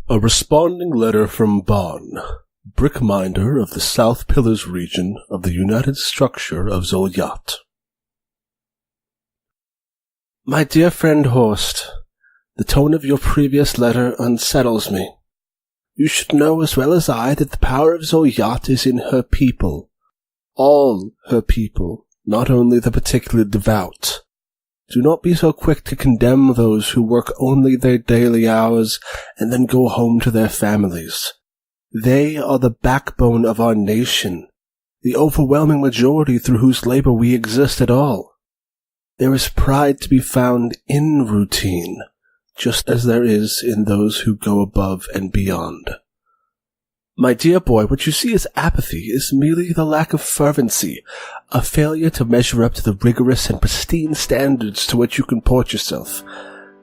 A responding letter from Bon, brickminder of the South Pillars region of the United Structure of Zolyat. My dear friend Horst, the tone of your previous letter unsettles me. You should know as well as I that the power of Zolyat is in her people. All her people, not only the particularly devout. Do not be so quick to condemn those who work only their daily hours and then go home to their families. They are the backbone of our nation, the overwhelming majority through whose labor we exist at all. There is pride to be found in routine, just as there is in those who go above and beyond. My dear boy, what you see as apathy is merely the lack of fervency, a failure to measure up to the rigorous and pristine standards to which you comport yourself.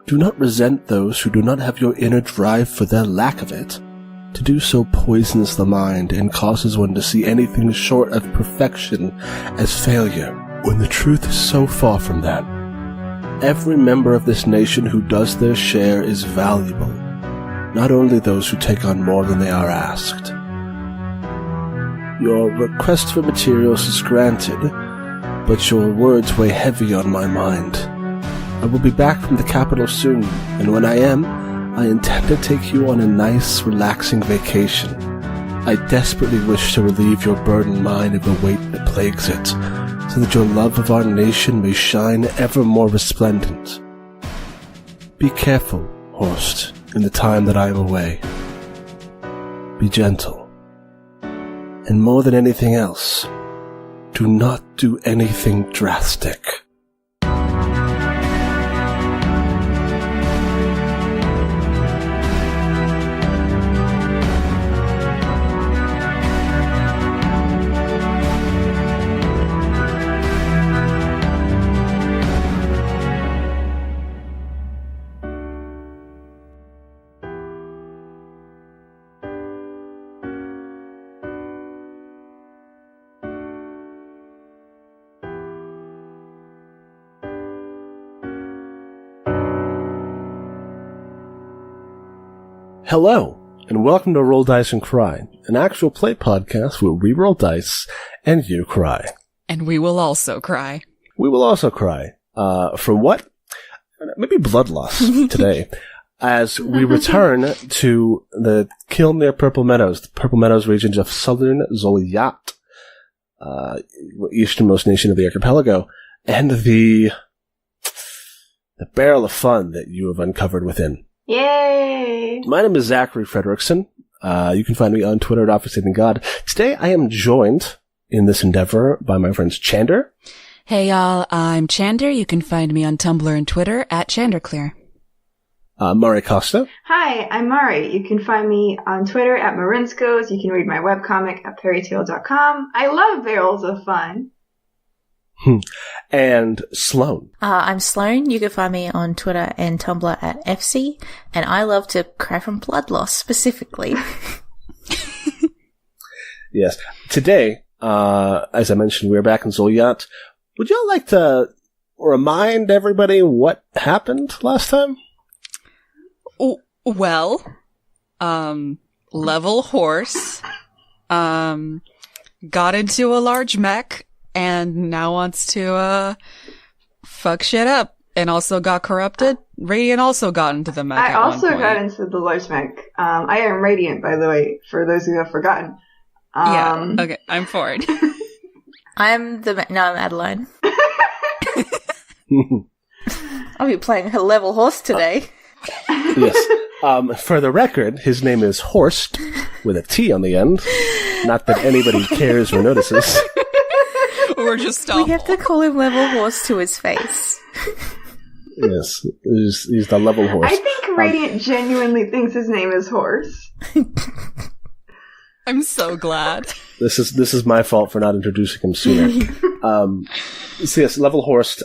Do not resent those who do not have your inner drive for their lack of it. To do so poisons the mind and causes one to see anything short of perfection as failure, when the truth is so far from that. Every member of this nation who does their share is valuable. Not only those who take on more than they are asked. Your request for materials is granted, but your words weigh heavy on my mind. I will be back from the capital soon, and when I am, I intend to take you on a nice, relaxing vacation. I desperately wish to relieve your burdened mind of the weight that plagues it, so that your love of our nation may shine ever more resplendent. Be careful, Horst, in the time that I am away. Be gentle. And more than anything else, do not do anything drastic. Hello, and welcome to Roll Dice and Cry, an actual play podcast where we roll dice and you cry. And we will also cry. We will also cry. For what? Maybe blood loss today, as we return to the Kilmir Purple Meadows, the Purple Meadows regions of southern Zolyat, easternmost nation of the archipelago, and the barrel of fun that you have uncovered within. Yay! My name is Zachary Fredrickson. You can find me on Twitter at OfficeSavingGod. Today I am joined in this endeavor by my friends Chander. Hey y'all, I'm Chander. You can find me on Tumblr and Twitter at ChanderClear. Mari Costa. Hi, I'm Mari. You can find me on Twitter at Marinskos. You can read my webcomic at perrytale.com. I love barrels of fun. And Sloan. I'm Sloan. You can find me on Twitter and Tumblr at FC, and I love to cry from blood loss specifically. Yes. Today, as I mentioned, we're back in Zolyat. Would y'all like to remind everybody what happened last time? Well, level horse, got into a large mech, and now wants to, fuck shit up. And also got corrupted. Radiant also got into the mech I at one also point. got into the large mech. I am Radiant, by the way, for those who have forgotten. Yeah, okay, I'm Ford. I'm Adeline. I'll be playing her level horse today. Yes. For the record, his name is Horst, with a T on the end. Not that anybody cares or notices. We're just awful. We have to call him level horse to his face. Yes, he's the level horse. I think Radiant genuinely thinks his name is Horse. I'm so glad. This is my fault for not introducing him sooner. So yes, level Horst,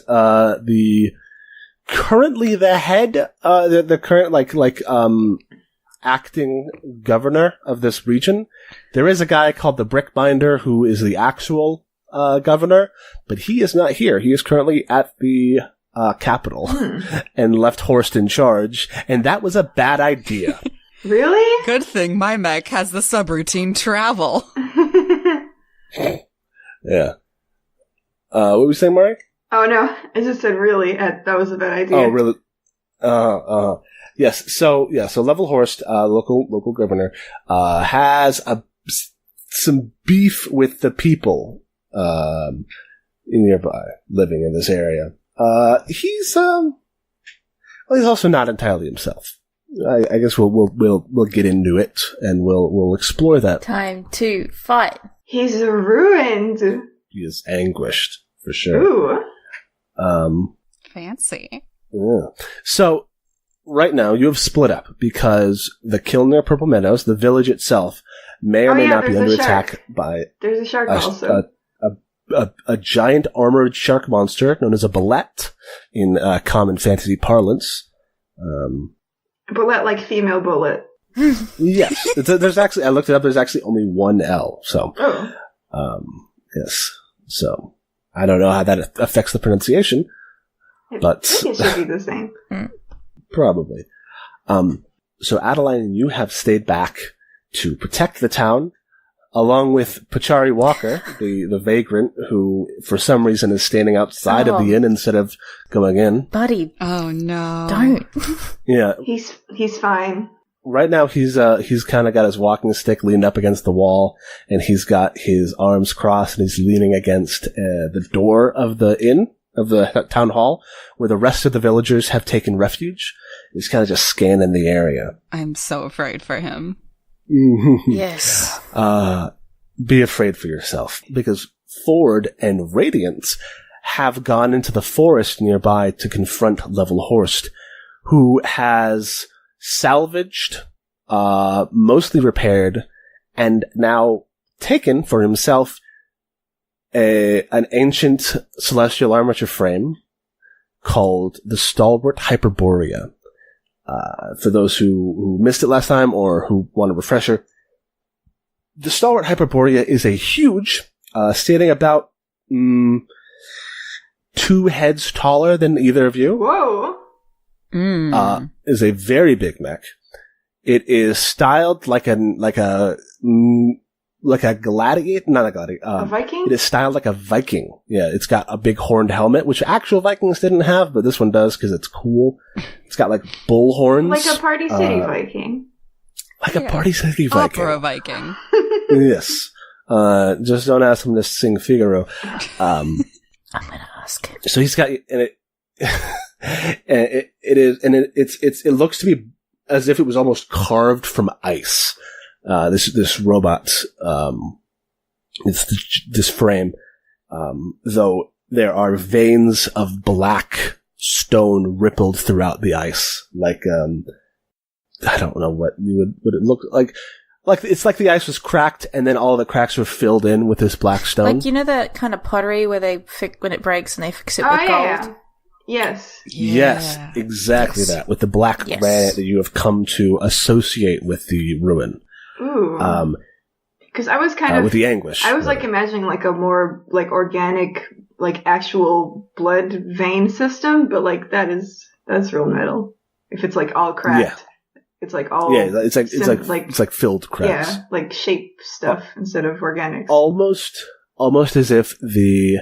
currently the head, the current acting governor of this region. There is a guy called the Brickminder who is the actual governor, but he is not here. He is currently at the capital and left Horst in charge, and that was a bad idea. Really? Good thing my mech has the subroutine travel. Yeah. What were you saying, Mari? Oh no, I just said really. That was a bad idea. Oh, really? Yes. So Levelhorst, local governor, has some beef with the people nearby living in this area. He's also not entirely himself. I guess we'll get into it and we'll explore that. Time to fight. He's ruined. He is anguished for sure. Ooh. Fancy. Yeah. So right now you have split up because the Kilner Purple Meadows, the village itself, may or may not be under attack by there's a shark also. A giant armored shark monster known as a bullet in common fantasy parlance. Bullet like female bullet. Yes, there's actually. I looked it up. There's actually only one L. So, yes. So I don't know how that affects the pronunciation, but I think it should be the same. Probably. So Adeline, you have stayed back to protect the town, along with Pachari Walker, the vagrant, who for some reason is standing outside of the inn instead of going in. Buddy. Oh no. Don't. Yeah. He's fine. Right now he's kind of got his walking stick leaned up against the wall, and he's got his arms crossed, and he's leaning against the door of the inn, of the town hall, where the rest of the villagers have taken refuge. He's kind of just scanning the area. I'm so afraid for him. Yes. Be afraid for yourself, because Ford and Radiance have gone into the forest nearby to confront Levelhorst, who has salvaged, mostly repaired, and now taken for himself an ancient celestial armature frame called the Stalwart Hyperborea. For those who missed it last time or who want a refresher, the Stalwart Hyperborea is a huge, standing about 2 heads taller than either of you. Whoa. Is a very big mech. It is styled like a gladiator, not a gladiator. A Viking? It is styled like a Viking. Yeah, it's got a big horned helmet, which actual Vikings didn't have, but this one does because it's cool. It's got like bull horns. Like a Party City Viking. Like a Party City Viking. Opera Viking. Yes. Just don't ask him to sing Figaro. I'm gonna ask him. So he's got, and it looks to be as if it was almost carved from ice. This robot, this frame, though there are veins of black stone rippled throughout the ice, like, I don't know what would it look like. Like, it's like the ice was cracked and then all the cracks were filled in with this black stone. Like, you know that kind of pottery where they when it breaks and they fix it with gold? Yeah. Yes. Yes, exactly that, with the black granite that you have come to associate with the ruin. Ooh. Because I was kind of with the anguish. I was like imagining like a more like organic, like actual blood vein system, but like that's real metal. If it's like all cracked, it's like all it's like filled cracks. Yeah, like shape stuff instead of organics. Almost as if the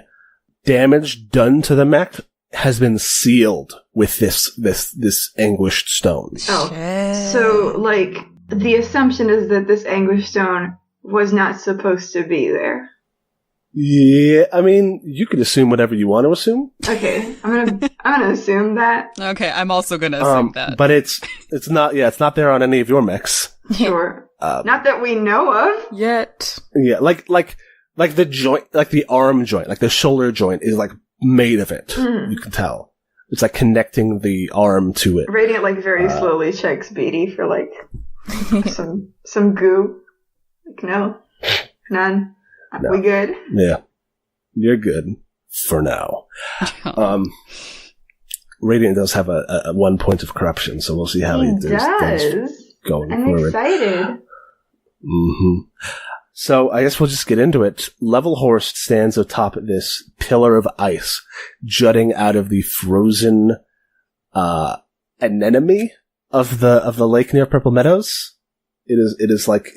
damage done to the mech has been sealed with this anguished stone. Oh, so like the assumption is that this anguished stone was not supposed to be there. Yeah, I mean, you could assume whatever you want to assume. Okay, I'm gonna assume that. Okay, I'm also gonna assume that. But it's not. Yeah, it's not there on any of your mechs. Sure, not that we know of yet. Yeah, like the joint, like the arm joint, like the shoulder joint is like made of it. You can tell. It's like connecting the arm to it. Radiant like very slowly checks Beatty for like some goo. Like no, none. No. We good? Yeah, you're good for now. Radiant does have a 1 point of corruption, so we'll see how he does going I'm forward. excited. Mm-hmm. So I guess we'll just get into it. Levelhorst stands atop this pillar of ice, jutting out of the frozen anemone of the lake near Purple Meadows. It is like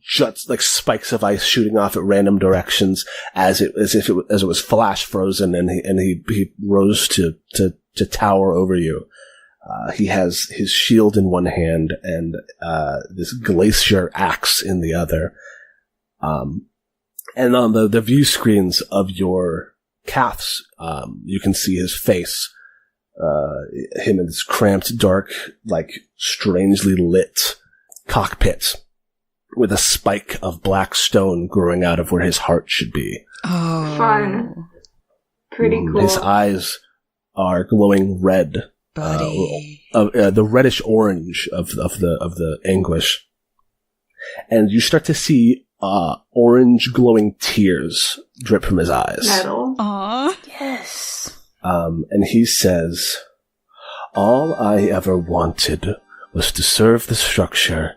juts, like spikes of ice shooting off at random directions as it was flash frozen, and he rose to tower over you. He has his shield in one hand and this glacier axe in the other. And on the view screens of your calves, you can see his face. Him in this cramped, dark, like strangely lit cockpit with a spike of black stone growing out of where his heart should be. Oh, fun. Pretty cool. His eyes are glowing red, buddy. The reddish orange of the anguish, and you start to see orange glowing tears drip from his eyes. Metal. Aww. Yes. And he says, "All I ever wanted was to serve the structure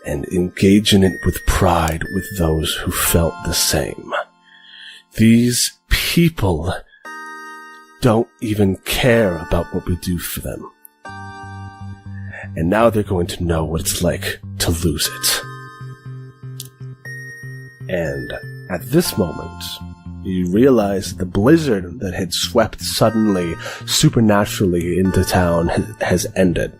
and engage in it with pride with those who felt the same. These people don't even care about what we do for them. And now they're going to know what it's like to lose it." And at this moment, you realize the blizzard that had swept suddenly, supernaturally into town has ended.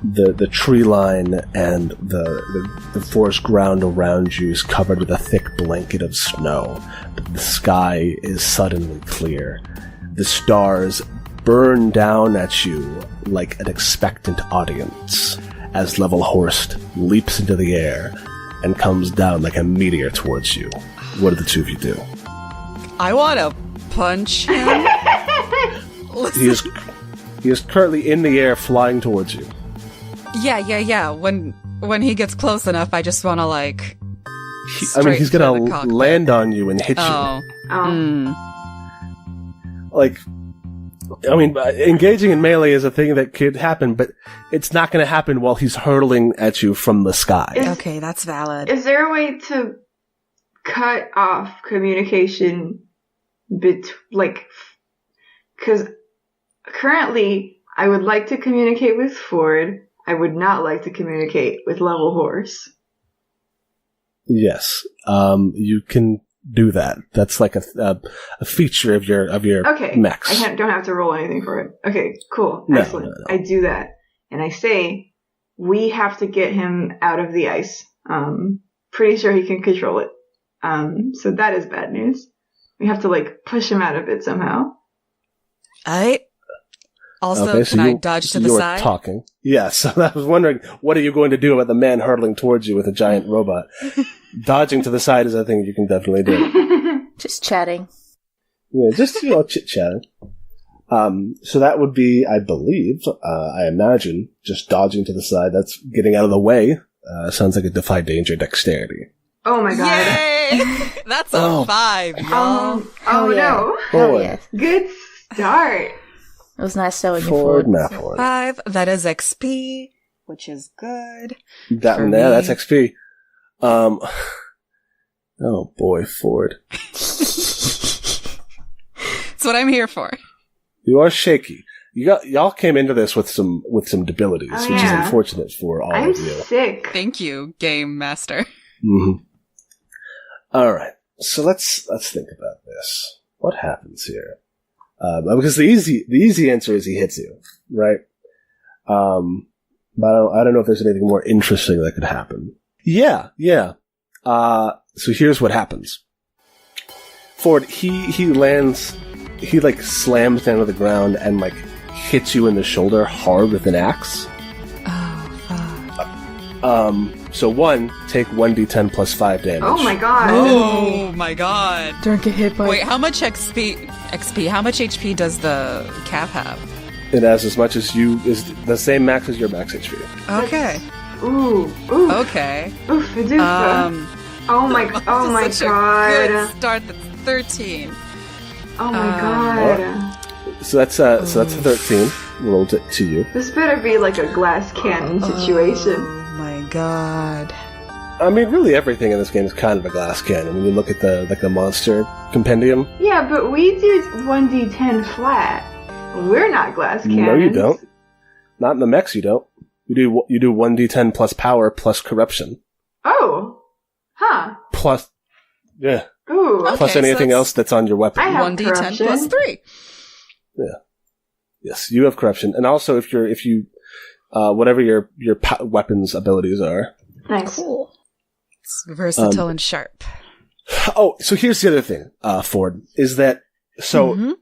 The tree line and the forest ground around you is covered with a thick blanket of snow, but the sky is suddenly clear. The stars burn down at you like an expectant audience as Levelhorst leaps into the air and comes down like a meteor towards you. What do the two of you do? I want to punch him. He is currently in the air, flying towards you. Yeah. When he gets close enough, I just want to he's gonna land on you and hit you. Engaging in melee is a thing that could happen, but it's not going to happen while he's hurtling at you from the sky. Okay, that's valid. Is there a way to cut off communication because currently I would like to communicate with Ford. I would not like to communicate with Levelhorst. Yes, you can do that. That's like a feature of your mechs. I don't have to roll anything for it. Okay, cool. No, excellent. no. I do that. And I say, we have to get him out of the ice. Pretty sure he can control it. So that is bad news. We have to push him out of it somehow. Also, can I dodge to the side? You're talking. Yes. So I was wondering, what are you going to do about the man hurtling towards you with a giant robot? Dodging to the side is a thing you can definitely do. Just chatting. Yeah, just, chit-chatting. So that would be, I believe, I imagine, just dodging to the side. That's getting out of the way. Sounds like a defy danger dexterity. Oh my god. Yay! That's a 5, y'all. No. Hell yeah. Good start. It was nice showing you Ford. 5. That is XP, which is good. That's XP. Oh boy, Ford. That's what I'm here for. You are shaky. Y'all came into this with some debilities, which is unfortunate for all of you. I'm sick. Thank you, Game Master. Mm-hmm. All right, so let's think about this. What happens here? Because the easy answer is he hits you, right? But I don't know if there's anything more interesting that could happen. Yeah. So here's what happens. Ford, he lands, he slams down to the ground and hits you in the shoulder hard with an axe. Oh, fuck. So take 1d10 plus 5 damage. Oh my god. Oh my god. Don't get hit by... Wait, how much XP, how much HP does the calf have? It has as much as is the same max as your max HP. Okay. Ooh. Okay. Oof, oh my god. Good start. That's 13. Oh my god. Right. So that's a 13. Rolled it to you. This better be a glass cannon situation. Oh my god. I mean, really everything in this game is kind of a glass cannon when you look at the monster compendium. Yeah, but we do 1d10 flat. We're not glass cannons. No, you don't. Not in the mechs, you don't. You do 1d10 plus power plus corruption. Oh. Huh. Plus, yeah. Ooh. Okay, plus anything else that's on your weapon. I have 1d10 corruption. plus 3. Yeah. Yes, you have corruption. And also if you whatever your weapons abilities are. Nice. Cool. It's versatile and sharp. Oh, so here's the other thing, Ford, is that, so,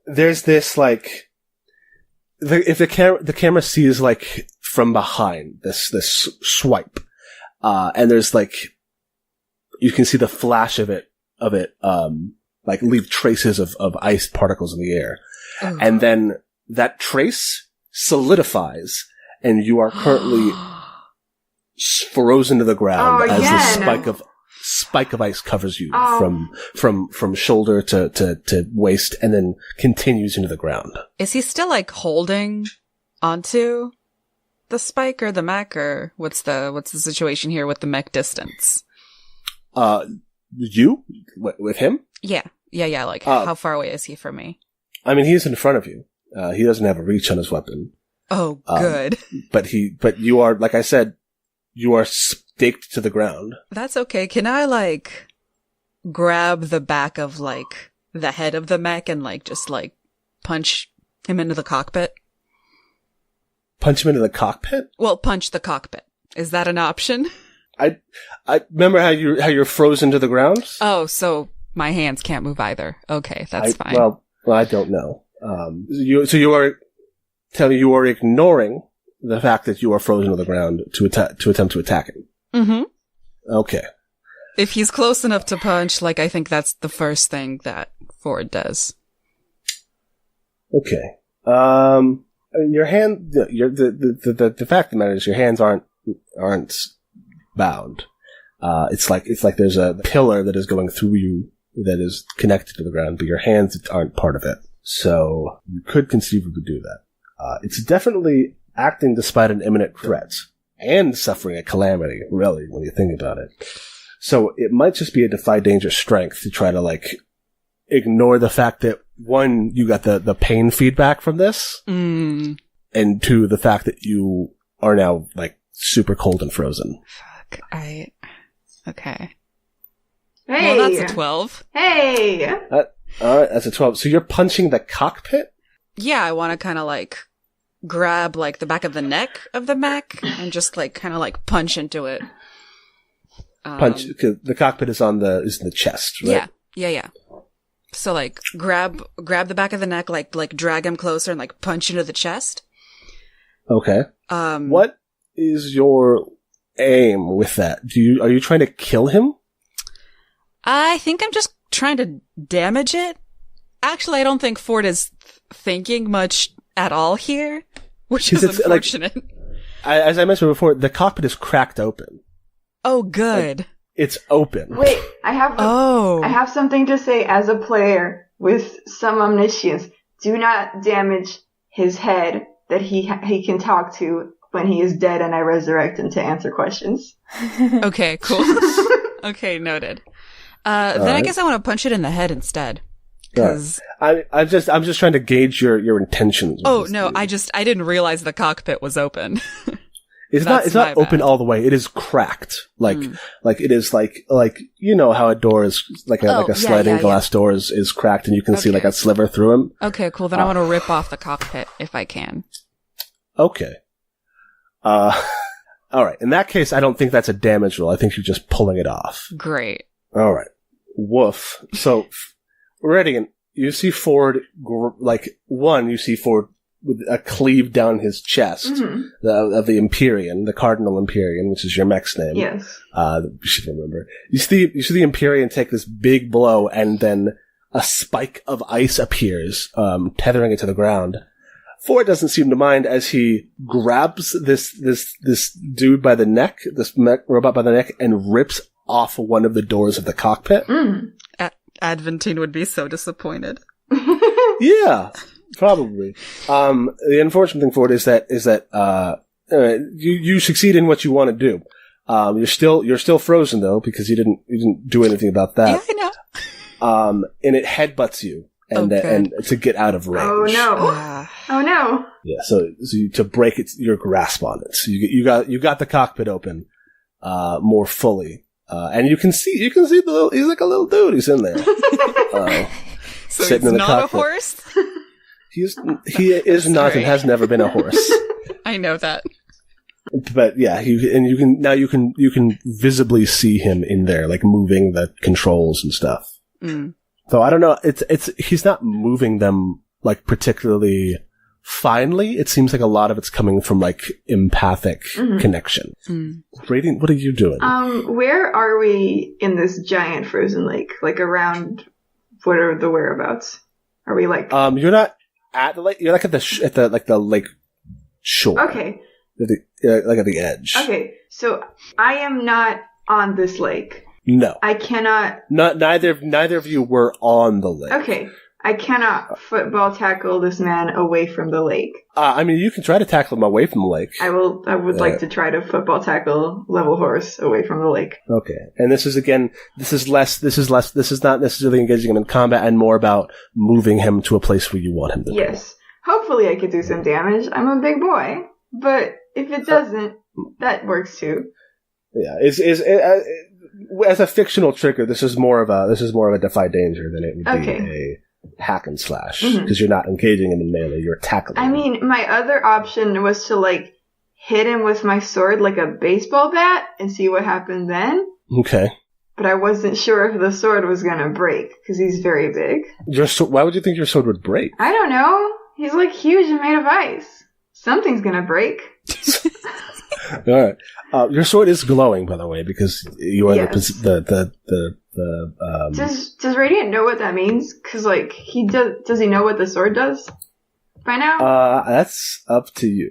there's this, like, if the camera sees, like, from behind, this swipe, and there's, like, you can see the flash of it, like, leave traces of ice particles in the air. Oh. And then that trace solidifies, and you are currently frozen to the ground as the spike of ice covers you from shoulder to waist, and then continues into the ground. Is he still like holding onto the spike or the mech, or what's the situation here with the mech distance? You with him? Yeah. Like how far away is he from me? I mean, he's in front of you. He doesn't have a reach on his weapon. Oh, good. But you are, like I said, you are staked to the ground. That's okay. Can I, like, grab the back of, like, the head of the mech and, like, just, like, punch him into the cockpit? Punch him into the cockpit? Well, punch the cockpit. Is that an option? I remember how you're frozen to the ground? Oh, so my hands can't move either. Okay, that's fine. Well, I don't know. You are ignoring the fact that you are frozen to the ground to attempt to attack him. Mm-hmm. Okay. If he's close enough to punch, like, I think that's the first thing that Ford does. Okay. Your hand, the fact of the matter is your hands aren't bound. It's like there's a pillar that is going through you that is connected to the ground, but your hands aren't part of it. So you could conceivably do that. It's definitely acting despite an imminent threat and suffering a calamity, really, when you think about it. So it might just be a defy danger strength to try to, like, ignore the fact that, one, you got the pain feedback from this, and two, the fact that you are now, like, super cold and frozen. Fuck, okay. Hey! Well, that's a 12. Hey! Alright, that's a 12. So you're punching the cockpit? Yeah, I want to kind of, like, grab, like, the back of the neck of the mech and just, like, kind of, like, punch into it. Punch, cause the cockpit is in the chest, right? Yeah. So, like, grab the back of the neck, like drag him closer and, like, punch into the chest. Okay. What is your aim with that? Are you trying to kill him? I think I'm just trying to damage it. Actually, I don't think Ford is thinking much at all here, which is unfortunate. Like, as I mentioned before, the cockpit is cracked open. Oh, good. Like, it's open. Wait, I have something to say as a player with some omniscience. Do not damage his head that he can talk to when he is dead and I resurrect him to answer questions. Okay, cool. Okay, noted. Then I guess I want to punch it in the head instead. Cause I'm just trying to gauge your intentions. Oh no, I didn't realize the cockpit was open. It's not open all the way. It is cracked. Like it is like you know how a door is like a sliding glass door is cracked and you can see like a sliver through them. Okay, cool. Then I want to rip off the cockpit if I can. Okay. All right. In that case, I don't think that's a damage roll. I think you're just pulling it off. Great. All right. Woof. So, Redigan, you see Ford, you see Ford with a cleave down his chest of the Empyrean, the Cardinal Empyrean, which is your mech's name. Yes. You should remember. You see the Empyrean take this big blow, and then a spike of ice appears, tethering it to the ground. Ford doesn't seem to mind as he grabs this dude by the neck, this mech robot by the neck, and rips off one of the doors of the cockpit. Adventine would be so disappointed. Yeah, probably. The unfortunate thing for it is that you succeed in what you want to do. You're still frozen though because you didn't do anything about that. Yeah, I know. And it headbutts you and to get out of range. Oh no! Oh no! Yeah, so to break your grasp on it. So you got the cockpit open more fully, and you can see the he's like a little dude. He's in there, so sitting he's in the not cockpit. A horse. He is not and has never been a horse. I know that. But yeah, you can visibly see him in there, like moving the controls and stuff. Mm. So I don't know. He's not moving them like particularly finely. It seems like a lot of it's coming from like empathic connection. Mm. Radiant, what are you doing? Where are we in this giant frozen lake? Like around, what are the whereabouts? Are we like? You're not at the lake. You're like at the lake shore. Okay. Like at the edge. Okay, so I am not on this lake. No, I cannot. Neither of you were on the lake. Okay, I cannot football tackle this man away from the lake. I mean, you can try to tackle him away from the lake. I would like to try to football tackle Level Horse away from the lake. Okay, and this is not necessarily engaging him in combat, and more about moving him to a place where you want him to be. Yes, hopefully I could do some damage. I'm a big boy, but if it doesn't, that works too. Yeah, as a fictional trigger, this is more of a defy danger than it would be a hack and slash, because you're not engaging him in melee, you're tackling him. I mean, my other option was to like hit him with my sword like a baseball bat and see what happened then. Okay. But I wasn't sure if the sword was gonna break because he's very big. Why would you think your sword would break? I don't know. He's like huge and made of ice. Something's gonna break. All right. Your sword is glowing, by the way, because you are Does Radiant know what that means? Because like does he know what the sword does by now? That's up to you.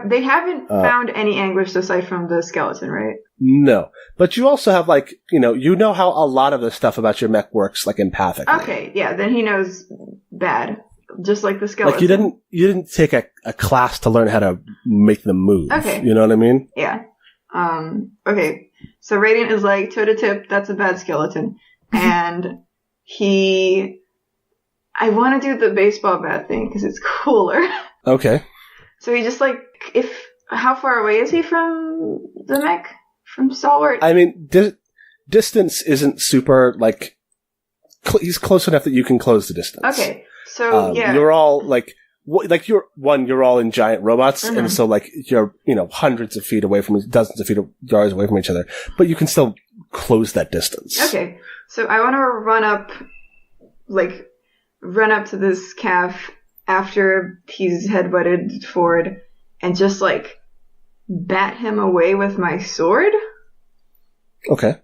They haven't found any anguish aside from the skeleton, right? No, but you also have like you know how a lot of the stuff about your mech works like empathically. Okay, yeah, then he knows bad. Just like the skeleton. Like you didn't take a class to learn how to make them move. Okay. You know what I mean? Yeah. Okay. So Radiant is like, toe to tip, that's a bad skeleton. And I want to do the baseball bat thing because it's cooler. Okay. So he just like, how far away is he from the mech? From Stalwart? I mean, distance isn't super, like, he's close enough that you can close the distance. Okay. So, yeah. You're all, you're all in giant robots, and so, like, you're, hundreds of feet away from, dozens of feet of yards away from each other, but you can still close that distance. Okay. So I want to run up to this calf after he's headbutted forward and just, like, bat him away with my sword. Okay.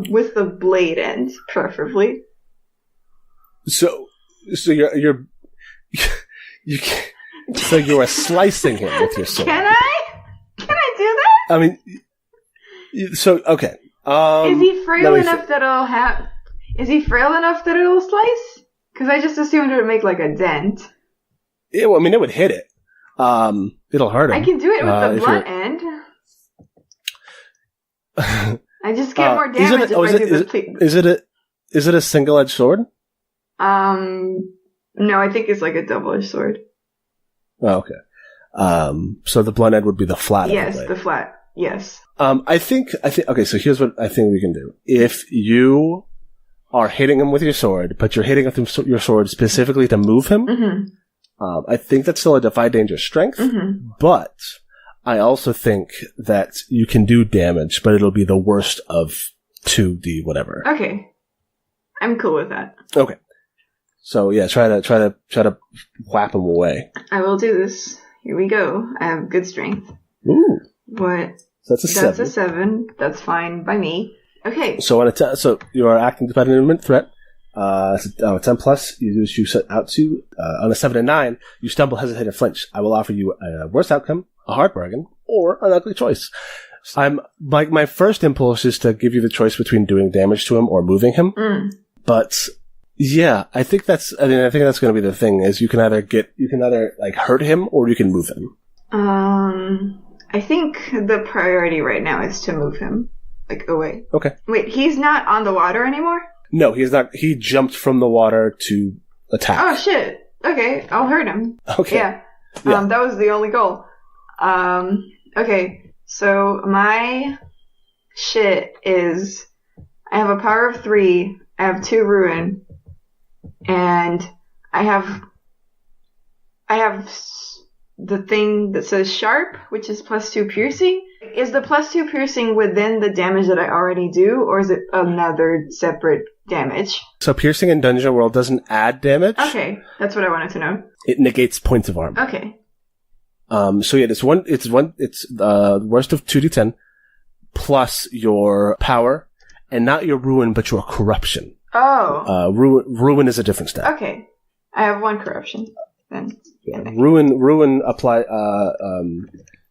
With the blade end, preferably. So you're so you are slicing him with your sword. Can I do that? I mean, so okay. Is he frail enough that it'll slice? Because I just assumed it would make like a dent. Yeah, well, I mean, it would hit it. It'll hurt him. I can do it with the blunt end. I just get more damage if I do the. Is it a single-edged sword? No, I think it's like a double-edged sword. Oh, okay. So the blunt end would be the flat. Yes, the flat. Yes. I think. Okay, so here's what I think we can do. If you are hitting him with your sword, but you're hitting with your sword specifically to move him, I think that's still a defy danger strength. But I also think that you can do damage, but it'll be the worst of 2D whatever. Okay. I'm cool with that. Okay. So yeah, try to whap him away. I will do this. Here we go. I have good strength. Ooh. What? So that's a 7. That's a 7. That's fine by me. Okay. So so you are acting despite an imminent threat. 10 plus, you set out to, on a 7 and 9, you stumble, hesitate, and flinch. I will offer you a worse outcome, a hard bargain, or an ugly choice. My first impulse is to give you the choice between doing damage to him or moving him. But yeah, I think that's going to be the thing, is you can either like hurt him or you can move him. I think the priority right now is to move him, like, away. Okay. Wait, he's not on the water anymore? No, he's not. He jumped from the water to attack. Oh, shit. Okay, I'll hurt him. Okay. Yeah. That was the only goal. Okay, so my shit is I have a power of 3, I have 2 ruin, and I have the thing that says sharp, which is +2 piercing. Is the +2 piercing within the damage that I already do, or is it another separate damage? So piercing in Dungeon World doesn't add damage. Okay, that's what I wanted to know. It negates points of armor. Okay. So yeah, it's the worst of 2d10 plus your power, and not your ruin, but your corruption. Oh. Ruin is a different stat. Okay. I have 1 corruption then. Yeah. Ruin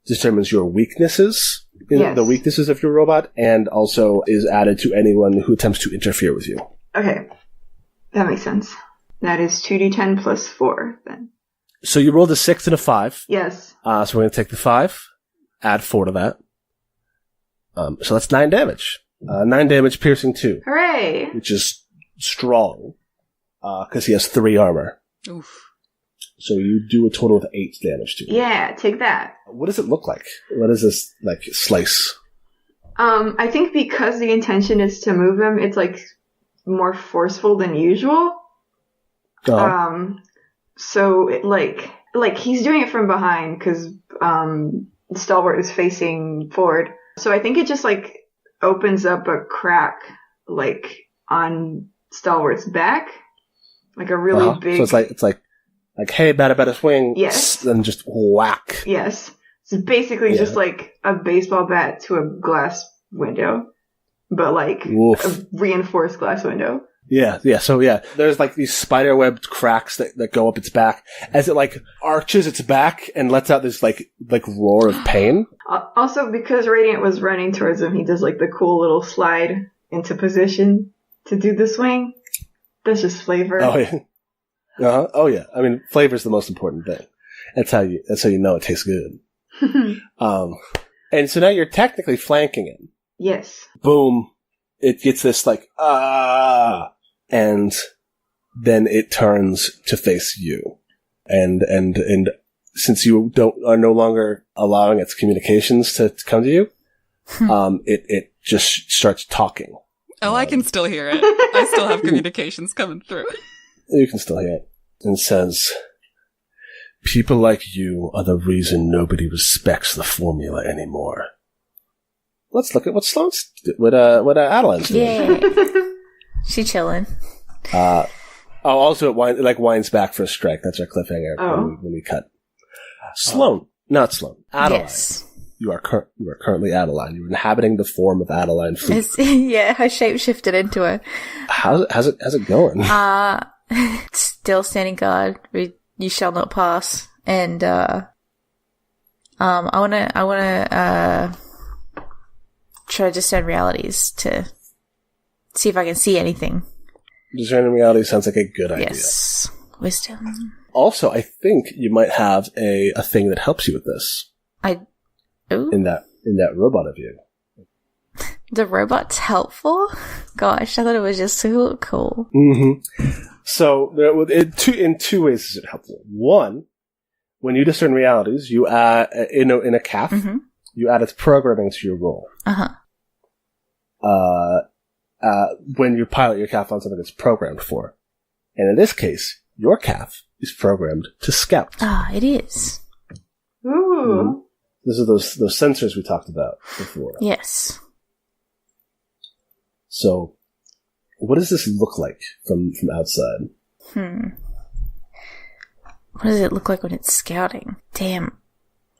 determines your weaknesses, the weaknesses of your robot, and also is added to anyone who attempts to interfere with you. Okay. That makes sense. That is 2d10 plus 4 then. So you rolled a 6 and a 5. Yes. So we're going to take the 5, add 4 to that. So that's 9 damage. 9 damage, piercing 2. Hooray! Which is strong, because he has 3 armor. Oof. So you do a total of 8 damage to him. Yeah, take that. What does it look like? What is this, like, slice? I think because the intention is to move him, it's, like, more forceful than usual. So, it, like he's doing it from behind, because, Stalwart is facing forward. So I think it just, like, opens up a crack, like, on Stalwart's back. Like a really big... So it's like, hey, bada swing. Yes. Then just whack. Yes. It's basically just like a baseball bat to a glass window. But like a reinforced glass window. Yeah. So there's like these spider-webbed cracks that go up its back as it like arches its back and lets out this like roar of pain. Also, because Radiant was running towards him, he does like the cool little slide into position to do the swing. That's just flavor. Oh yeah. Oh yeah. I mean, flavor's the most important thing. That's how you know it tastes good. And so now you're technically flanking him. Yes. Boom. It gets this like, and then it turns to face you. And since you are no longer allowing its communications to come to you, it just starts talking. Oh, I can still hear it. I still have communications coming through. You can still hear it. And says, people like you are the reason nobody respects the formula anymore. Let's look at what Sloane's what Adeline's doing. Yeah. She chilling. Also it winds back for a strike. That's our cliffhanger when we cut. Sloane, not Sloane. Adeline. Yes. You are currently Adeline. You're inhabiting the form of Adeline Fleet. Yeah, I shapeshifted into her. How's it going? Still standing guard. You shall not pass. And I wanna try to discern realities to see if I can see anything. Discerning reality sounds like a good idea. Yes. Wisdom. Also, I think you might have a thing that helps you with this. In that robot of you. The robot's helpful? Gosh, I thought it was just so cool. Mm-hmm. So, in two ways is it helpful. One, when you discern realities, you add, in a CAF, you add its programming to your role. When you pilot your CAF on something it's programmed for. And in this case, your CAF is programmed to scout. It is. Ooh. Mm-hmm. These are those sensors we talked about before. Yes. So, what does this look like from outside? What does it look like when it's scouting? Damn.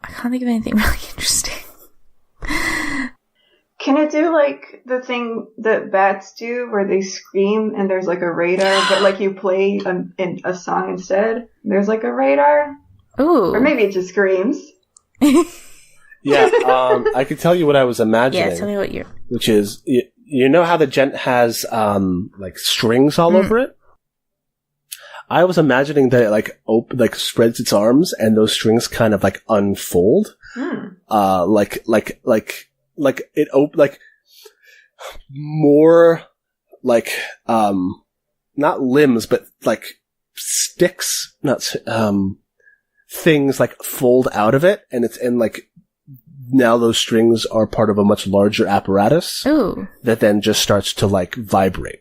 I can't think of anything really interesting. Can it do like the thing that bats do where they scream and there's like a radar, but like you play a song instead? There's like a radar? Ooh. Or maybe it just screams. Yeah, I can tell you what I was imagining. Yeah, tell me what Which is, you know how the Gent has, like, strings all over it? I was imagining that it, like, spreads its arms and those strings kind of, like, unfold. More, like, not limbs, but like sticks, things like fold out of it, and like now those strings are part of a much larger apparatus. Ooh. That then just starts to like vibrate.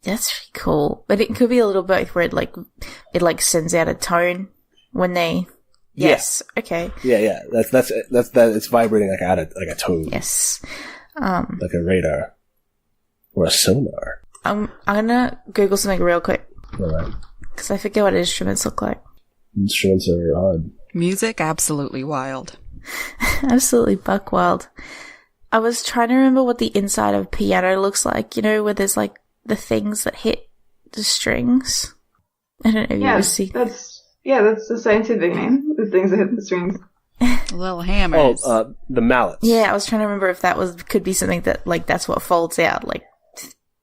That's really cool. But it could be a little both where it sends out a tone when they. Yes. Yeah. Okay. Yeah. That's it's vibrating like at a tone. Yes. Like a radar or a sonar. I'm gonna Google something real quick. All right. Because I forget what instruments look like. Instruments are odd. Music, absolutely wild. Absolutely buck wild. I was trying to remember what the inside of a piano looks like. You know, where there's like the things that hit the strings. I don't know if you ever see. That's the scientific name. The things that hit the strings. Little hammers. Oh, the mallets. Yeah, I was trying to remember if that could be something that like that's what folds out, like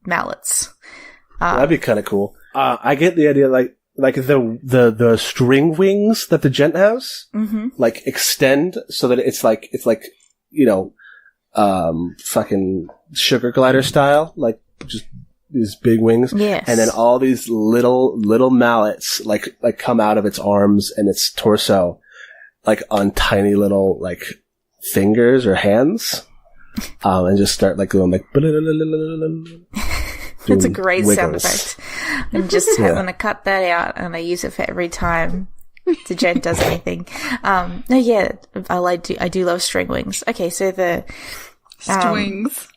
mallets. That'd be kind of cool. I get the idea, like the string wings that the gent has, like extend so that it's like fucking sugar glider style, like just these big wings. Yes. And then all these little mallets like come out of its arms and its torso, like on tiny little like fingers or hands, and just start like going like. It's a great wiggles. sound effect. I'm just going to cut that out, and I use it for every time the gent does anything. No, yeah, I do love string wings. Okay, so the Swings.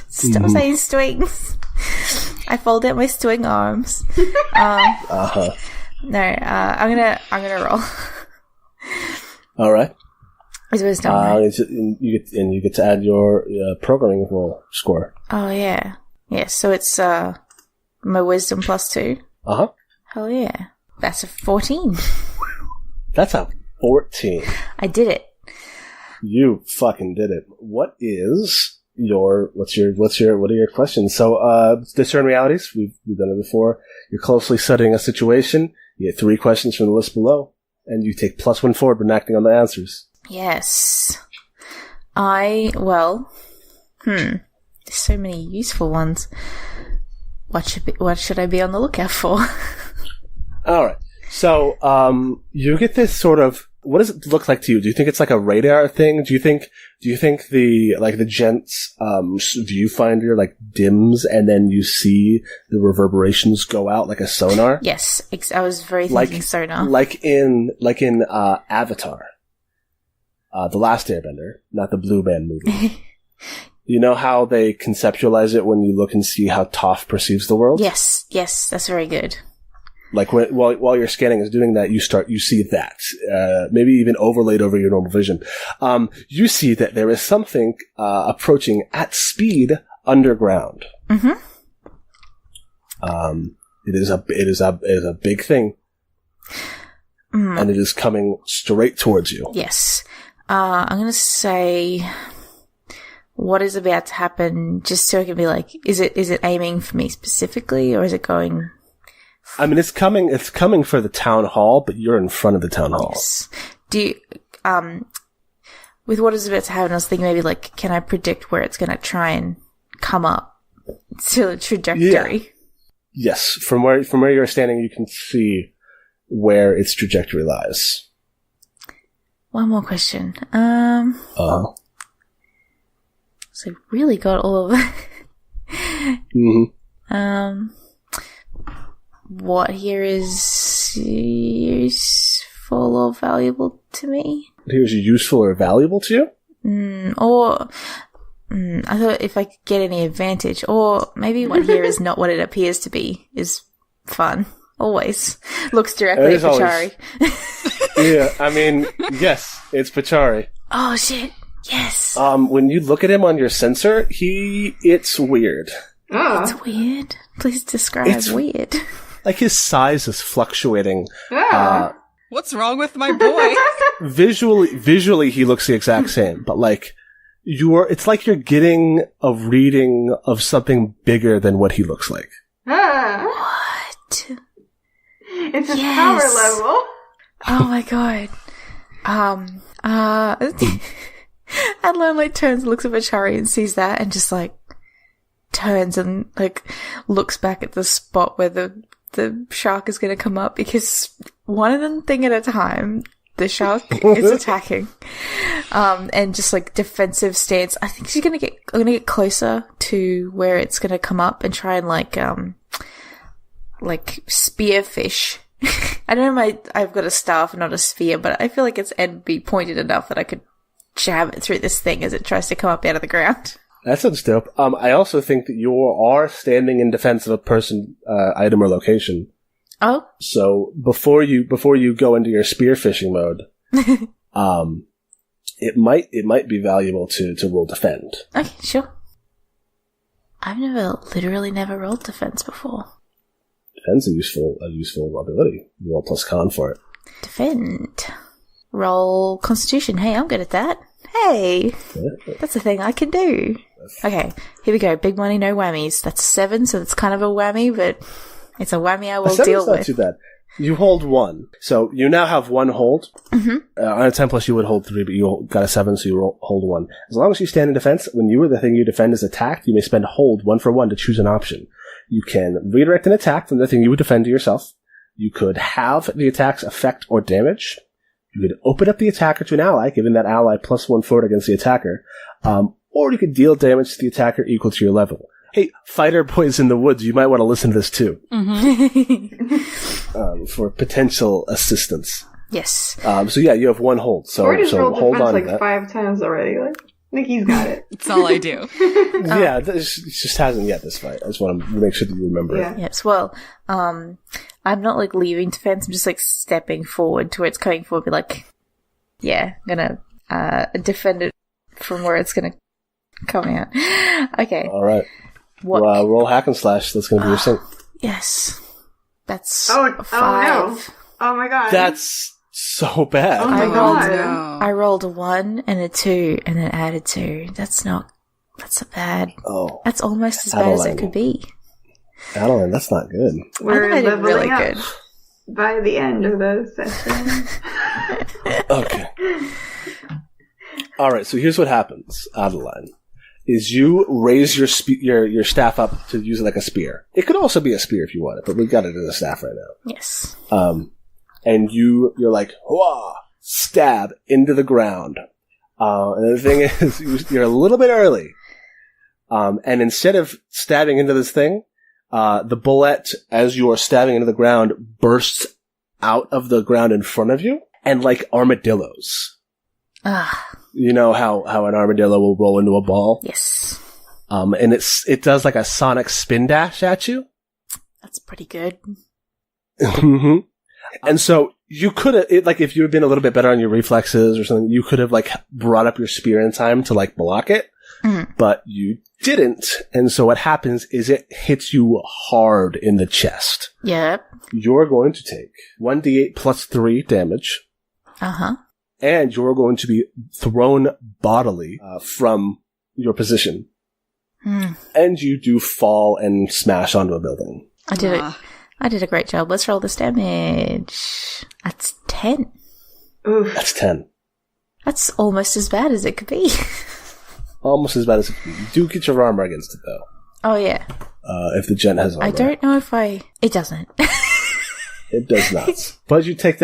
Stop saying swings. I fold out my swing arms. No, I'm gonna roll. All right. Is wisdom, right? You get to add your programming roll score. Oh yeah. Yeah, so it's my wisdom +2. Uh-huh. Hell yeah. That's a 14. That's a 14. I did it. You fucking did it. What are your questions? So, discern realities. We've done it before. You're closely studying a situation. You get 3 questions from the list below, and you take +1 forward when acting on the answers. Yes. There's so many useful ones. What should I be on the lookout for? All right. So, you get this sort of. What does it look like to you? Do you think it's like a radar thing? Do you think the gent's viewfinder like dims and then you see the reverberations go out like a sonar? Yes, I was very thinking sonar. Like in Avatar, The Last Airbender, not the Blue Man movie. You know how they conceptualize it when you look and see how Toph perceives the world? Yes, that's very good. Like while your scanning is doing that, you see that, maybe even overlaid over your normal vision. You see that there is something, approaching at speed underground. Mm-hmm. It is a big thing. And it is coming straight towards you. Yes. I'm gonna say what is about to happen, just so I can be like, is it aiming for me specifically, or is it going? I mean, it's coming for the town hall, but you're in front of the town hall. Yes. Do you, with what is about to happen, I was thinking maybe like, can I predict where it's gonna try and come up to the trajectory? Yeah. Yes. From where you're standing, you can see where its trajectory lies. One more question. So really got all of it. Mm-hmm. What here is useful or valuable to me? Here's useful or valuable to you? I thought if I could get any advantage, or maybe what here is not what it appears to be, is fun. Always looks directly at Pachari. Yeah, I mean, yes, it's Pachari. Oh shit! Yes. When you look at him on your sensor, it's weird. It's weird. Please describe weird. Like his size is fluctuating. What's wrong with my boy? Visually, he looks the exact same, but like it's like you're getting a reading of something bigger than what he looks like. What? It's a power level. Oh my god. Adlon like turns, looks at Pachari and sees that and just like, turns and like looks back at the spot where the shark is going to come up, because one thing at a time, the shark is attacking, and just like defensive stance. I think she's going to get closer to where it's going to come up and try and like spearfish. I don't know, I've got a staff, not a spear, but I feel like its end would be pointed enough that I could jab it through this thing as it tries to come up out of the ground. That sounds dope. I also think that you are standing in defense of a person, item, or location. Oh. So before you go into your spearfishing mode, it might be valuable to roll defend. Okay, sure. I've literally never rolled defense before. Defend's a useful ability. You roll plus con for it. Defend. Roll Constitution. Hey, I'm good at that. Hey, that's a thing I can do. Okay, here we go. Big money, no whammies. That's 7, so it's kind of a whammy, but it's a whammy I will deal with. Not too bad. You hold 1, so you now have 1 hold. Mm-hmm. On a 10 plus, you would hold 3, but you got a 7, so you hold 1. As long as you stand in defense, when the thing you defend is attacked, you may spend hold 1 for 1 to choose an option. You can redirect an attack from the thing you would defend to yourself. You could have the attack's effect or damage. You could open up the attacker to an ally, giving that ally +1 forward against the attacker. Or you could deal damage to the attacker equal to your level. Hey, fighter boys in the woods, you might want to listen to this too. Mm-hmm. For potential assistance. Yes. So yeah, you have 1 hold. So hold on to that. 5 times already. Like, Nikki's got it. It's all I do. Yeah, it just hasn't yet this fight. I just want to make sure that you remember it. Yes, well, I'm not like leaving defense, I'm just like stepping forward to where it's coming forward, be like, yeah, I'm gonna defend it from where it's gonna come out. Okay. Alright. Roll hack and slash, that's gonna be your sync. Yes. That's 5. Oh no. Oh my god. That's so bad. Oh my god. I rolled a 1 and a 2 and then added 2. That's a bad. Oh. That's almost as bad as it could be. Adeline, that's not good. We're leveling really up good by the end of the session. Okay. Alright, so here's what happens, Adeline. Is you raise your staff up to use it like a spear. It could also be a spear if you want it, but we've got it as a staff right now. Yes. And you're like, whoa, stab into the ground. And the thing is, you're a little bit early. And instead of stabbing into this thing, the bullet, as you are stabbing into the ground, bursts out of the ground in front of you, and like armadillos. You know how an armadillo will roll into a ball? Yes. And it does like a sonic spin dash at you. That's pretty good. Mm-hmm. And so you could have, like, if you had been a little bit better on your reflexes or something, you could have like brought up your spear in time to like block it, but you didn't. And so what happens is it hits you hard in the chest. Yep. You're going to take 1d8 plus 3 damage. Uh-huh. And you're going to be thrown bodily from your position. And you do fall and smash onto a building. I did it. I did a great job. Let's roll this damage. That's 10. Oof. That's 10. That's almost as bad as it could be. Almost as bad as it could be. You do get your armor against it, though. Oh, yeah. If the gent has armor. I don't know if It doesn't. It does not. But you take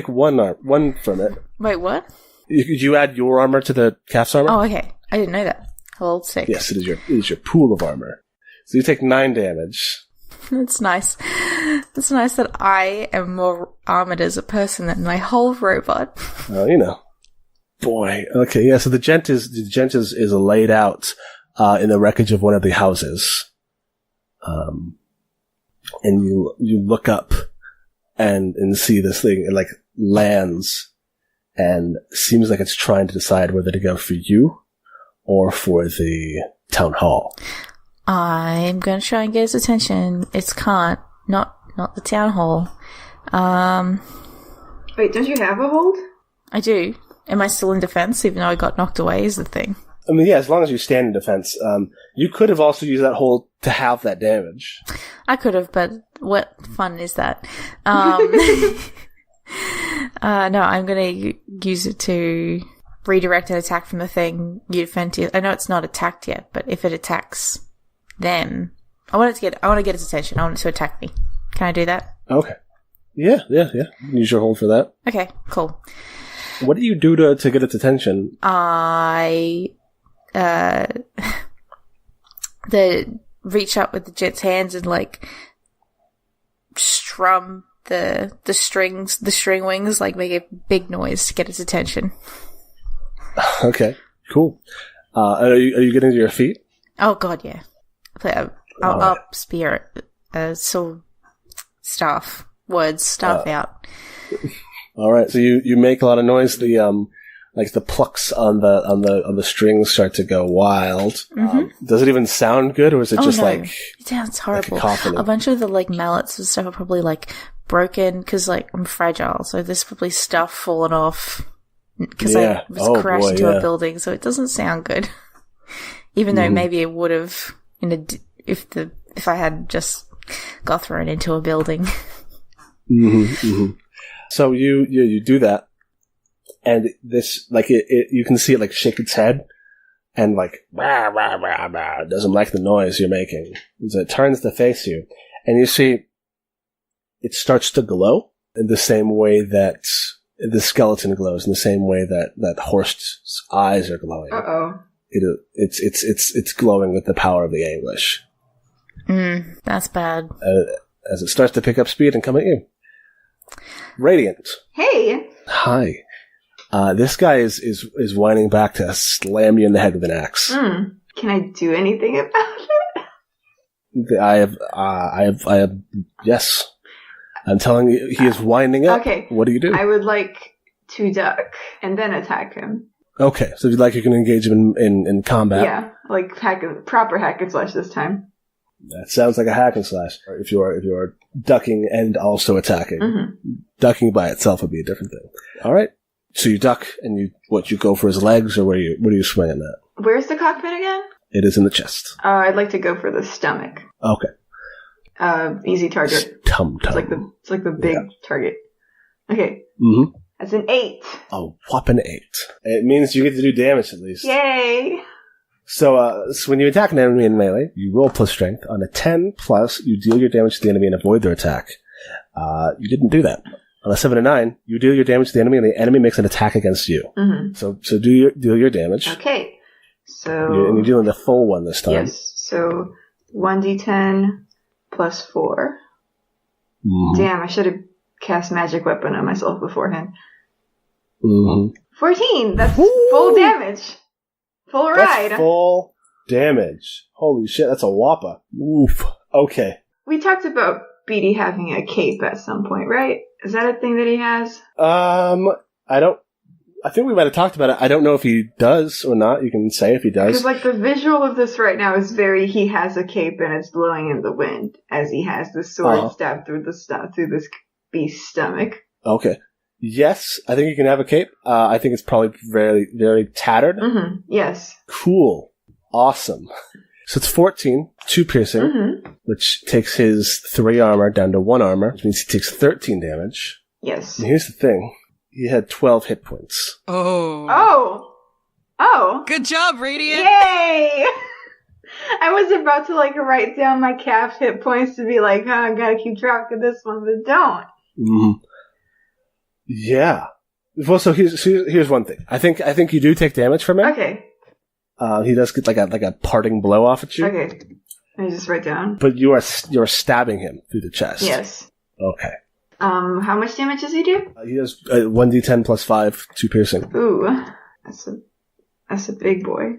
one from it. Wait, what? You add your armor to the calf's armor? Oh, okay. I didn't know that. Hold 6. Yes, it is your pool of armor. So you take 9 damage. That's nice. It's nice that I am more armored as a person than my whole robot. Oh, you know. Boy. Okay, yeah, so the gent is laid out in the wreckage of one of the houses. And you look up and see this thing, it like lands and seems like it's trying to decide whether to go for you or for the town hall. I'm going to try and get his attention. It's Kant, not the town hall. Wait, don't you have a hold? I do. Am I still in defense, even though I got knocked away is the thing? I mean, yeah, as long as you stand in defense. You could have also used that hold to have that damage. I could have, but what fun is that? No, I'm going to use it to redirect an attack from the thing you defend to. I know it's not attacked yet, but if it attacks them. I want to get its attention. I want it to attack me. Can I do that? Okay. Yeah. Use your hold for that. Okay, cool. What do you do to get its attention? I reach up with the jet's hands and like strum the string wings, like make a big noise to get its attention. Okay, cool. Are you getting to your feet? Oh god, yeah. I'll up spirit, so staff out. All right, so you make a lot of noise. The like the plucks on the strings start to go wild. Mm-hmm. Does it even sound good, or is it just like it sounds horrible? Like a bunch of the like mallets and stuff are probably like broken because like I'm fragile, so there's probably stuff falling off because I was crashed into a building, so it doesn't sound good. Even though maybe it would have if I had just got thrown into a building. So you do that, and this like it you can see it like shake its head, and like rah, rah, rah, rah, doesn't like the noise you're making. So it turns to face you, and you see it starts to glow in the same way that the skeleton glows, in the same way that Horst's eyes are glowing. It's glowing with the power of the Anguish. That's bad. As it starts to pick up speed and come at you. Radiant. Hey. Hi. This guy is whining back to slam you in the head with an axe. Can I do anything about it? I have. Yes. I'm telling you, he is winding up. Okay. What do you do? I would like to duck and then attack him. Okay, so if you'd like, you can engage him in combat. Yeah, like proper hack and slash this time. That sounds like a hack and slash. If you're ducking and also attacking, ducking by itself would be a different thing. All right, so you duck and you go for his legs, or what are you swinging at? Where's the cockpit again? It is in the chest. I'd like to go for the stomach. Okay. Easy target. Tum. It's like the big target. Okay. That's an 8. A whopping 8. It means you get to do damage at least. Yay! So when you attack an enemy in melee, you roll plus strength. On a 10 plus, you deal your damage to the enemy and avoid their attack. You didn't do that. On a 7 and 9, you deal your damage to the enemy and the enemy makes an attack against you. So deal your damage. Okay. So and you're dealing the full one this time. Yes. So 1d10 plus 4. Damn, I should have cast magic weapon on myself beforehand. 14! That's full damage. Full ride. That's full damage. Holy shit, that's a whopper. Oof. Okay. We talked about Beatty having a cape at some point, right? Is that a thing that he has? I think we might have talked about it. I don't know if he does or not. You can say if he does. Because like the visual of this right now is he has a cape and it's blowing in the wind as he has the sword stabbed through this beast's stomach. Okay. Yes, I think you can have a cape. I think it's probably very, very tattered. Yes. Cool. Awesome. So it's 14, 2 piercing, which takes his 3 armor down to 1 armor, which means he takes 13 damage. Yes. And here's the thing. He had 12 hit points. Oh! Good job, Radiant! Yay! I was about to write down my calf hit points to be like, I gotta keep track of this one, but don't. Yeah. Well, so here's one thing. I think you do take damage from him. Okay. He does get like a parting blow off at you. Okay. I just write down. But you're stabbing him through the chest. Yes. Okay. How much damage does he do? He does 1d10 plus 5, 2 piercing. Ooh, that's a big boy.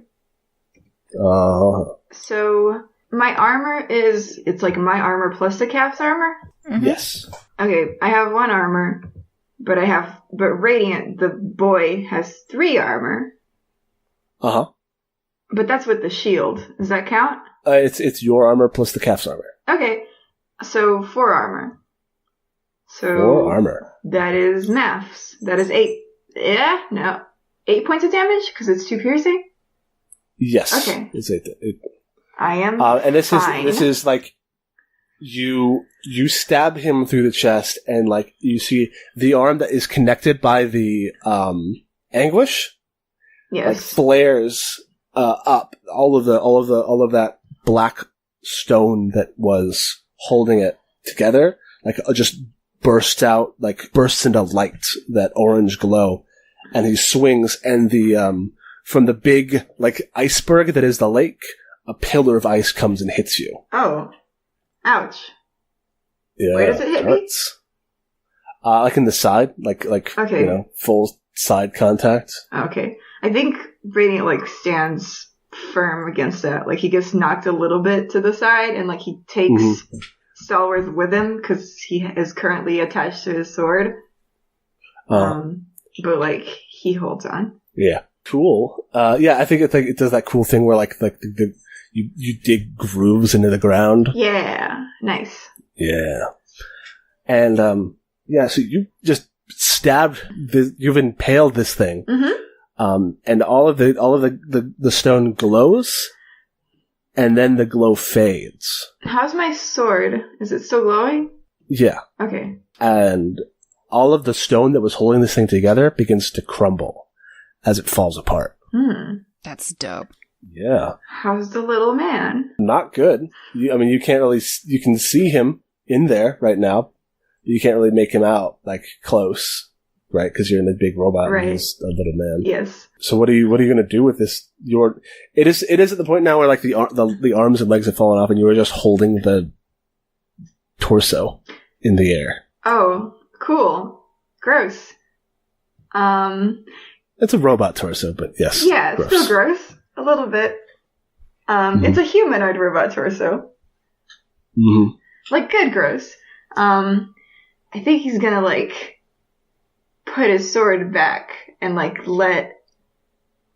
So my armor it's like my armor plus the calf's armor? Yes. Okay, I have 1 armor, but Radiant, the boy, has 3 armor. But that's with the shield. Does that count? It's your armor plus the calf's armor. Okay, so 4 armor. So 4 armor. That is maths. That is 8. Yeah, no, 8 points of damage because it's 2 piercing. Yes. Okay. It's 8. I am. And this fine. is like you stab him through the chest, and like you see the arm that is connected by the anguish. Yes. Like flares up. All of that black stone that was holding it together, like just bursts into light, that orange glow, and he swings, and the from the big like iceberg that is the lake, a pillar of ice comes and hits you. Oh, ouch! Yeah, where does it hit me? Like in the side, like okay. Full side contact. Okay, I think Radiant like stands firm against that. Like he gets knocked a little bit to the side, and like he takes Stallworth with him because he is currently attached to his sword. But like he holds on. Yeah, cool. I think it does that cool thing where like you dig grooves into the ground. Yeah, nice. Yeah, and so you just you've impaled this thing. And all of the stone glows, and then the glow fades. How's my sword? Is it still glowing? Yeah. Okay. And all of the stone that was holding this thing together begins to crumble as it falls apart. That's dope. Yeah. How's the little man? Not good. You can't really. You can see him in there right now, but you can't really make him out like close. Right, because you're in the big robot and he's a little man. Yes. So what are you going to do with this? It is at the point now where like the arms and legs have fallen off, and you are just holding the torso in the air. Oh, cool. Gross. It's a robot torso, but yes. Yeah, it's still gross. A little bit. It's a humanoid robot torso. Like good gross. I think he's gonna like put his sword back and like let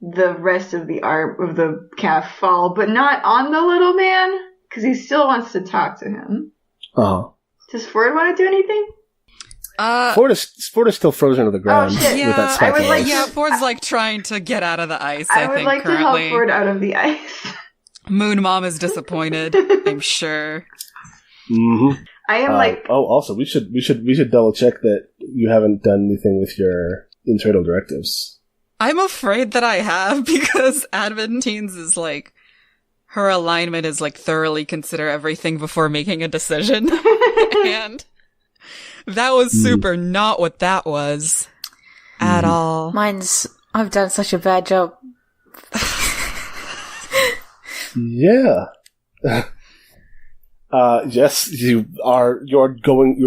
the rest of the arm of the calf fall, but not on the little man because he still wants to talk to him. Does Ford want to do anything? Ford is still frozen to the ground. Oh, shit. With that spike of ice. Ford's like trying to get out of the ice. I would like to help Ford out of the ice. Moon Mom is disappointed, I'm sure. I am also we should double check that you haven't done anything with your internal directives. I'm afraid that I have, because Adventines is like, her alignment is like thoroughly consider everything before making a decision. And that was super not what that was at all. I've done such a bad job. Yeah. Yes, you're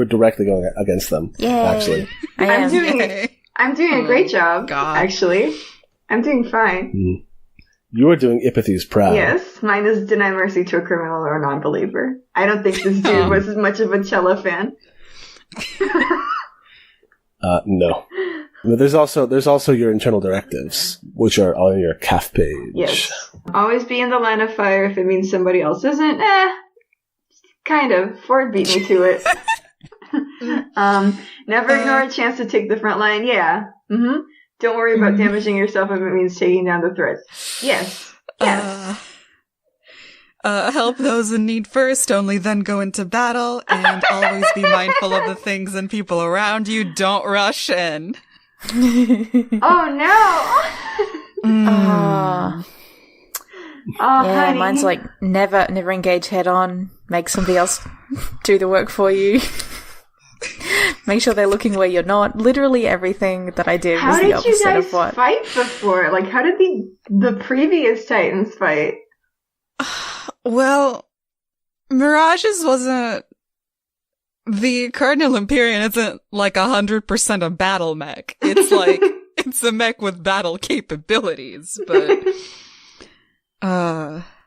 directly going against them. Yay. Actually. I'm doing a great job, actually. I'm doing fine. You are doing Ipathy's proud. Yes, mine is deny mercy to a criminal or a non-believer. I don't think this dude was as much of a Cella fan. No. There's also your internal directives, which are on your CAF page. Yes. Always be in the line of fire if it means somebody else isn't. Kind of. Ford beat me to it. Never ignore a chance to take the front line. Yeah. Don't worry about damaging yourself if it means taking down the threat. Yes. Help those in need first, only then go into battle, and always be mindful of the things and people around you. Don't rush in. Oh no! Honey. Mine's like never engage head on. Make somebody else do the work for you. Make sure they're looking where you're not. Literally everything that I did was the opposite of what. How did you guys fight before? Like, how did the previous Titans fight? Well, Mirages wasn't. The Cardinal Empyrean isn't like 100% a battle mech. It's like it's a mech with battle capabilities, but.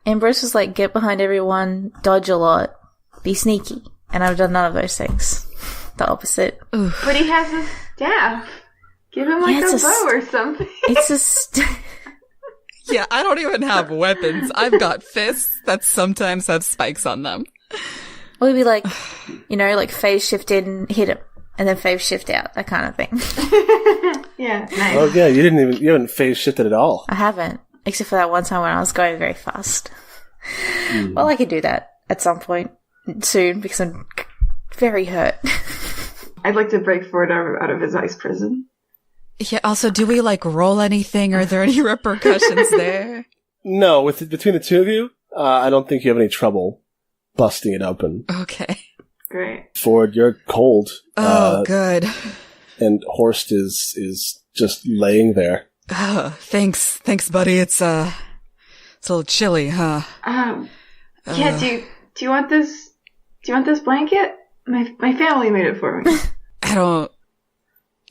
Ambrose was like, get behind everyone, dodge a lot, be sneaky. And I've done none of those things. The opposite. Oof. But he has a staff. Give him like a bow or something. It's a Yeah, I don't even have weapons. I've got fists that sometimes have spikes on them. Well, it'd be like, like phase shift in, hit him, and then phase shift out, that kind of thing. Yeah, nice. Oh yeah, you haven't phase shifted at all. I haven't. Except for that one time when I was going very fast. Well, I could do that at some point soon because I'm very hurt. I'd like to break Ford out of his ice prison. Yeah, also, do we, roll anything? Are there any repercussions there? No, between the two of you, I don't think you have any trouble. busting it open. Okay. Great. Ford, you're cold. Oh, good. And Horst is just laying there. Thanks, buddy. It's a little chilly, huh? Yeah. Do you want this? Do you want this blanket? My family made it for me. I don't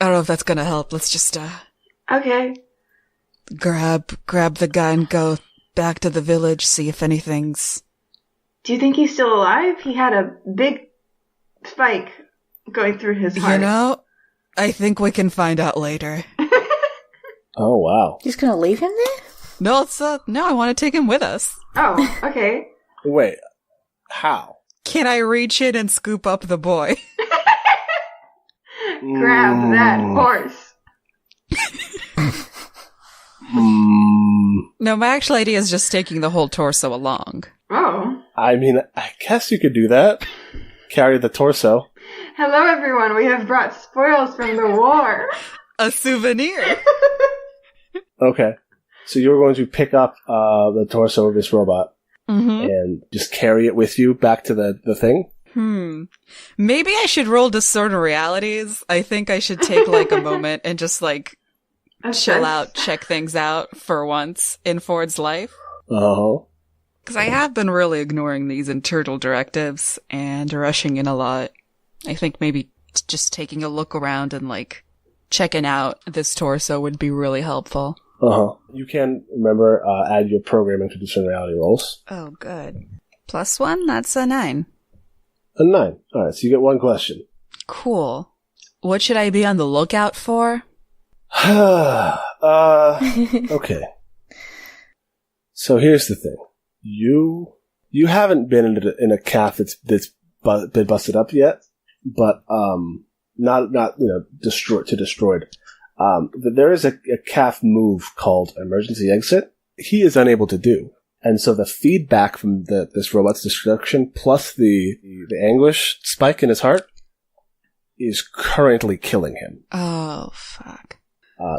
know if that's gonna help. Let's just Okay. grab the gun, go back to the village, see if anything's. Do you think he's still alive? He had a big spike going through his heart. You know, I think we can find out later. Oh, wow. You're just gonna leave him there? No, no, I want to take him with us. Oh, okay. Wait, how? Can I reach in and scoop up the boy? Grab that horse. No, my actual idea is just taking the whole torso along. Oh. I mean, I guess you could do that. Carry the torso. Hello, everyone. We have brought spoils from the war. A souvenir. Okay. So you're going to pick up the torso of this robot and just carry it with you back to the thing? Maybe I should roll discern realities. I think I should take like a moment and just like chill out, check things out for once in Ford's life. Uh-huh. Because I have been really ignoring these internal directives and rushing in a lot. I think maybe just taking a look around and like checking out this torso would be really helpful. Uh-huh. You can, remember, add your programming to discern reality rolls. Oh, good. +1, that's a 9. A 9. Alright, so you get one question. Cool. What should I be on the lookout for? Okay. So here's the thing. You haven't been in a calf that's been busted up yet, but not destroyed. There is a calf move called emergency exit. He is unable to do, and so the feedback from this robot's destruction plus the anguish spike in his heart is currently killing him. Oh fuck!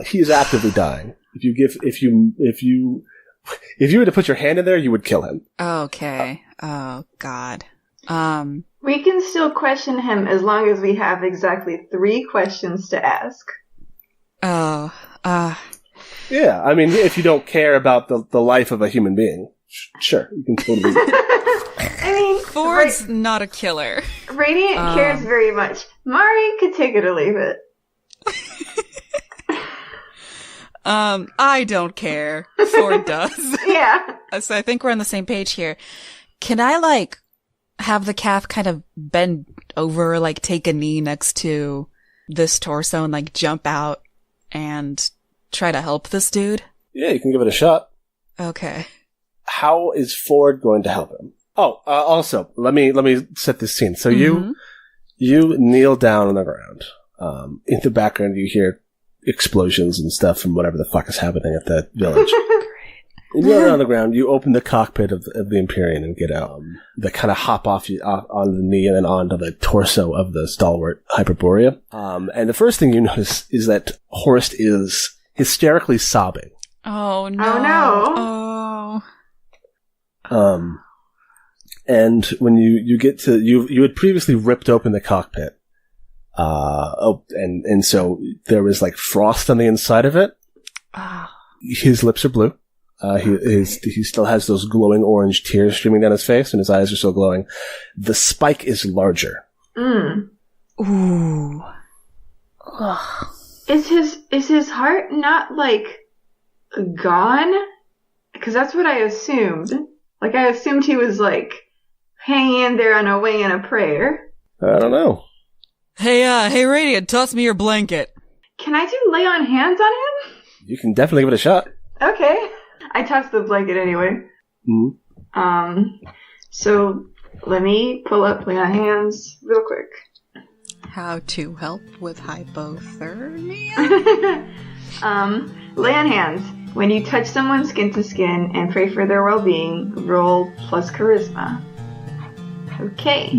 He is actively dying. If you were to put your hand in there, you would kill him. Okay. Oh god. We can still question him as long as we have exactly 3 questions to ask. Oh. Yeah, I mean, if you don't care about the life of a human being, sure, you can totally. I mean, Ford's not a killer. Radiant cares very much. Mari could take it or leave it. I don't care. Ford does. Yeah. So I think we're on the same page here. Can I, like, have the calf kind of bend over, like, take a knee next to this torso and, like, jump out and try to help this dude? Yeah, you can give it a shot. Okay. How is Ford going to help him? Oh, also, let me set this scene. So you kneel down on the ground. In the background, you hear explosions and stuff from whatever the fuck is happening at that village. You kneel down on the ground. You open the cockpit of the Empyrean and get out. They kind of hop off on the knee and then onto the torso of the stalwart Hyperborea. And the first thing you notice is that Horst is hysterically sobbing. Oh no! Oh no! Oh. And when you get to you had previously ripped open the cockpit. And so there was like frost on the inside of it. His lips are blue. He still has those glowing orange tears streaming down his face, and his eyes are still glowing. The spike is larger. Ooh. Is his heart not like gone? Because that's what I assumed. Like I assumed he was like hanging in there on a wing and a prayer. I don't know. Hey, Radiant, toss me your blanket. Can I do lay on hands on him? You can definitely give it a shot. Okay. I tossed the blanket anyway. So let me pull up lay on hands real quick. How to help with hypothermia? Lay on hands. When you touch someone skin to skin and pray for their well-being, roll plus charisma. Okay.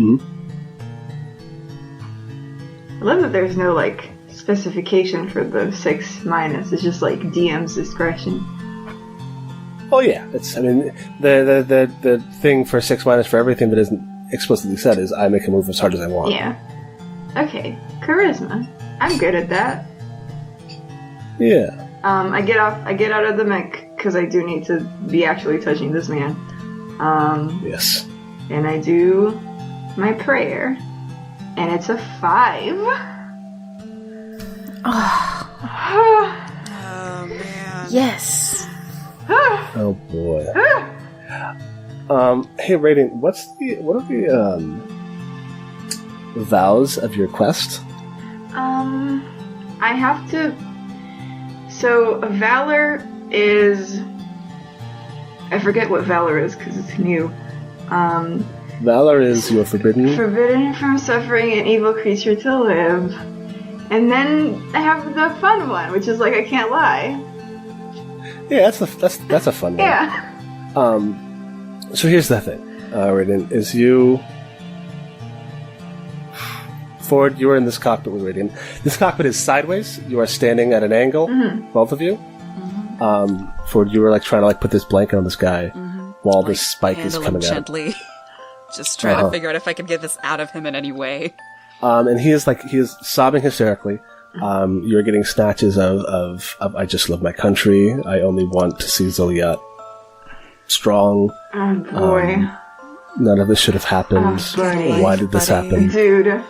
I love that there's no, like, specification for the 6-. It's just, like, DM's discretion. Oh, yeah. The thing for 6- for everything that isn't explicitly said is, I make a move as hard as I want. Yeah. Okay. Charisma. I'm good at that. Yeah. I get out of the mech because I do need to be actually touching this man. Yes. And I do my prayer, and it's a 5. Oh man. Yes. Oh boy. Hey Radiant, what are the vows of your quest? I have to. So Valor is. I forget what Valor is because it's new. Valor is you are forbidden. Forbidden from suffering an evil creature to live. And then I have the fun one, which is like I can't lie. Yeah, that's a fun one. Yeah. So here's the thing, Radiant, is you... Ford, you are in this cockpit with Radiant. This cockpit is sideways. You are standing at an angle, both of you. Ford, you were like trying to like put this blanket on this guy while Like, this spike is handle him coming out. gently. Just try to figure out if I can get this out of him in any way. And he is sobbing hysterically. You're getting snatches of I just love my country. I only want to see Zoliat strong. Oh boy. None of this should have happened. Oh, buddy. Why did this happen? Dude.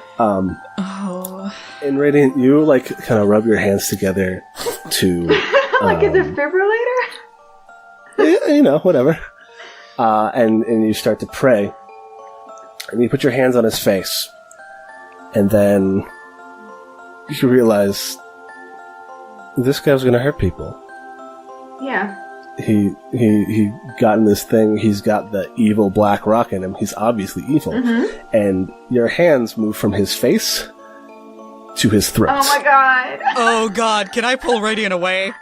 In Radiant, you like kind of rub your hands together to Like a defibrillator? yeah, whatever. And you start to pray. And you put your hands on his face. And then you realize this guy was going to hurt people. Yeah. He got in this thing. He's got the evil black rock in him. He's obviously evil. And your hands move from his face to his throat. Oh my god. Oh god, can I pull Radiant away?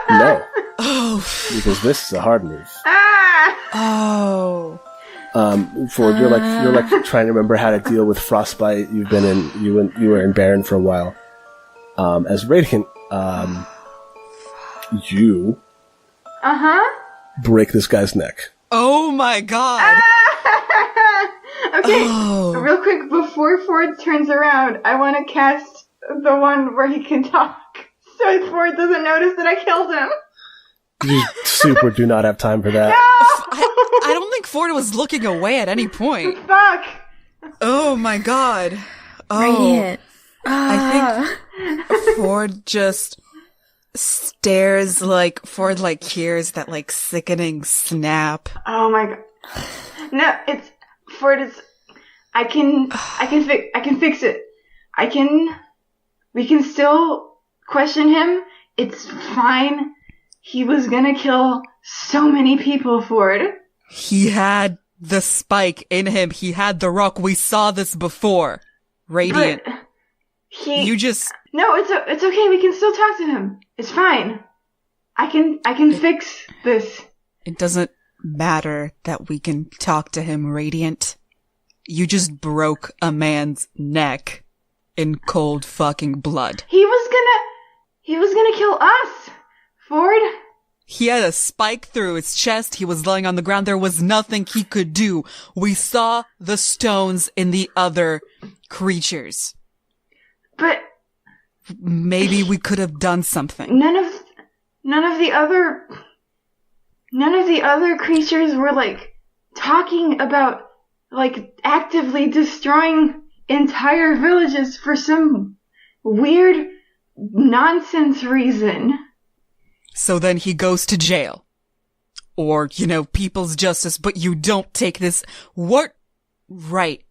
No. Oh. Because this is a hard move. Oh. Ford, you're like trying to remember how to deal with frostbite. You were in Baron for a while. As Radiant, you break this guy's neck. Oh my god. Okay, real quick, before Ford turns around, I want to cast the one where he can talk, so Ford doesn't notice that I killed him. You super do not have time for that. No! I don't think Ford was looking away at any point. Fuck! Oh my god. Oh. Radiant. I think Ford just stares like Ford like hears that like sickening snap. Oh my god. No, it's Ford is I can fix it. We can still question him. It's fine. He was gonna kill so many people, Ford. He had the spike in him. He had the rock. We saw this before. Radiant. But No, it's okay. We can still talk to him. It's fine. I can fix this. It doesn't matter that we can talk to him, Radiant. You just broke a man's neck in cold fucking blood. He was gonna kill us, Ford. He had a spike through his chest. He was lying on the ground. There was nothing he could do. We saw the stones in the other creatures. But maybe we could have done something. None of the other creatures were like talking about like actively destroying entire villages for some weird nonsense reason. So then he goes to jail. Or, people's justice, but you don't take this. What right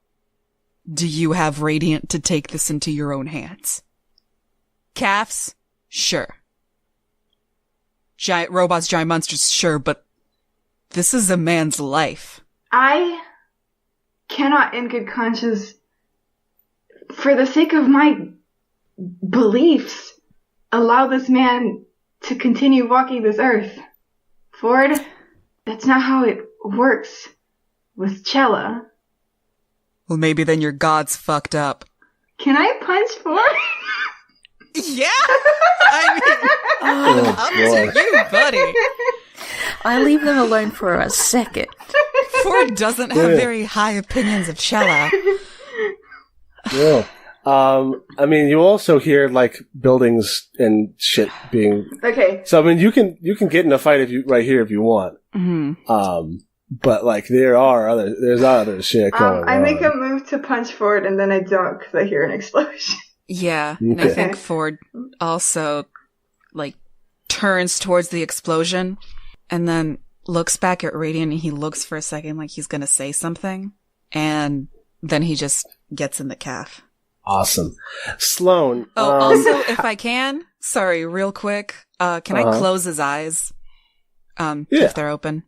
do you have, Radiant, to take this into your own hands? Calves? Sure. Giant robots, giant monsters? Sure, but this is a man's life. I cannot in good conscience, for the sake of my beliefs, allow this man to continue walking this earth. Ford, that's not how it works with Chella. Well, maybe then your god's fucked up. Can I punch Ford? Yeah! Up to you, buddy. I leave them alone for a second. Ford doesn't have very high opinions of Chella. Yeah. I mean, you also hear like buildings and shit being okay. So I mean, you can get in a fight if you want. Mm-hmm. But like there's other shit going on. I make a move to punch Ford, and then I don't because I hear an explosion. Yeah, and I think Ford also like turns towards the explosion, and then looks back at Radiant, and he looks for a second like he's gonna say something, and then he just gets in the calf. Awesome. Sloan. Also, if I can, sorry, real quick, can I close his eyes? If they're open.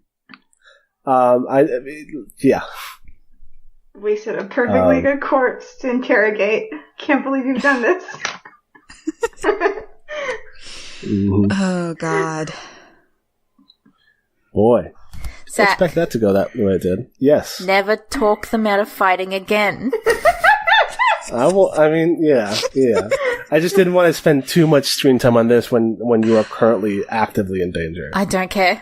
Yeah. Wasted a perfectly good corpse to interrogate. Can't believe you've done this. Mm-hmm. Oh, God. Boy. Zach, I expect that to go that way it did. Yes. Never talk them out of fighting again. Yeah. I just didn't want to spend too much screen time on this when you are currently actively in danger. I don't care.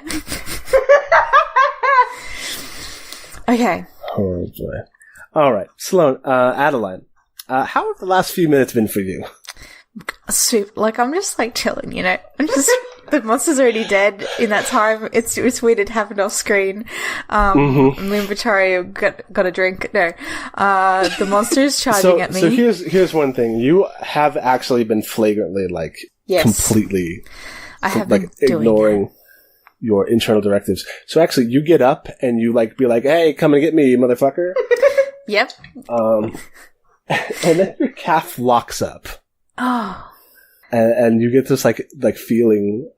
Okay. Oh, boy. All right. Sloan, Adeline, how have the last few minutes been for you? Like, I'm just, like, chilling, you know? The monster's already dead in that time. It's weird it happened off screen. Me and Victoria got a drink. No. The monster is charging at me. So here's one thing. You have actually been flagrantly, like, completely, I have like, been ignoring that. Your internal directives. So actually, you get up and you, like, be like, hey, come and get me, motherfucker. Yep. And then your calf locks up. Oh. And you get this like feeling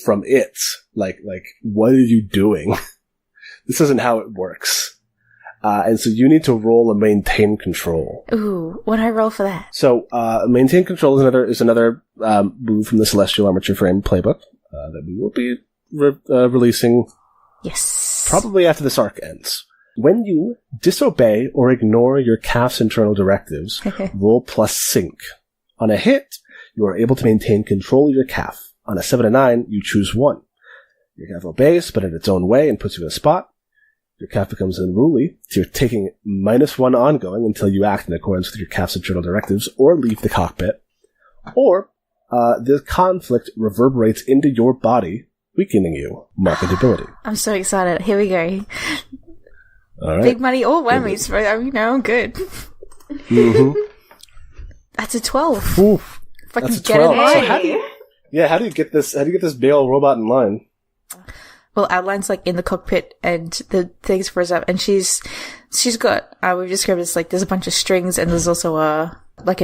from it, like what are you doing? This isn't how it works. And so you need to roll a maintain control. Ooh, what do I roll for that? So maintain control is another move from the Celestial Armature Frame playbook that we will be releasing. Yes. Probably after this arc ends. When you disobey or ignore your calf's internal directives, roll plus sync. On a hit, you are able to maintain control of your calf. On a 7 to 9, you choose 1. Your calf obeys, but in its own way, and puts you in a spot. Your calf becomes unruly, so you're taking -1 ongoing until you act in accordance with your calf's internal directives, or leave the cockpit. Or, the conflict reverberates into your body, weakening you. Mark a debility. I'm so excited. Here we go. All right. Big money or whammies, but I'm good. Mm-hmm. That's a 12. Oof. If I can That's a get 12. it How do you get this Bale robot in line? Well, Adeline's like in the cockpit and the thing's froze up, and she's got we've described it as like there's a bunch of strings and there's also an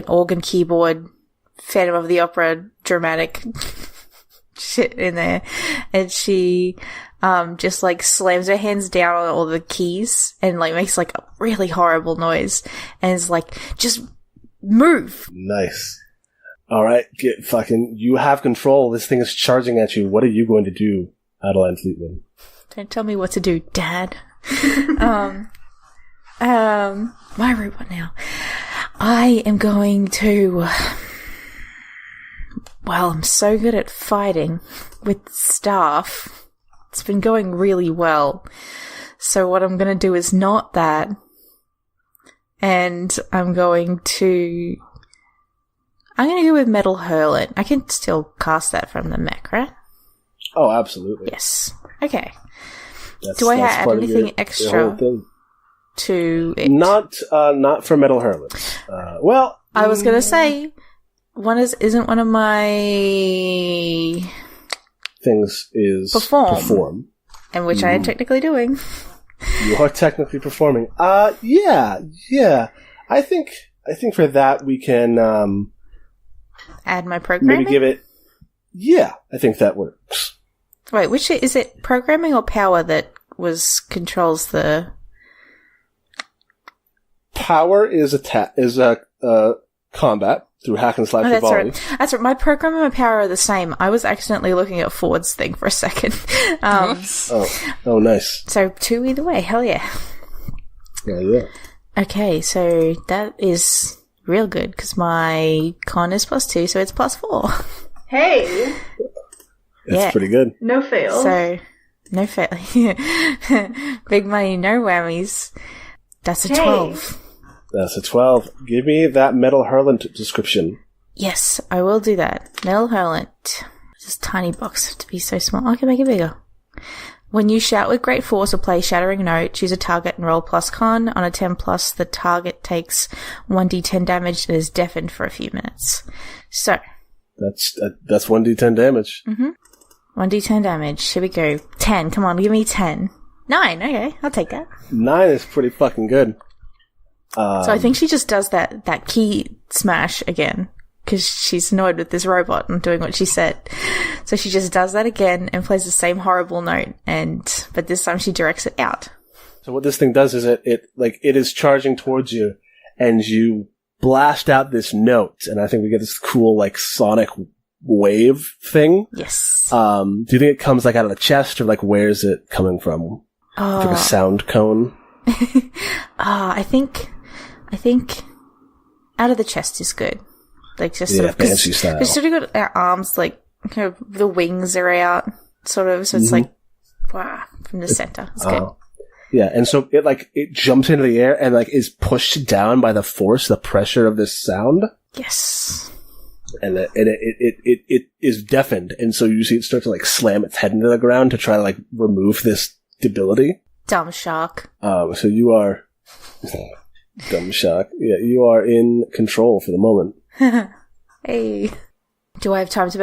organ keyboard, Phantom of the Opera dramatic shit in there, and she just like slams her hands down on all the keys and like makes like a really horrible noise and is like, just move. Nice. All right, you have control. This thing is charging at you. What are you going to do, Adeline Fleetwood? Don't tell me what to do, Dad. My robot now. I am going to... Well, I'm so good at fighting with staff. It's been going really well. So what I'm going to do is not that. And I'm going to go with Metal Hurlet. I can still cast that from the mech, right? Oh, absolutely. Yes. Okay. Do I add anything extra to it? Not for Metal Hurlet. Well, I was gonna say isn't one of my things is perform, and which I am technically doing. You are technically performing. Yeah. I think for that we can add my programming. Maybe give it. Yeah, I think that works. Wait, which is it? Programming or power that controls the power is combat through hack and slash that's volley. Right. That's right. My programming and power are the same. I was accidentally looking at Ford's thing for a second. Oh, nice. So 2 either way. Hell yeah. Oh yeah. Okay, so that is real good because my con is +2, so it's +4. Hey. That's pretty good. No fails. So No fail. Big money, no whammies. That's a 12. That's a 12. Give me that Metal Hurlant description. Yes, I will do that. Metal Hurlant. This tiny box to be so small. I can make it bigger. When you shout with great force or play Shattering Note, choose a target and roll +con. On a 10+, the target takes 1d10 damage and is deafened for a few minutes. So. That's 1d10 damage. 1d10 damage. Here we go. 10. Come on, give me 10. 9. Okay, I'll take that. 9 is pretty fucking good. So I think she just does that key smash again. Because she's annoyed with this robot and doing what she said. So she just does that again and plays the same horrible note, but this time she directs it out. So what this thing does is it is charging towards you, and you blast out this note, and I think we get this cool, like, sonic wave thing. Yes. Do you think it comes, like, out of the chest, or, like, where is it coming from? Like a sound cone? I think out of the chest is good. Like, just sort of, fancy style. We've sort of got our arms, like, kind of, the wings are out, sort of, so it's like, wow, from the center. It's good. Yeah, and so it jumps into the air and, like, is pushed down by the force, the pressure of this sound. Yes. And it is deafened, and so you see it start to, like, slam its head into the ground to try to, like, remove this debility. Dumb shark. So you are... Dumb shark. Yeah, you are in control for the moment. Hey. Do I have time to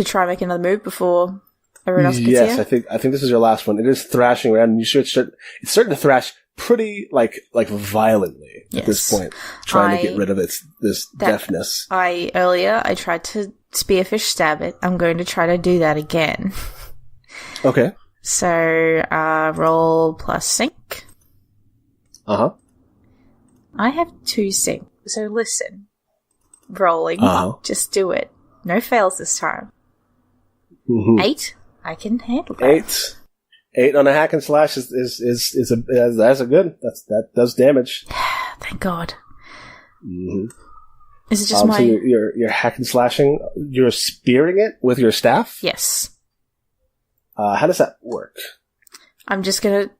try and make another move before everyone else gets here? Yes, I think this is your last one. It is thrashing around, and it's starting to thrash pretty like violently at this point, trying to get rid of this deafness. Earlier I tried to spearfish stab it. I'm going to try to do that again. Okay. So roll plus sync. I have 2 sync. So listen. Rolling. Just do it. No fails this time. 8. I can handle that. 8 on a hack and slash is that's a good. That does damage. Thank God. Mm-hmm. Is it just so you're hack and slashing? You're spearing it with your staff? Yes. How does that work? I'm just gonna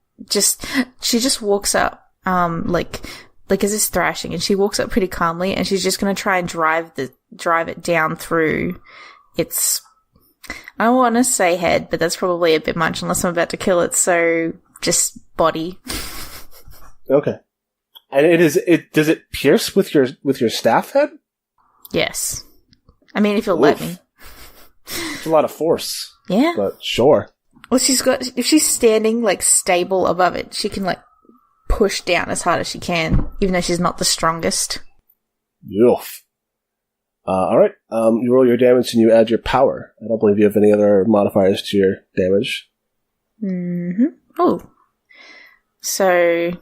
she just walks up like as it's thrashing, and she walks up pretty calmly, and she's just going to try and drive it down through its, I don't want to say head, but that's probably a bit much unless I'm about to kill it, so just body. Okay. And does it pierce with your staff head? Yes. I mean, if you'll let me. It's a lot of force. Yeah. But sure. Well, if she's standing, like, stable above it, she can, like, push down as hard as she can, even though she's not the strongest. Oof. Alright. You roll your damage and you add your power. I don't believe you have any other modifiers to your damage. Oh. So,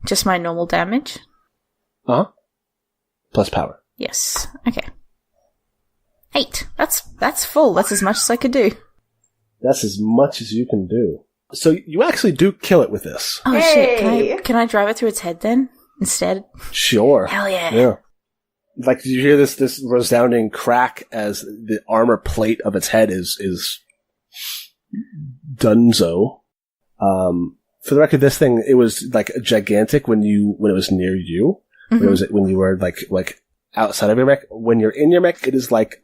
just my normal damage? Plus power. Yes. Okay. 8. That's full. That's as much as I could do. That's as much as you can do. So you actually do kill it with this. Oh, shit. Can I drive it through its head then, instead? Sure. Hell yeah. Yeah. Like, did you hear this resounding crack as the armor plate of its head is donezo? For the record, this thing, it was, like, gigantic when it was near you. Mm-hmm. When you were, like, outside of your mech. When you're in your mech, it is, like,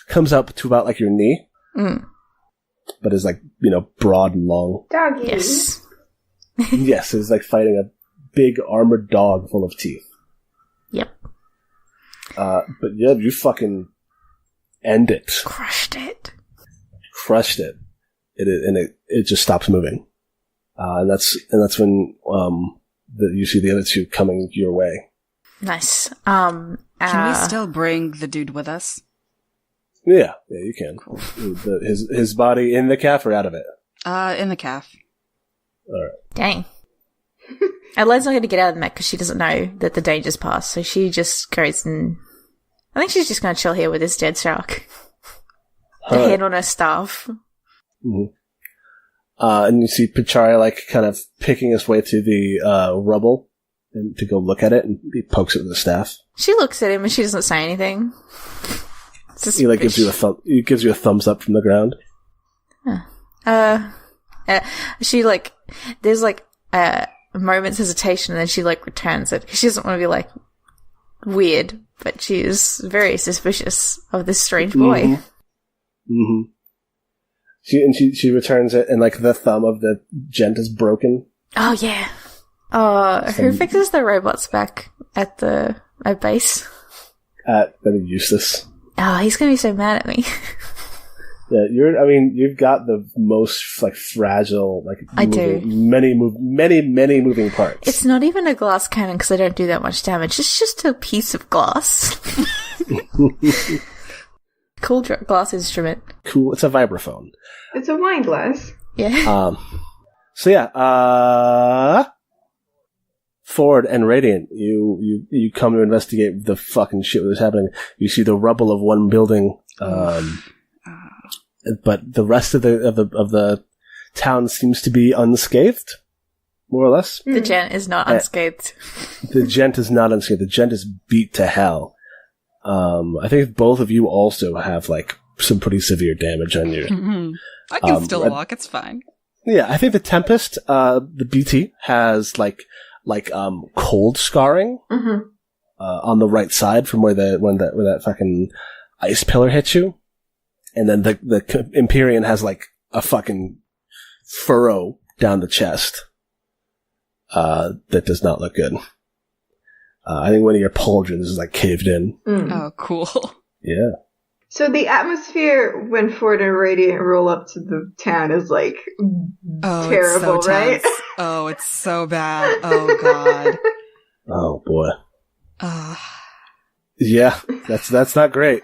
comes up to about, like, your knee. Mm. But is, like, broad and long. Doggy. Yes. Yes, it's like fighting a big armored dog full of teeth. Yep. But yeah, you fucking end it. Crushed it. It just stops moving. And that's when you see the other two coming your way. Nice. Can we still bring the dude with us? Yeah, you can. Cool. His body in the calf or out of it? In the calf. Alright. Dang. Adelaide's not going to get out of the mech because she doesn't know that the danger's passed, so she just goes and... I think she's just going to chill here with this dead shark. The hand on her staff. Mm-hmm. And you see Pichari, like, kind of picking his way through the rubble and to go look at it, and he pokes it with the staff. She looks at him and she doesn't say anything. He, like, gives you a thumbs up from the ground. Huh. She, like, there's, like, a moment's hesitation, and then she, like, returns it. She doesn't want to be, like, weird, but she is very suspicious of this strange boy. She returns it, and, like, the thumb of the gent is broken. Oh, yeah. Who fixes the robots back at base? Eustace. Oh, he's gonna be so mad at me. Yeah, you've got the most, like, fragile, like, I do. Many moving parts. It's not even a glass cannon because I don't do that much damage. It's just a piece of glass. Cool glass instrument. Cool. It's a vibraphone. It's a wine glass. Yeah. So yeah, Ford and Radiant, you come to investigate the fucking shit that is happening. You see the rubble of one building, but the rest of the town seems to be unscathed, more or less. The gent is not unscathed. The gent is not unscathed. The gent is beat to hell. I think both of you also have, like, some pretty severe damage on you. Mm-hmm. I can still walk. It's fine. Yeah, I think the Tempest, the BT, has like cold scarring on the right side from where that fucking ice pillar hit you, and then the Empyrean has, like, a fucking furrow down the chest that does not look good. I think one of your pauldrons is, like, caved in. Oh, cool. Yeah. So the atmosphere when Ford and Radiant roll up to the town is, like, terrible, it's so right? tense. Oh, it's so bad. Oh, God. Oh, boy. Yeah, that's not great.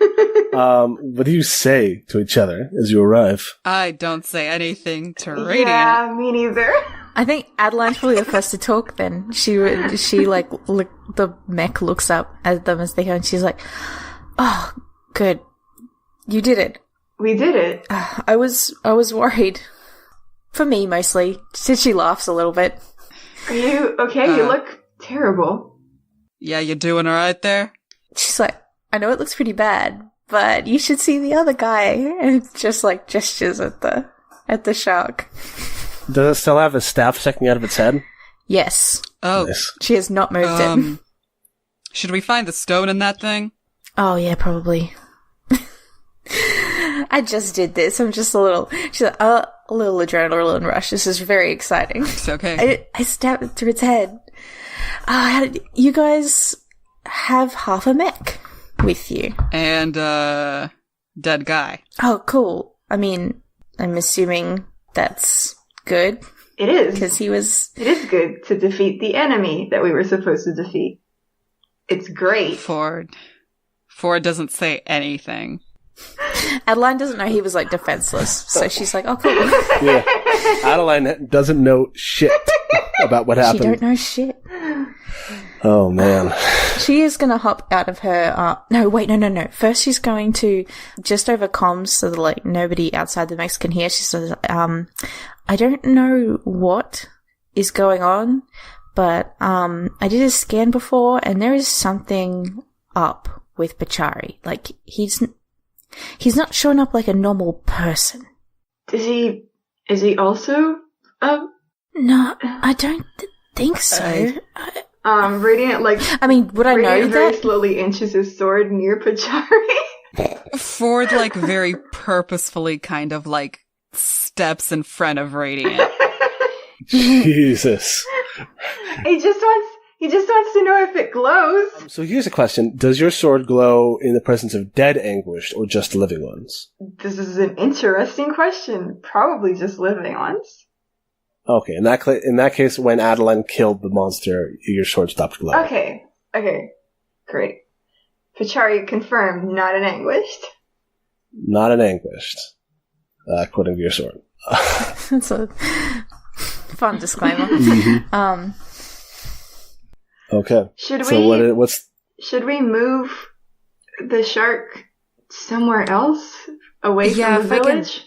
What do you say to each other as you arrive? I don't say anything to Radiant. Yeah, me neither. I think Adeline's probably the first to talk then. She like, the mech looks up at them as they go, and she's like, oh, good. You did it. We did it. I was worried. For me, mostly. She laughs a little bit. Are you okay? You look terrible. Yeah, you doing alright there? She's like, I know it looks pretty bad, but you should see the other guy. And just, like, gestures at the shark. Does it still have a staff sticking out of its head? Yes. Oh. Nice. She has not moved it. Should we find the stone in that thing? Oh, yeah, probably. I just did this. I'm just a little adrenaline rush. This is very exciting. It's okay. I stabbed it through its head. You guys have half a mech with you. And, dead guy. Oh, cool. I mean, I'm assuming that's good. It is. Because It is good to defeat the enemy that we were supposed to defeat. It's great. Ford doesn't say anything. Adeline doesn't know he was, like, defenseless, so she's like, oh, cool. Yeah. Adeline doesn't know shit about what happened. She don't know shit. Oh, man. She is going to hop out of her... No. First, she's going to, just over comms so that, like, nobody outside the mechs can hear, she says, I don't know what is going on, but I did a scan before, and there is something up with Pachari. Like, he's not showing up like a normal person. Is he also No, I don't think so. Radiant, like... I mean, would I know Radiant very that? slowly inches his sword near Pachari. Ford, like, very purposefully kind of, like, steps in front of Radiant. Jesus. He just wants to know if it glows. So here's a question. Does your sword glow in the presence of dead Anguished or just living ones? This is an interesting question. Probably just living ones. Okay, in that case, when Adeline killed the monster, your sword stopped glowing. Okay, great. Pachari confirmed, not an Anguished. Not an Anguished, according to your sword. That's a fun disclaimer. Mm-hmm. Okay. Should we move the shark somewhere else away from the village?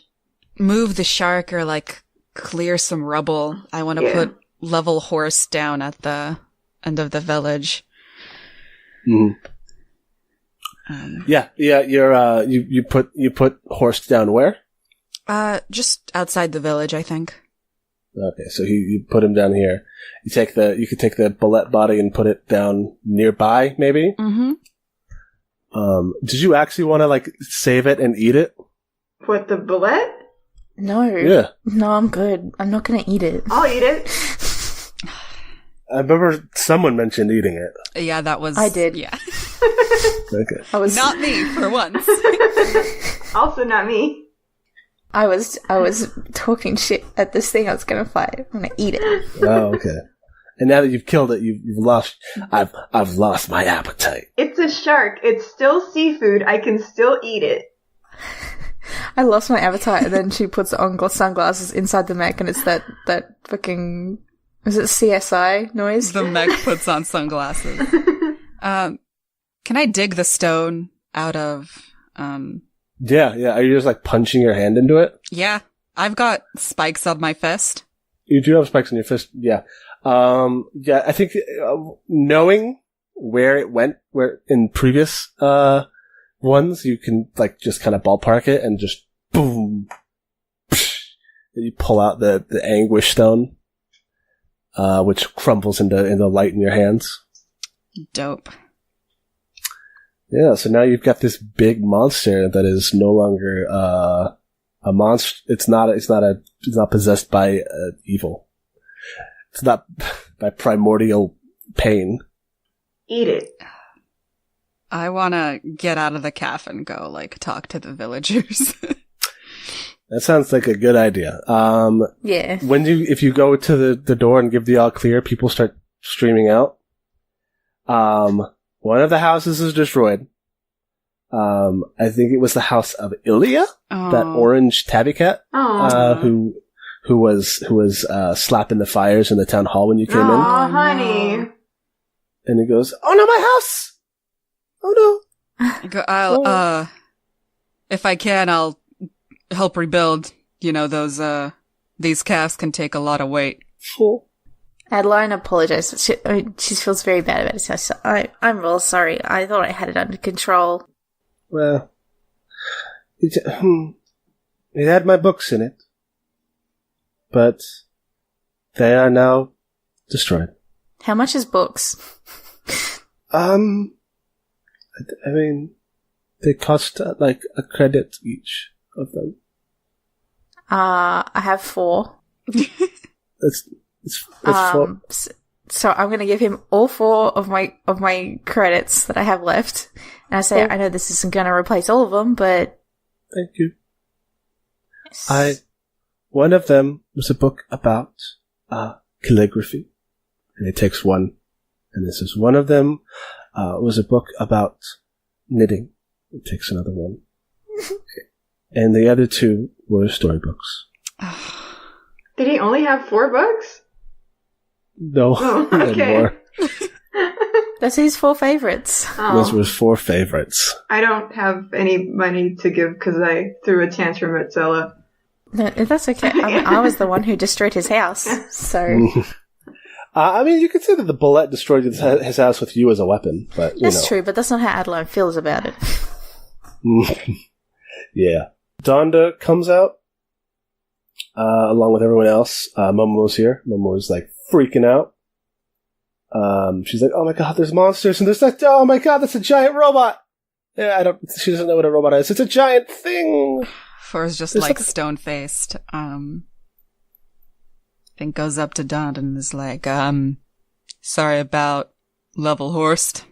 Move the shark or, like, clear some rubble. I want to put level horse down at the end of the village. Mm-hmm. You put horse down where? Just outside the village, I think. Okay, so you put him down here. You could take the bullet body and put it down nearby, maybe? Mm-hmm. Did you actually want to, save it and eat it? What, the bullet? No. Yeah. No, I'm good. I'm not going to eat it. I'll eat it. I remember someone mentioned eating it. Yeah, that was... I did. Yeah. Okay. Not me, for once. Also not me. I was talking shit at this thing I was going to fight. I'm going to eat it. Oh, okay. And now that you've killed it, you've lost... I've lost my appetite. It's a shark. It's still seafood. I can still eat it. I lost my appetite, and then she puts on sunglasses inside the mech, and it's that fucking... Is it CSI noise? The mech puts on sunglasses. Can I dig the stone out of... Yeah. Are you just, punching your hand into it? Yeah. I've got spikes on my fist. You do have spikes on your fist, yeah. I think knowing where it went, where in previous ones, you can just kind of ballpark it and just boom, psh, and you pull out the anguish stone, which crumbles into light in your hands. Dope. Yeah, so now you've got this big monster that is no longer a monster. It's not possessed by evil. It's not by primordial pain. Eat it. I want to get out of the calf and go, talk to the villagers. That sounds like a good idea. Yeah. If you go to the door and give the all clear, people start streaming out. One of the houses is destroyed. I think it was the house of Ilya, that orange tabby cat, who was slapping the fires in the town hall when you came in. Oh, honey. And he goes, "Oh no, my house! Oh no!" If I can, I'll help rebuild. These calves can take a lot of weight. Cool. Adeline apologized. She feels very bad about it. So I'm real sorry. I thought I had it under control. Well, it had my books in it, but they are now destroyed. How much is books? I mean, they cost a credit each of them. I have 4. It's 4. So I'm going to give him all 4 of my credits that I have left, and I say, I know this isn't going to replace all of them, but thank you. One of them was a book about calligraphy, and it takes one, and this is one of them was a book about knitting. It takes another one, and the other 2 were storybooks. Did he only have 4 books? No, okay. More. That's his 4 favorites. Oh. Those were 4 favorites. I don't have any money to give because I threw a tantrum at Zella. No, that's okay. I was the one who destroyed his house, so... I mean, you could say that the bullet destroyed his house with you as a weapon, but That's true, but that's not how Adeline feels about it. Yeah. Donda comes out, along with everyone else. Momo's here. Momo's freaking out. She's like, "Oh my god, there's monsters, and there's oh my god, that's a giant robot!" Yeah, she doesn't know what a robot is. It's a giant thing! For's just stone-faced. I think goes up to Donda and is like, sorry about Levelhorst.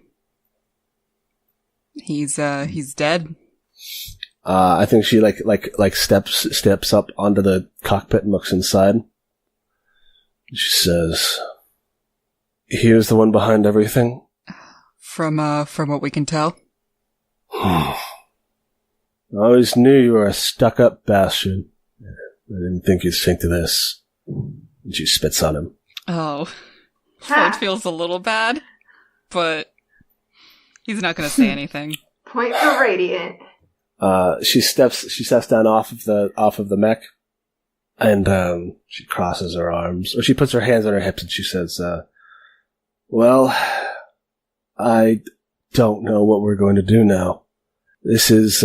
He's dead. I think she steps up onto the cockpit and looks inside. She says, "Here's the one behind everything." From what we can tell. I always knew you were a stuck-up bastard. I didn't think you'd sink to this. And she spits on him. Oh. Ford feels a little bad, but he's not going to say anything. Point for Radiant. She steps down off of the mech, and she crosses her arms, or she puts her hands on her hips, and she says, "Well, I don't know what we're going to do now. This is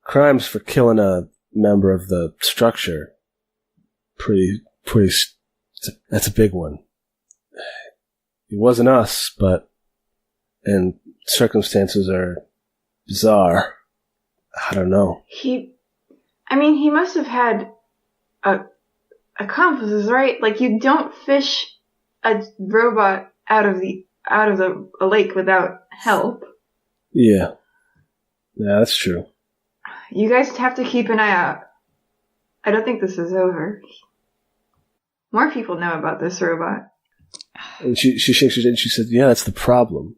crimes for killing a member of the structure. Pretty, that's a big one. It wasn't us, and circumstances are bizarre. I don't know. He must have had accomplices, right? Like, you don't fish a robot out of a lake without help. Yeah, that's true. You guys have to keep an eye out. I don't think this is over. More people know about this robot. And she shakes her head and she said, yeah, that's the problem.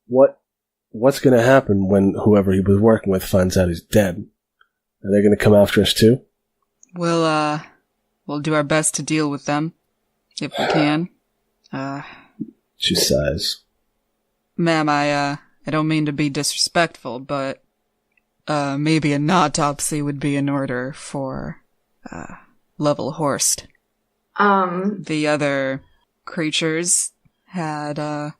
What's going to happen when whoever he was working with finds out he's dead? Are they going to come after us too? We'll do our best to deal with them, if we can. She sighs. Ma'am, I don't mean to be disrespectful, but maybe an autopsy would be in order for Level Horst. The other creatures had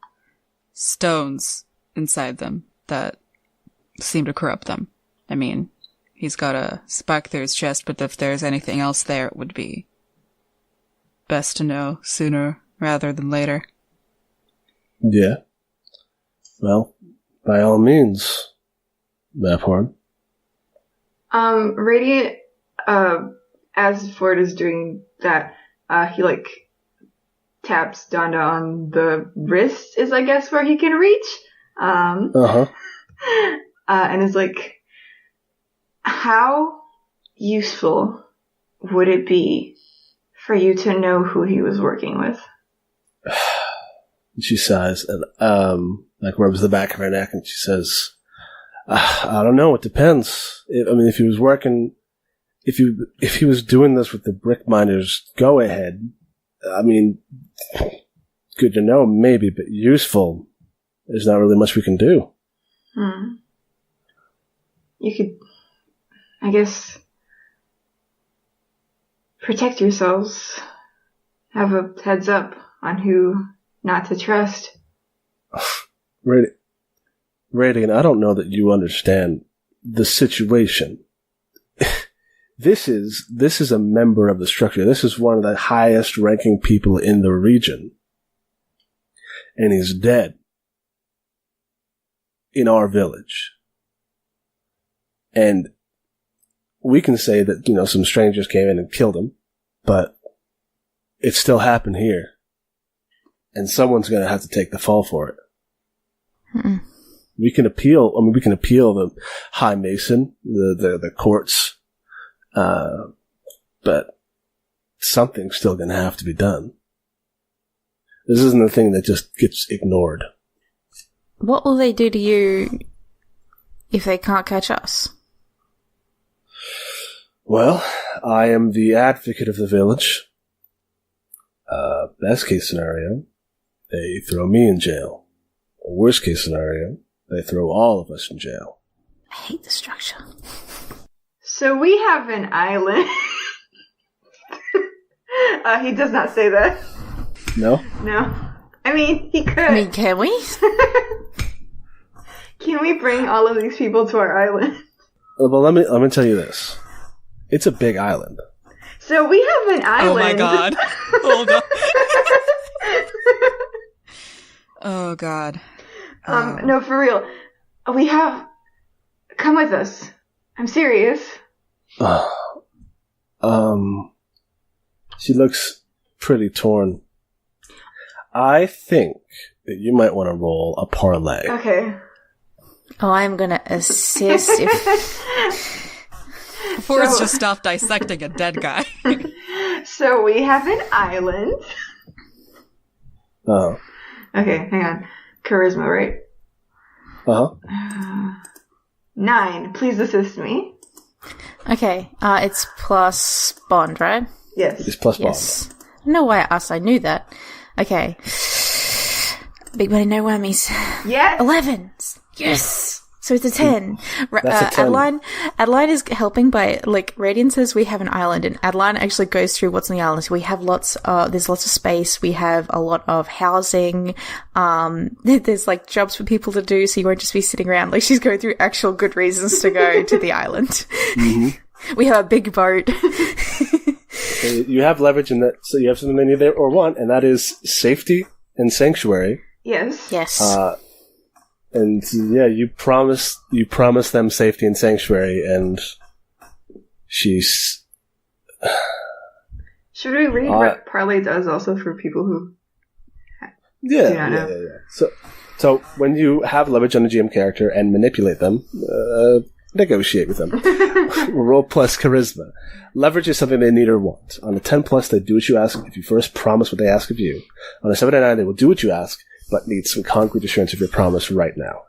stones inside them that seem to corrupt them. I mean, he's got a spike through his chest, but if there's anything else there, it would be best to know sooner rather than later. Yeah. Well, by all means, Maphorn. Radiant, as Ford is doing that, he, taps Donda on the wrist is, I guess, where he can reach. And is like, how useful would it be for you to know who he was working with? She sighs and, rubs the back of her neck and she says, I don't know, it depends. If he was working, if he was doing this with the brick miners, go ahead. Good to know, maybe, but useful. There's not really much we can do. You could, I guess, protect yourselves. Have a heads up on who not to trust. Radiant, I don't know that you understand the situation. This is a member of the structure. This is one of the highest ranking people in the region. And he's dead. In our village. And we can say that, some strangers came in and killed him, but it still happened here. And someone's gonna have to take the fall for it. Mm-mm. We can appeal the High Mason, the courts, but something's still gonna have to be done. This isn't a thing that just gets ignored. What will they do to you if they can't catch us? Well, I am the advocate of the village. Best case scenario, they throw me in jail. Worst case scenario, they throw all of us in jail. I hate the structure. So we have an island. He does not say that. No? No. He could. Can we? Can we bring all of these people to our island? Well, let me tell you this. It's a big island. So we have an island. Oh my god. Hold on. Oh god. No, for real. Come with us. I'm serious. She looks pretty torn. I think that you might want to roll a parlay. Okay. Oh, I'm gonna assist if... Forrest just stopped dissecting a dead guy. So we have an island. Uh-huh. Okay, hang on. Charisma, right? Uh-huh. 9. Please assist me. Okay, it's plus bond, right? Yes. It's plus Yes. I don't know why I asked, I knew that. Okay. Big money, no whammies. Yes! 11! Yes! So it's a 10. That's a 10. Adeline is helping by, like, Radiant says we have an island, and Adeline actually goes through what's on the island. So we have there's lots of space, we have a lot of housing, there's, like, jobs for people to do, so you won't just be sitting around. Like, she's going through actual good reasons to go to the island. Mm-hmm. We have a big boat. So you have leverage in that, so you have something they need there or want, and that is safety and sanctuary. Yes. And yeah, you promise them safety and sanctuary, and she's. Should we read what Parlay does also for people who? Yeah. So when you have leverage on a GM character and manipulate them, negotiate with them. Roll plus charisma. Leverage is something they need or want. On a 10 plus, they do what you ask if you first promise what they ask of you. On a 7 to 9, they will do what you ask, but need some concrete assurance of your promise right now.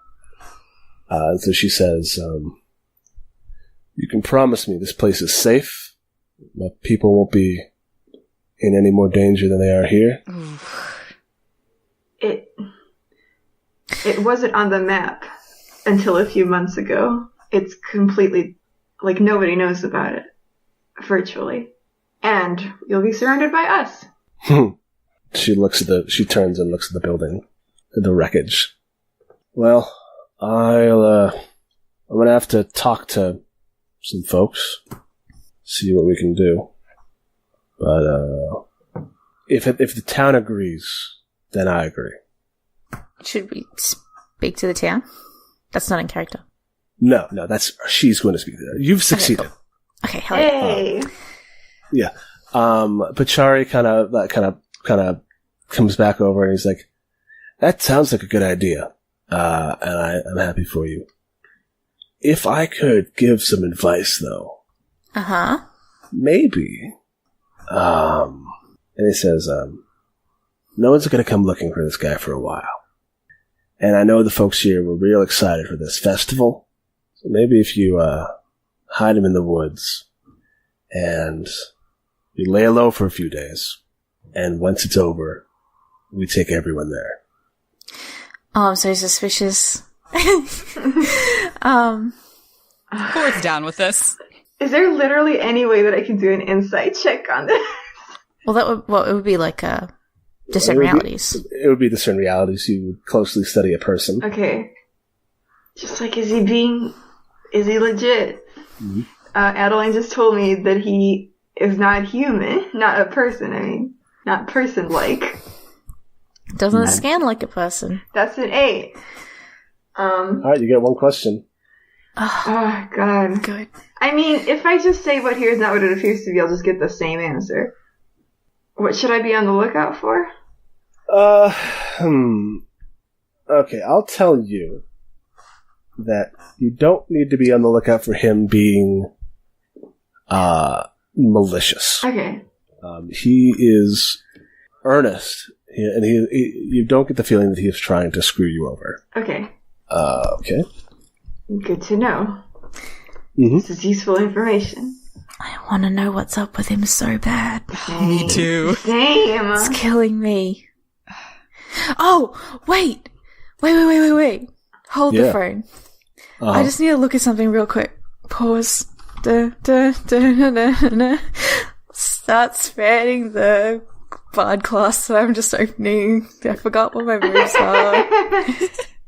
So she says, you can promise me this place is safe, but people won't be in any more danger than they are here. It wasn't on the map until a few months ago. It's completely, like, nobody knows about it, virtually. And you'll be surrounded by us. She turns and looks at the building, the wreckage. Well, I'm gonna have to talk to some folks, see what we can do. But, if the town agrees, then I agree. Should we speak to the town? That's not in character. No, she's going to speak to that. You've succeeded. Okay, hell yeah. Yeah. Pachari kind of comes back over and he's like, that sounds like a good idea. And I'm happy for you. If I could give some advice, though. Uh-huh. Maybe. And he says, no one's going to come looking for this guy for a while. And I know the folks here were real excited for this festival. So maybe if you hide him in the woods and you lay low for a few days, and once it's over, we take everyone there. Oh, I'm so suspicious. Ford's down with this. Is there literally any way that I can do an insight check on this? Well, it would be like discern realities. It would be discern realities. You would closely study a person. Okay. Just like, is he legit? Mm-hmm. Adeline just told me that he is not human, not a person. I mean, not person-like. Doesn't scan like a person. That's an 8. Alright, you get one question. Oh, God. Good. I mean, if I just say what here is not what it appears to be, I'll just get the same answer. What should I be on the lookout for? Okay, I'll tell you that you don't need to be on the lookout for him being, malicious. Okay. He is earnest, and you don't get the feeling that he is trying to screw you over. Okay. Okay. Good to know. Mm-hmm. This is useful information. I want to know what's up with him so bad. Me too. Same. It's killing me. Oh, wait. Hold the phone. Uh-huh. I just need to look at something real quick. Pause. Start spanning the bard class that I'm just opening. I forgot what my moves are.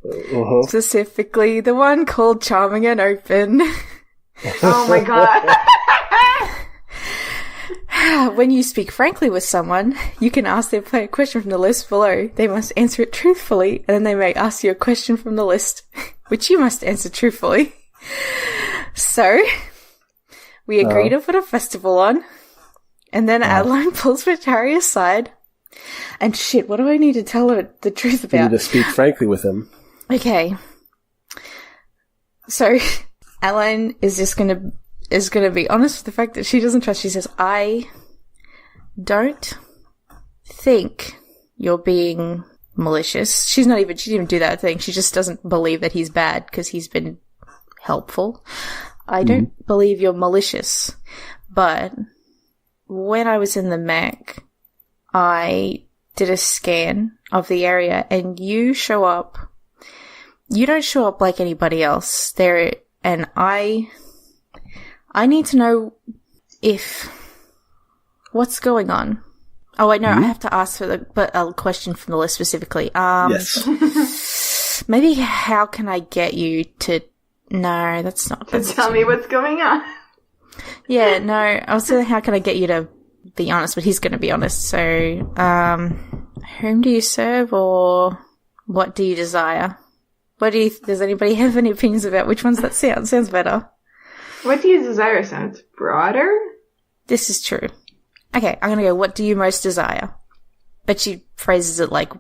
Uh-huh. Specifically, the one called Charming and Open. Oh my god. When you speak frankly with someone, you can ask their player a question from the list below. They must answer it truthfully, and then they may ask you a question from the list, which you must answer truthfully. So, we agree to put a festival on, and then Adeline pulls Vitari aside, and shit, what do I need to tell her the truth about? You need to speak frankly with him. Okay. So, Adeline is just gonna be honest with the fact that she doesn't trust. She says, I don't think you're being malicious. She didn't even do that thing. She just doesn't believe that he's bad because he's been helpful. I don't believe you're malicious. But when I was in the mech, I did a scan of the area and you show up you don't show up like anybody else there, and I need to know what's going on. Oh, wait, no, I have to ask for a question from the list specifically. Yes. Maybe how can I get you to... No, that's not... To tell me what's going on. Yeah, no, I was saying how can I get you to be honest, but he's going to be honest. So, whom do you serve, or what do you desire? Does anybody have any opinions about which ones that sounds? Sounds better. What do you desire sounds broader? This is true. Okay, I'm going to go, what do you most desire? But she phrases it like...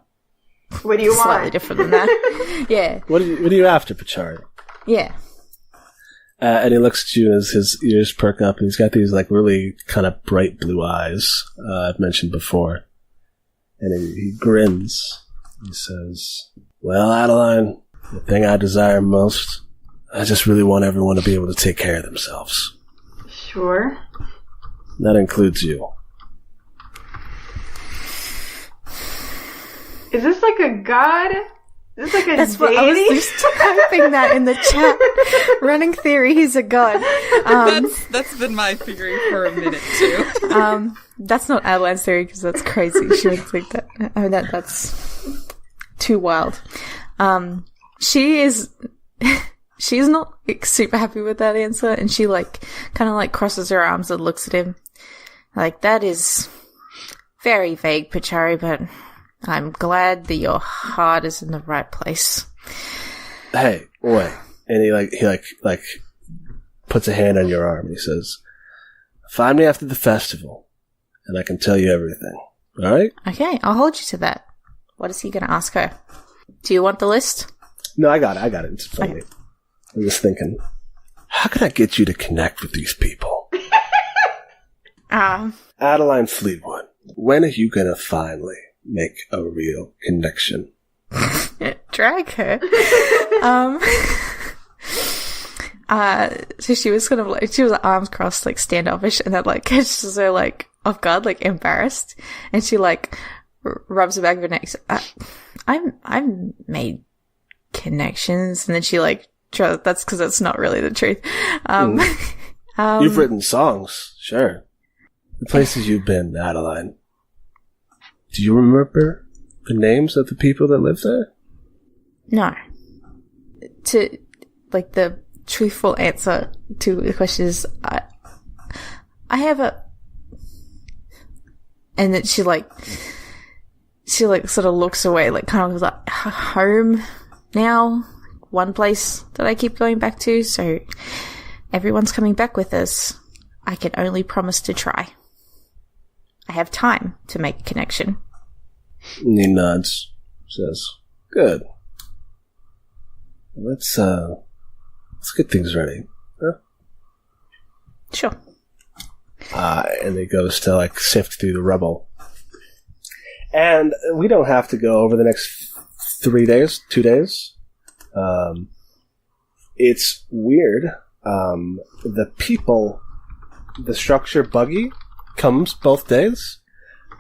What do you slightly want? different than that. Yeah. What are you after, Pachari? Yeah. And he looks at you as his ears perk up, and he's got these, like, really kind of bright blue eyes, I've mentioned before. And he grins. He says, well, Adeline, the thing I desire most, I just really want everyone to be able to take care of themselves. Sure. That includes you. Is this like a god? Is this like a That's deity? what I was just typing that in the chat. Running theory, he's a god. That's been my theory for a minute too. That's not Adeline's theory because that's crazy. She would think that. I mean, that's too wild. She's not like, super happy with that answer, and she like kind of like crosses her arms and looks at him like, that is very vague, Pachari, but I'm glad that your heart is in the right place. Hey, boy. And he puts a hand on your arm and he says, find me after the festival and I can tell you everything. All right? Okay, I'll hold you to that. What is he going to ask her? Do you want the list? No, I got it. It's funny. Okay. I'm just thinking, how can I get you to connect with these people? Adeline Fleetwood, when are you going to finally make a real connection? Drag her. So she was kind of like, she was arms crossed, like standoffish, and then like catches her like off guard, like embarrassed, and she like rubs the back of her neck. I've made connections, and then she like that's because that's not really the truth. You've written songs, sure. The places you've been, Adeline. Do you remember the names of the people that live there? No. To like the truthful answer to the question is, I have a, and then she sort of looks away, like kind of like home now. One place that I keep going back to, so everyone's coming back with us. I can only promise to try. I have time to make a connection. And he nods, says, good. Let's get things ready. Huh? Sure. And he goes to like sift through the rubble. And we don't have to go over the next 2 days. It's weird. The structure buggy comes both days,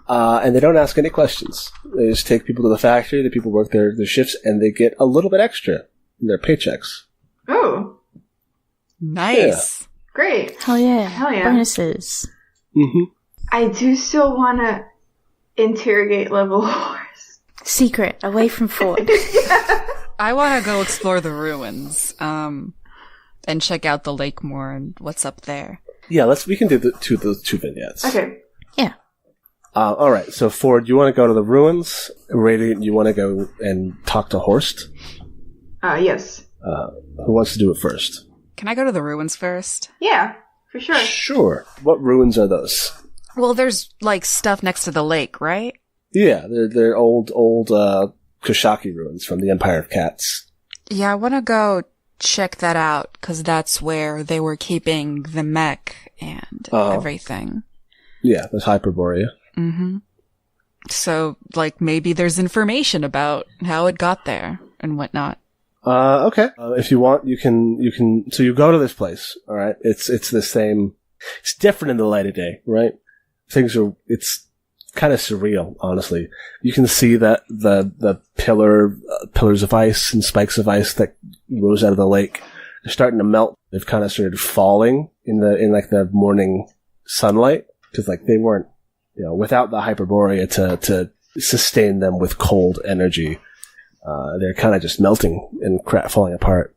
and they don't ask any questions. They just take people to the factory, the people work their shifts, and they get a little bit extra in their paychecks. Oh. Nice. Yeah. Great. Hell yeah. Hell yeah. Bonuses. Mm-hmm. I do still want to interrogate level whores. Secret, away from Ford. Yeah. I want to go explore the ruins, and check out the lake more and what's up there. Yeah, we can do the two vignettes. Okay. Yeah. All right. So Ford, you want to go to the ruins? Radiant, you want to go and talk to Horst? Yes. Who wants to do it first? Can I go to the ruins first? Yeah, for sure. Sure. What ruins are those? Well, there's like stuff next to the lake, right? Yeah, they're old Koshaki ruins from the Empire of Cats. Yeah, I want to go check that out, because that's where they were keeping the mech and everything. Yeah, there's Hyperborea. Mm-hmm. So, like, maybe there's information about how it got there and whatnot. Okay. If you want, you can, so you go to this place, alright? It's the same, it's different in the light of day, right? It's kind of surreal, honestly. You can see that the pillars of ice and spikes of ice that rose out of the lake, they're starting to melt. They've kind of started falling in the morning sunlight, because like they weren't, without the Hyperborea to sustain them with cold energy. They're kind of just melting and falling apart.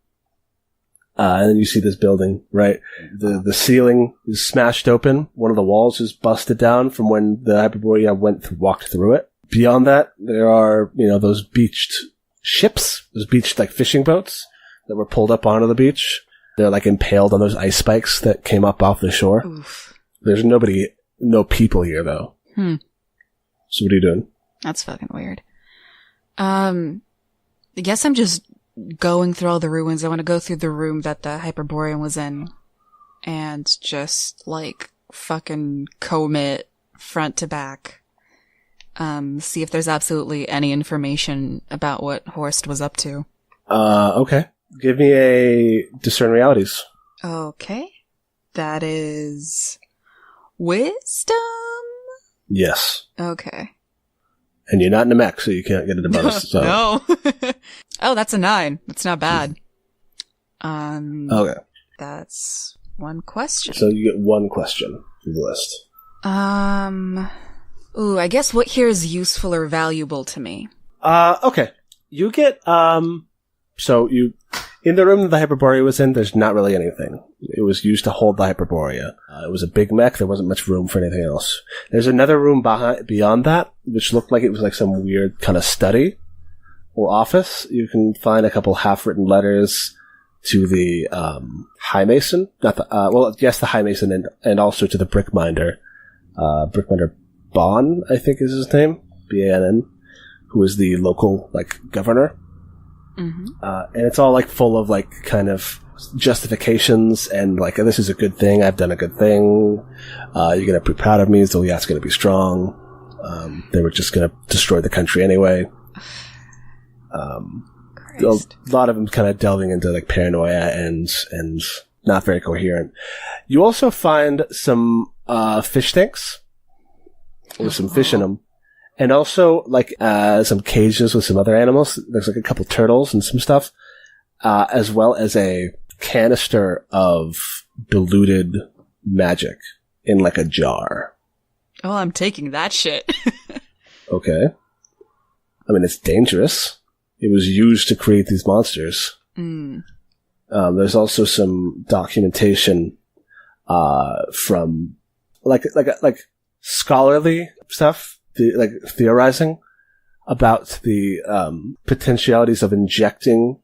And then you see this building, right? The ceiling is smashed open. One of the walls is busted down from when the Hyperborea walked through it. Beyond that, there are, those beached ships, those beached like fishing boats that were pulled up onto the beach. They're like impaled on those ice spikes that came up off the shore. Oof. There's no people here though. So what are you doing? That's fucking weird. I guess I'm just going through all the ruins. I want to go through the room that the Hyperborean was in and just like fucking comb it front to back. See if there's absolutely any information about what Horst was up to. Okay. Give me a discern realities. Okay. That is wisdom? Yes. Okay. And you're not in a mech, so you can't get a bonus. So. No. Oh, that's a 9. That's not bad. Okay. That's one question. So you get one question for the list. Ooh, I guess what here is useful or valuable to me? Okay. You get, in the room that the Hyperborea was in, there's not really anything. It was used to hold the Hyperborea. It was a big mech. There wasn't much room for anything else. There's another room beyond that, which looked like it was like some weird kind of study or office. You can find a couple half-written letters to the High Mason. The High Mason and also to the Brickminder. Brickminder Bonn, I think is his name. B-A-N-N. Who is the local, governor. Mm-hmm. And it's all full of kind of justifications and this is a good thing. I've done a good thing. You're gonna be proud of me. Zolyat's gonna be strong. They were just gonna destroy the country anyway. A lot of them kind of delving into paranoia and not very coherent. You also find some fish tanks with some fish in them. And also, some cages with some other animals. There's a couple turtles and some stuff. As well as a canister of diluted magic in a jar. Oh, I'm taking that shit. Okay. I mean, it's dangerous. It was used to create these monsters. There's also some documentation, from, scholarly stuff. Theorizing about the potentialities of injecting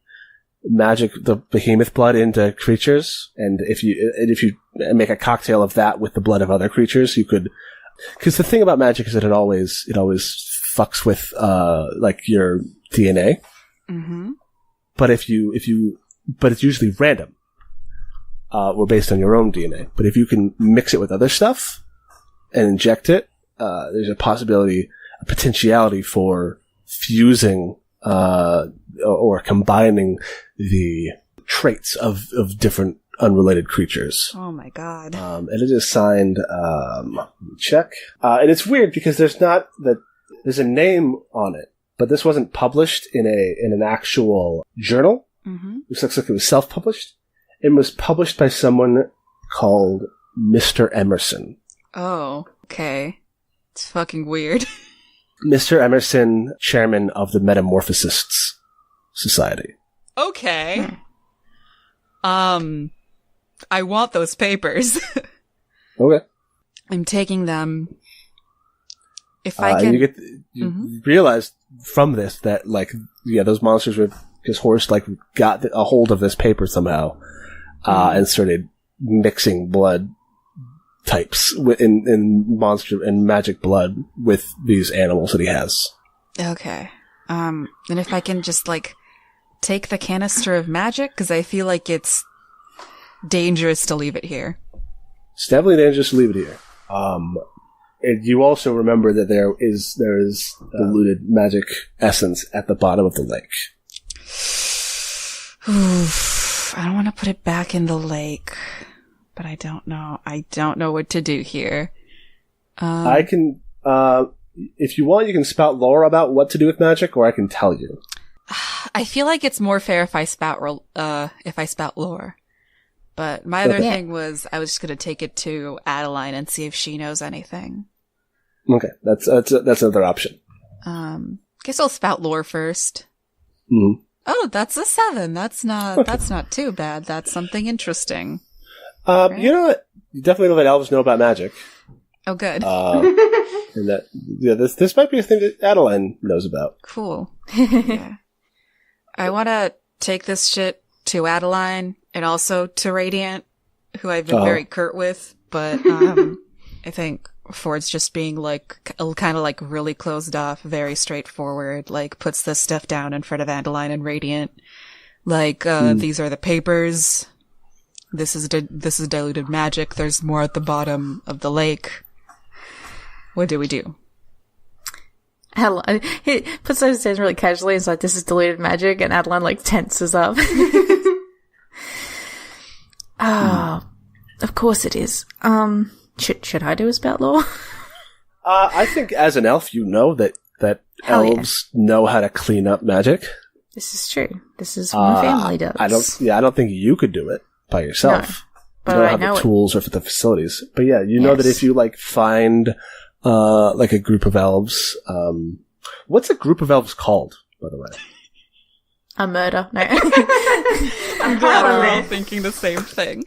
magic, the behemoth blood into creatures, and if you make a cocktail of that with the blood of other creatures, you could. Because the thing about magic is that it always fucks with your DNA. Mm-hmm. But but it's usually random, or based on your own DNA. But if you can mix it with other stuff and inject it. There's a potentiality for fusing or combining the traits of different unrelated creatures. Oh my god! And it is signed. Check. And it's weird because there's a name on it, but this wasn't published in an actual journal. Mm-hmm. It looks like it was self-published. It was published by someone called Mr. Emerson. Oh, okay. It's fucking weird. Mr. Emerson, chairman of the Metamorphosists Society. Okay. I want those papers. Okay. I'm taking them. If I can... You realize from this that, those monsters were... Because Horst, got a hold of this paper somehow, and started mixing blood types in monster and magic blood with these animals that he has. Okay. And if I can just take the canister of magic, because I feel like it's dangerous to leave it here. It's definitely dangerous to leave it here. And you also remember that there is diluted magic essence at the bottom of the lake. Oof, I don't want to put it back in the lake. But I don't know. I don't know what to do here. I can, if you want, you can spout lore about what to do with magic, or I can tell you. I feel like it's more fair if I spout lore. But my other thing was I was just going to take it to Adeline and see if she knows anything. Okay, that's another option. Guess I'll spout lore first. Mm-hmm. Oh, that's a 7. That's not too bad. That's something interesting. Right? You know what? You definitely know that elves know about magic. Oh, good. And that this might be a thing that Adeline knows about. Cool. Yeah. I want to take this shit to Adeline and also to Radiant, who I've been very curt with, but I think Ford's just being kind of really closed off, very straightforward, puts this stuff down in front of Adeline and Radiant. These are the papers. This is diluted magic. There's more at the bottom of the lake. What do we do? Adeline, he puts those hands really casually and is like, this is diluted magic, and Adeline tenses up. Of course it is. Should I do a spout lore? I think as an elf, you know that elves know how to clean up magic. This is true. This is what my family does. I don't think you could do it by yourself. No, but you don't I have know the tools or the facilities. But yeah, you know that if you find a group of elves, what's a group of elves called, by the way? A murder. No. I'm glad we're all thinking the same thing.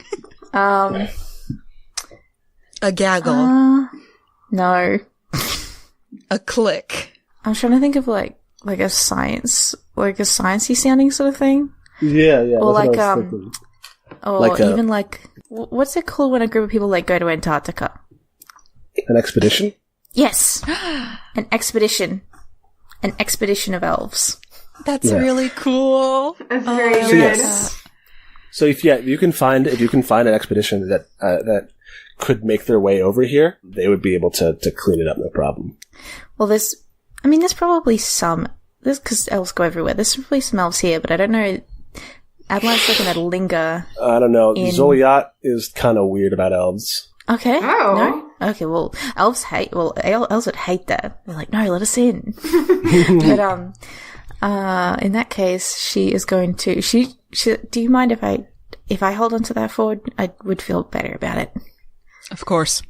A gaggle. No. A click. I'm trying to think of a sciencey sounding sort of thing. Yeah. Or even what's it called when a group of people go to Antarctica? An expedition? Yes. An expedition. An expedition of elves. That's really cool. That's very good. So, yes. So if you can find an expedition that could make their way over here, they would be able to clean it up, no problem. Well, there's probably some, because elves go everywhere. There's probably some elves here, but I don't know. Adeline's looking at a linger. I don't know. Zoliat is kind of weird about elves. Okay. Oh. No? Okay, well, elves would hate that. They're like, no, let us in. But, in that case, she is going to, do you mind if I hold on to that Ford? I would feel better about it. Of course.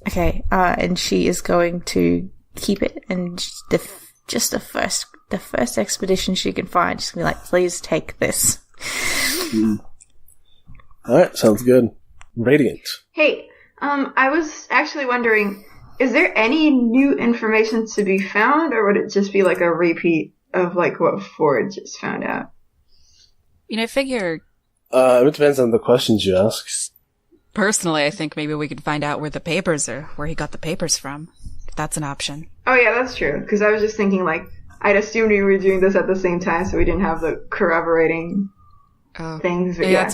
Okay, and she is going to keep it, and the first expedition she can find, she's going to be like, please take this. Alright, sounds good. Radiant. Hey, I was actually wondering, is there any new information to be found, or would it just be a repeat of what Ford just found out? I figure... it depends on the questions you ask. Personally, I think maybe we could find out where he got the papers from, if that's an option. Oh yeah, that's true, because I was just thinking, I'd assumed we were doing this at the same time, so we didn't have the corroborating things. But yeah,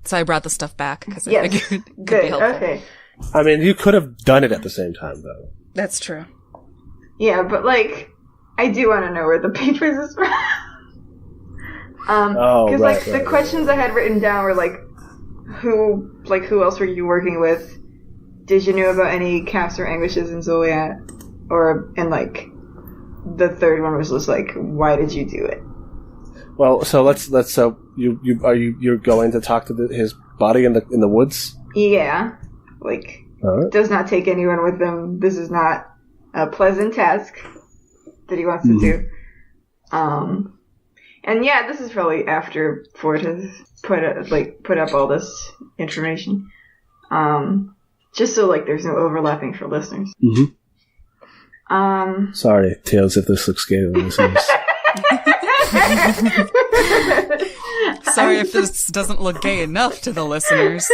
so I brought the stuff back, because I figured it could be helpful. Okay. I mean, you could have done it at the same time, though. That's true. Yeah, but, I do want to know where the papers is from. Because, the questions I had written down were, who else were you working with? Did you know about any Caps or Angushes in Zoliat? The third one was just why did you do it? Well, so you're going to talk to his body in the woods? Yeah. Does not take anyone with him. This is not a pleasant task that he wants to do. And yeah, this is probably after Ford has put up all this information. Just so there's no overlapping for listeners. Mm-hmm. Sorry, Tales, if this looks gay to listeners. Sorry if this doesn't look gay enough to the listeners.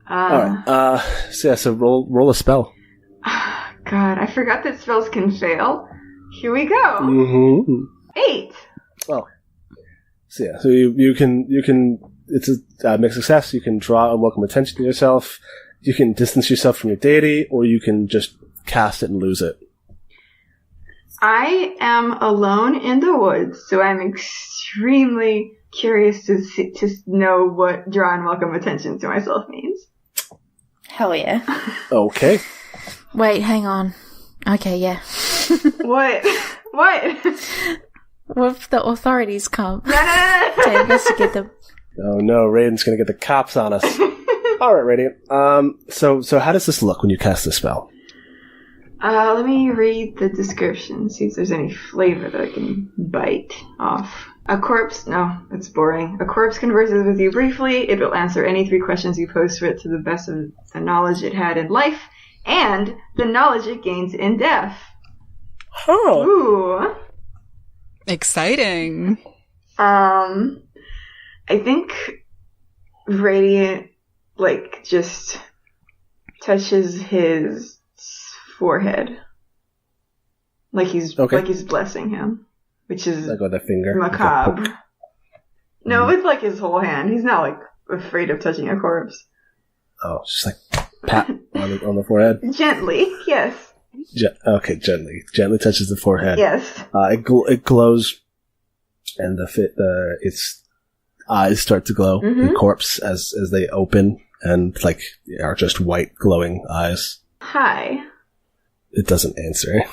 Alright, so roll a spell. God, I forgot that spells can fail. Here we go. Mm-hmm. 8. Well, so you can. It's a mixed success. You can draw unwelcome attention to yourself. You can distance yourself from your deity, or you can just cast it and lose it. I am alone in the woods, so I'm extremely curious to know what draw unwelcome attention to myself means. Hell yeah. Okay. Wait, hang on. Okay, yeah. What? What? What if the authorities come No. to investigate them? Oh no, Radiant's gonna get the cops on us. Alright, Radiant. So how does this look when you cast the spell? Let me read the description, see if there's any flavor that I can bite off. A corpse, no, that's boring. A corpse converses with you briefly. It will answer any 3 questions you pose to it to the best of the knowledge it had in life, and the knowledge it gains in death. Oh. Ooh. Exciting. I think Radiant, just touches his forehead. Like he's blessing him. Which is like with a finger. Macabre. No, it's like his whole hand. He's not afraid of touching a corpse. Oh, just pat on the forehead. Gently, yes. Okay, gently touches the forehead. Yes. It glows, and its eyes start to glow. Mm-hmm. The corpse as they open and are just white glowing eyes. Hi. It doesn't answer.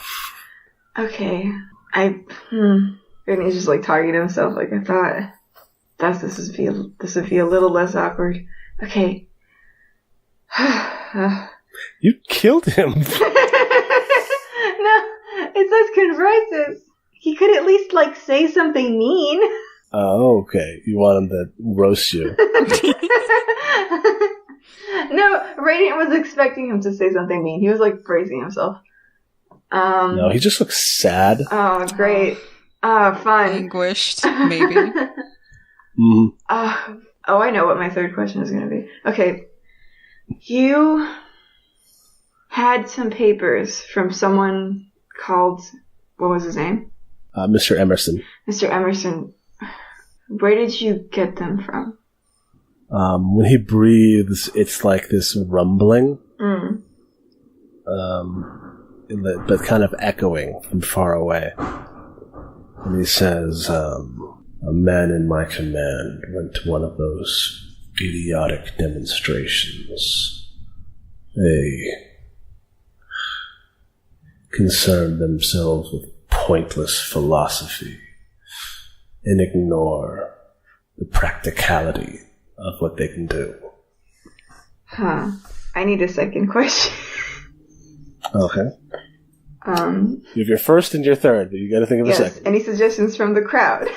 Okay. And he's just talking to himself. I thought this would be a little less awkward. Okay. You killed him. No, it says converses. He could at least say something mean. Oh, okay. You want him to roast you. No, Radiant was expecting him to say something mean. He was bracing himself. No, he just looks sad. Oh, great. Fun. Anguished, maybe. Mm-hmm. I know what my third question is going to be. Okay. You had some papers from someone called, what was his name? Mr. Emerson. Mr. Emerson. Where did you get them from? When he breathes, it's like this rumbling. Mm. But kind of echoing from far away. And he says, a man in my command went to one of those idiotic demonstrations. They concern themselves with pointless philosophy and ignore the practicality of what they can do. Huh. I need a second question. Okay. You have your first and your third, but you gotta think of a second. Any suggestions from the crowd?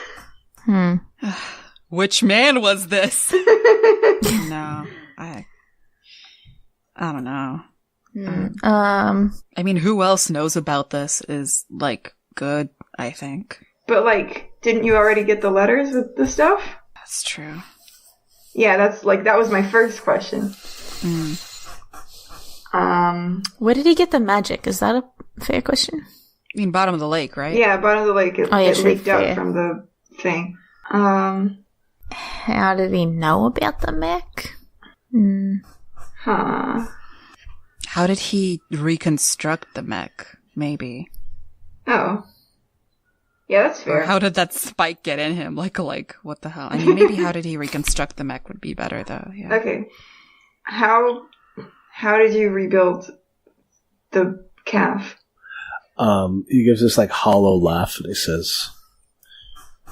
Which man was this? No. I don't know. I mean, who else knows about this is, good, I think. But, didn't you already get the letters with the stuff? That's true. Yeah, that's, that was my first question. Where did he get the magic? Is that a fair question? You mean bottom of the lake, right? Yeah, bottom of the lake. It leaked out from the thing. How did he know about the mech? Huh. How did he reconstruct the mech? Maybe. Oh. Yeah, that's fair. Or how did that spike get in him? What the hell? I mean, maybe how did he reconstruct the mech would be better, though. Yeah. Okay. How did you rebuild the calf? He gives this hollow laugh and he says,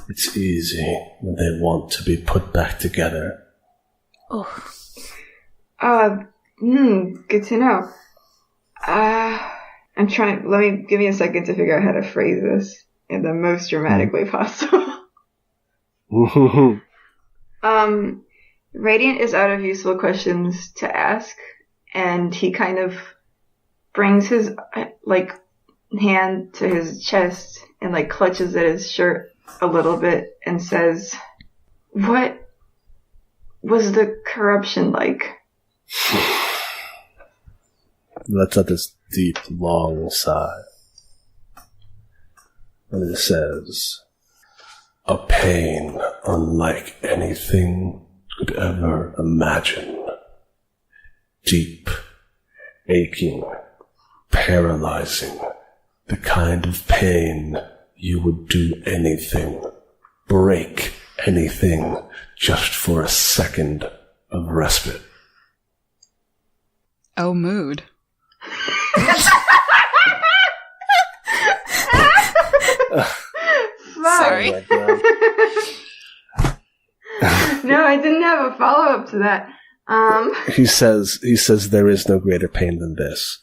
"It's easy when they want to be put back together." Oh. Good to know. Give me a second to figure out how to phrase this in the most dramatic way possible. Radiant is out of useful questions to ask, and he kind of brings his, hand to his chest and, clutches at his shirt a little bit and says, "What was the corruption like?" Lets out this deep, long sigh. And it says, "A pain unlike anything could ever imagine. Deep, aching, paralyzing. The kind of pain you would do anything, break anything, just for a second of respite." Oh, mood. Sorry. No, I didn't have a follow-up to that. He says there is no greater pain than this.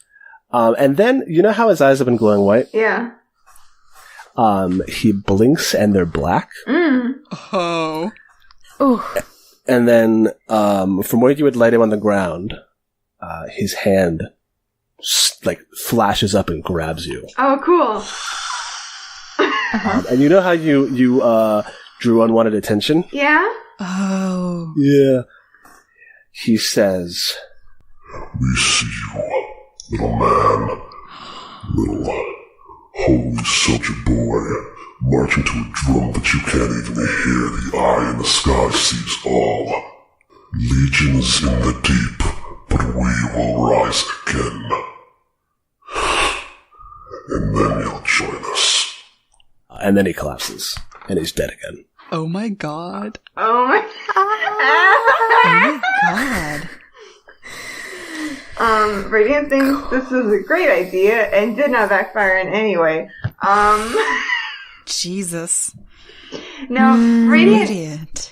And then, you know how his eyes have been glowing white? Yeah. He blinks and they're black. Oh. Ooh. And then, from where you would light him on the ground, his hand, flashes up and grabs you. Oh, cool. And you know how you drew unwanted attention? Yeah? Oh. Yeah. He says, "We see you, little man. Little, holy soldier boy, marching to a drum that you can't even hear. The eye in the sky sees all. Legions in the deep, but we will rise again. And then you'll join us." And then he collapses, and he's dead again. Oh my god. Oh my God. Radiant thinks this is a great idea and did not backfire in any way. Jesus. Now, Radiant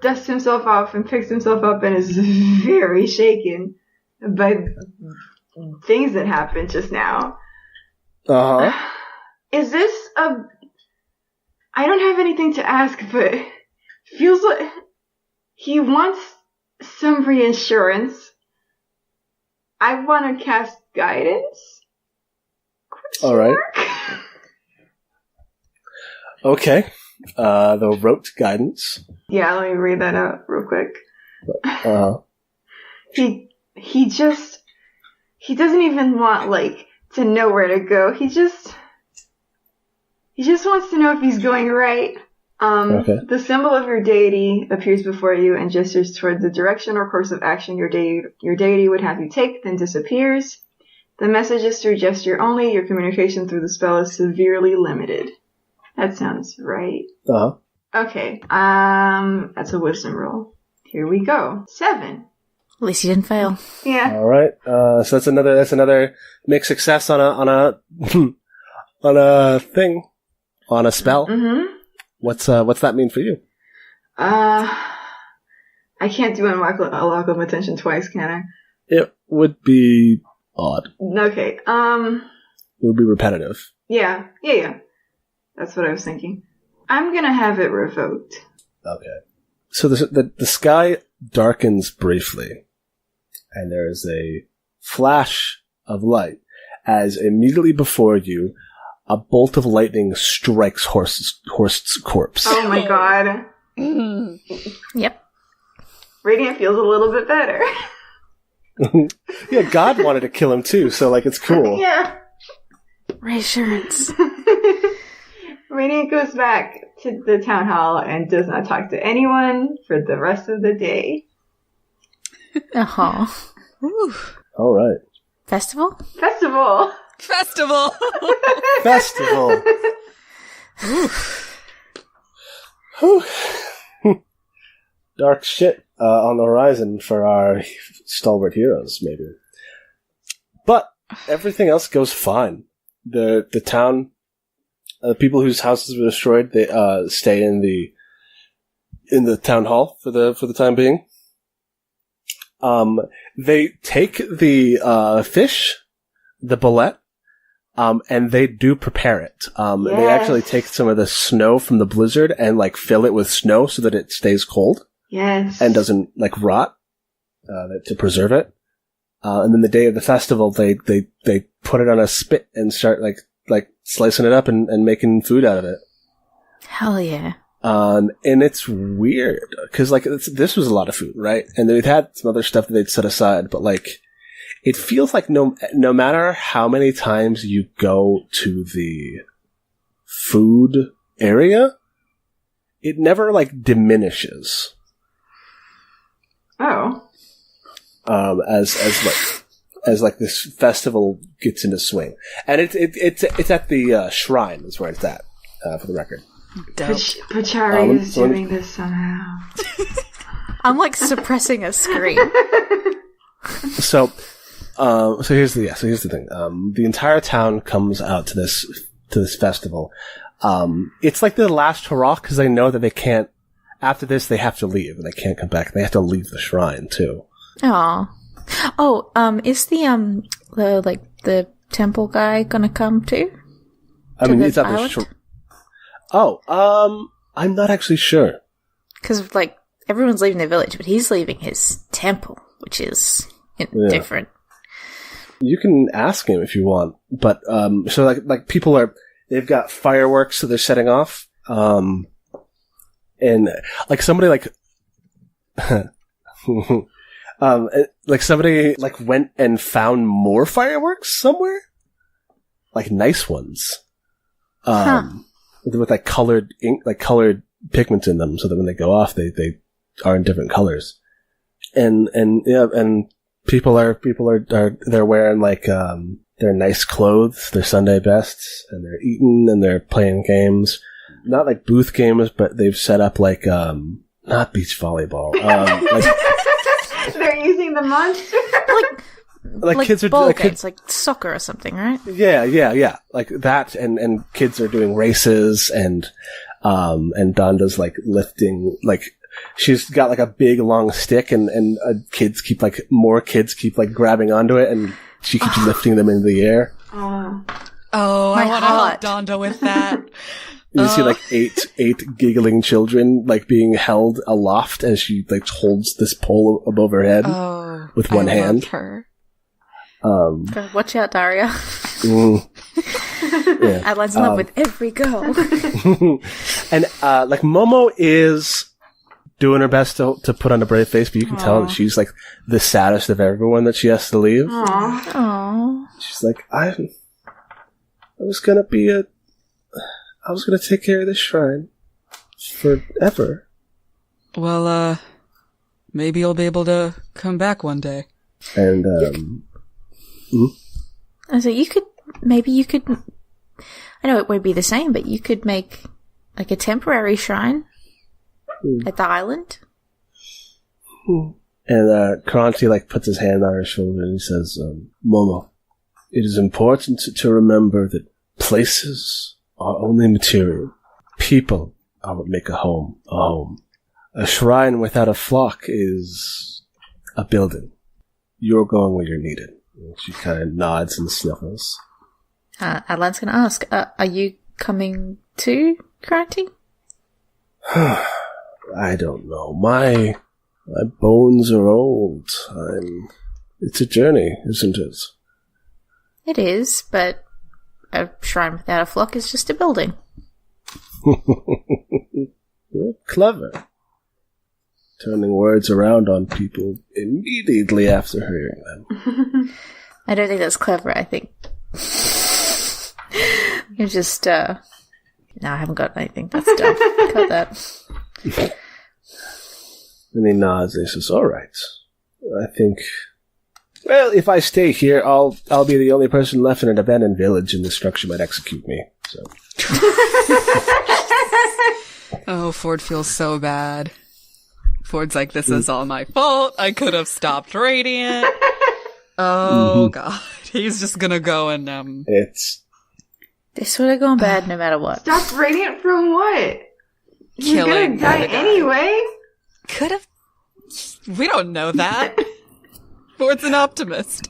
dusts himself off and picks himself up and is very shaken by things that happened just now. Uh-huh. Is this I don't have anything to ask, but feels like he wants some reassurance. I want to cast guidance? All right. Okay. The rote guidance. Yeah, let me read that out real quick. He doesn't even want, to know where to go. He just wants to know if he's going right. Okay. The symbol of your deity appears before you and gestures toward the direction or course of action your deity would have you take, then disappears. The message is through gesture only. Your communication through the spell is severely limited. That sounds right. Uh-huh. Okay. That's a wisdom roll. Here we go. 7. At least you didn't fail. Yeah. All right. So that's another mixed success on a thing, on a spell. Mm-hmm. What's that mean for you? I can't do unlock of attention twice, can I? It would be odd. Okay. It would be repetitive. Yeah. That's what I was thinking. I'm gonna have it revoked. Okay. So the sky darkens briefly, and there is a flash of light as immediately before you, a bolt of lightning strikes Horst's corpse. Oh my god. Yep. Radiant feels a little bit better. Yeah, God wanted to kill him too, so it's cool. Yeah. Reassurance. Radiant goes back to the town hall and does not talk to anyone for the rest of the day. Uh-huh. All right. Festival. Dark shit on the horizon for our stalwart heroes, maybe. But everything else goes fine. The town, people whose houses were destroyed, they stay in the town hall for the time being. They take the fish, the bullet, and they do prepare it. Yes. They actually take some of the snow from the blizzard and fill it with snow so that it stays cold. Yes. And doesn't rot, to preserve it. And then the day of the festival, they put it on a spit and start slicing it up and making food out of it. Hell yeah. And it's weird, cause this was a lot of food, right? And they'd had some other stuff that they'd set aside, but it feels like no matter how many times you go to the food area, it never diminishes. Oh. As this festival gets into swing. And it's at the shrine is where it's at, for the record. Pachari is doing this somehow. I'm suppressing a scream. So, So here's the thing. The entire town comes out to this festival. It's like the last hurrah because they know that they can't. After this, they have to leave and they can't come back. They have to leave the shrine too. Oh, is the temple guy gonna come too? I mean, he's at the I'm not actually sure. Because like everyone's leaving their village, but he's leaving his temple, which is different. You can ask him if you want, but so like people they've got fireworks that they're setting off, and like somebody like like somebody like went and found more fireworks somewhere, like nice ones, with like colored ink, like colored pigments in them, so that when they go off, they are in different colors, and people are they're wearing like their nice clothes, their Sunday bests, and they're eating and they're playing games, not like booth games, but they've set up like not beach volleyball, like they're using the monster. like kids are ball games, like soccer or something, right? Yeah, like that, and kids are doing races, and Donda's like lifting, like she's got like a big long stick, and more kids keep like grabbing onto it, and she keeps lifting them into the air. I want to help Donda with that. You see like eight giggling children like being held aloft as she like holds this pole above her head with one hand. Her. Watch out, Daria. Yeah. Adeline's in love with every girl. And like Momo is doing her best to put on a brave face, but you can tell that she's like the saddest of everyone that she has to leave. Aww. She's like, I was gonna take care of this shrine forever. Well, maybe you'll be able to come back one day. And so you could, I know it won't be the same, but you could make like a temporary shrine at the island. And Kranti like puts his hand on her shoulder and he says, Momo, it is important to remember that places are only material. People are what make a home a home. A shrine without a flock is a building. You're going where you're needed. And she kind of nods and sniffles. Adeline's going to ask, are you coming too, Kranti? I don't know. My bones are old. It's a journey, isn't it? It is, but a shrine without a flock is just a building. You're clever. Turning words around on people immediately after hearing them. I don't think that's clever, I think. You're just, No, I haven't got anything. That's dumb. Cut that. And he nods and he says, all right. I think... Well, if I stay here, I'll be the only person left in an abandoned village, and the structure might execute me. So. Oh, Ford feels so bad. Ford's like, this is all my fault. I could have stopped Radiant. Oh, God. He's just gonna go and, This would have gone bad no matter what. Stop Radiant from what? You're killing gonna die anyway. Could have... We don't know that. Ford's an optimist.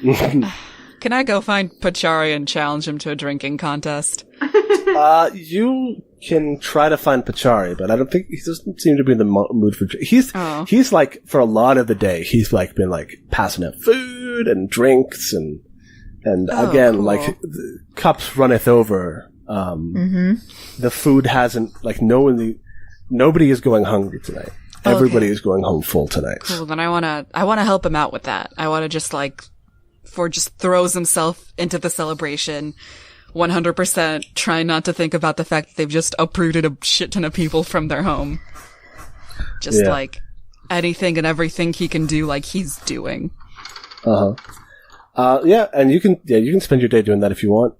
Can I go find Pachari and challenge him to a drinking contest? You can try to find Pachari, but I don't think he doesn't seem to be in the mood for. He's like, for a lot of the day, he's like been like passing out food and drinks and again, cool. Like the cups runneth over. The food hasn't like nobody is going hungry tonight. Okay. Everybody is going home full tonight. Cool. Then I wanna help him out with that. I wanna just like, Ford just throws himself into the celebration. 100% trying not to think about the fact that they've just uprooted a shit ton of people from their home. Just like anything and everything he can do, like he's doing. Yeah, and you can spend your day doing that if you want.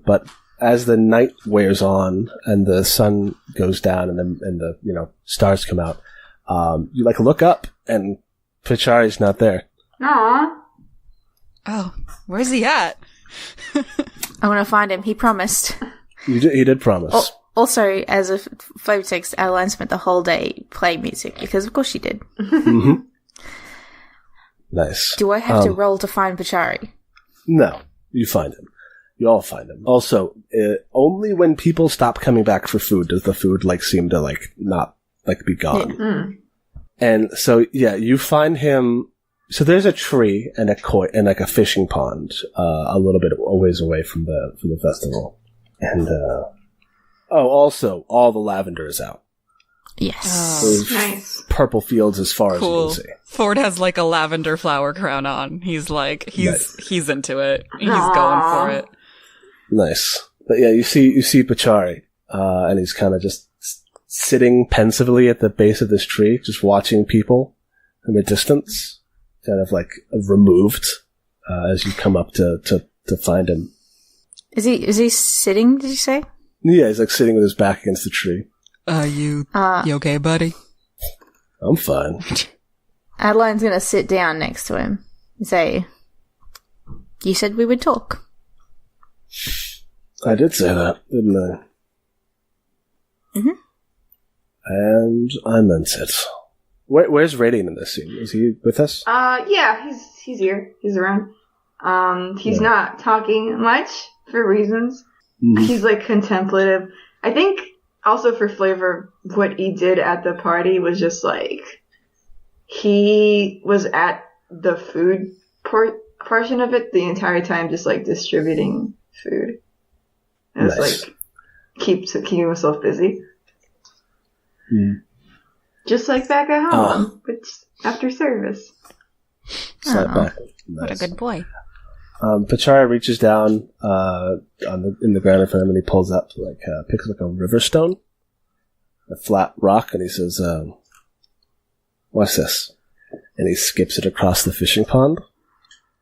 But as the night wears on and the sun goes down and the stars come out, you like look up and Pachari's not there. Aww. Oh, where's he at? I want to find him. He promised. He did promise. Also, as a flavor text, Adeline spent the whole day playing music, because of course she did. Mm-hmm. Nice. Do I have to roll to find Pachari? No, you find him. You all find him. Also, only when people stop coming back for food does the food seem to not be gone. Yeah. Mm. And so you find him. So there's a tree and a koi and a fishing pond a little bit a ways away from the festival. And also all the lavender is out. Yes. Those nice. Purple fields as far as you can see. Ford has a lavender flower crown on. He's Nice. he's into it. He's going for it. Nice. But you see Pachari, and he's kind of just sitting pensively at the base of this tree, just watching people in the distance, kind of removed, as you come up to find him. Is he sitting, did you say? Yeah, he's sitting with his back against the tree. You okay, buddy? I'm fine. Adeline's gonna sit down next to him and say, "You said we would talk." I did say that, didn't I? Mm-hmm. And I meant it. Where's Radiant in this scene? Is he with us? Yeah, he's here. He's around. He's not talking much for reasons. Mm-hmm. He's contemplative. I think also for flavor, what he did at the party was just he was at the food portion of it the entire time, just distributing food. And nice. It's keeping himself busy. Mm. Just back at home, but after service. Back. Nice. What a good boy. Pachari reaches down in the ground in front of him, and he pulls up picks up a river stone, a flat rock, and he says, "What's this?" And he skips it across the fishing pond,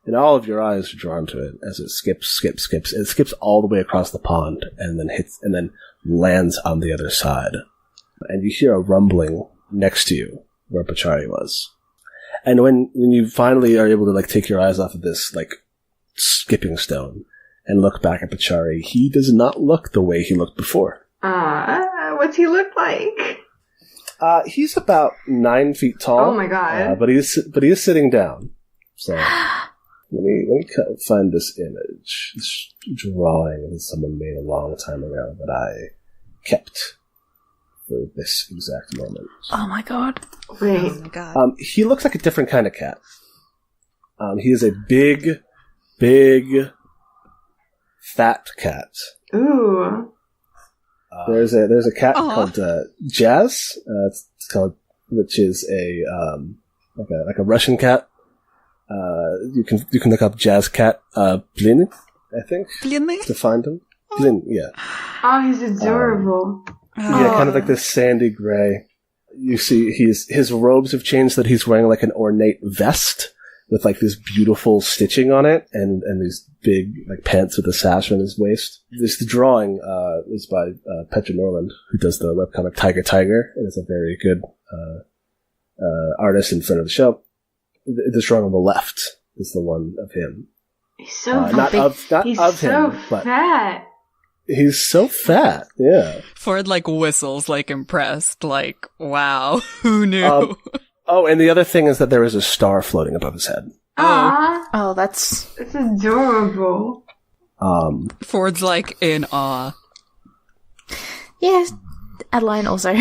and all of your eyes are drawn to it as it skips. It skips all the way across the pond, and then lands on the other side. And you hear a rumbling next to you where Pachari was. And when you finally are able to take your eyes off of this skipping stone and look back at Pachari, he does not look the way he looked before. What's he look like? He's about 9 feet tall. Oh my god! But he is sitting down. So let me find this image. This drawing that someone made a long time ago that I kept for this exact moment. Oh my god! Wait. Oh my god. He looks like a different kind of cat. He is a big, fat cat. Ooh. There's a cat called Jazz. It's called, which is a like a Russian cat. You can look up Jazz cat Blin, I think, to find him. Blin, yeah. Oh, he's adorable. Yeah, kind of this sandy gray. You see, his robes have changed. That he's wearing an ornate vest with this beautiful stitching on it, and these big pants with a sash on his waist. The drawing is by Petra Norland, who does the webcomic Tiger, and is a very good artist in front of the show. The drawing on the left is the one of him. He's so not he's of so him, but fat. He's so fat. Yeah. Ford whistles impressed. Wow, who knew? And the other thing is that there is a star floating above his head. Aww. Oh, it's adorable. Ford's in awe. Yes, Adeline also.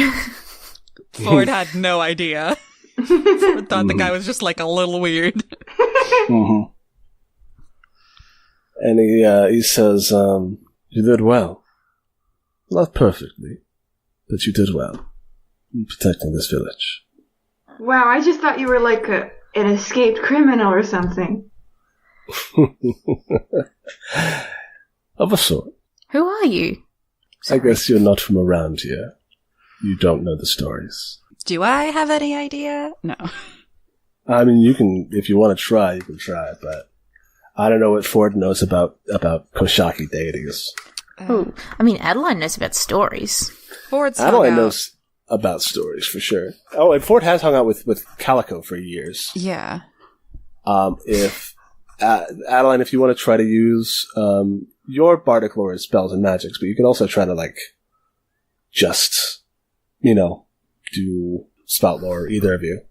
Ford had no idea. Ford thought the guy was just a little weird. Mm-hmm. And he says, "You did well. Not perfectly, but you did well in protecting this village." Wow, I just thought you were an escaped criminal or something. Of a sort. Who are you? Sorry. I guess you're not from around here. You don't know the stories. Do I have any idea? No. I mean, you can, if you want to try, you can try, but I don't know what Ford knows about Koshaki deities. Oh, I mean, Adeline knows about stories. Adeline knows about stories, for sure. Oh, and Ford has hung out with Calico for years. Yeah. If Adeline, if you want to try to use your bardic lore is spells and magics, but you can also try to just do spout lore, either of you.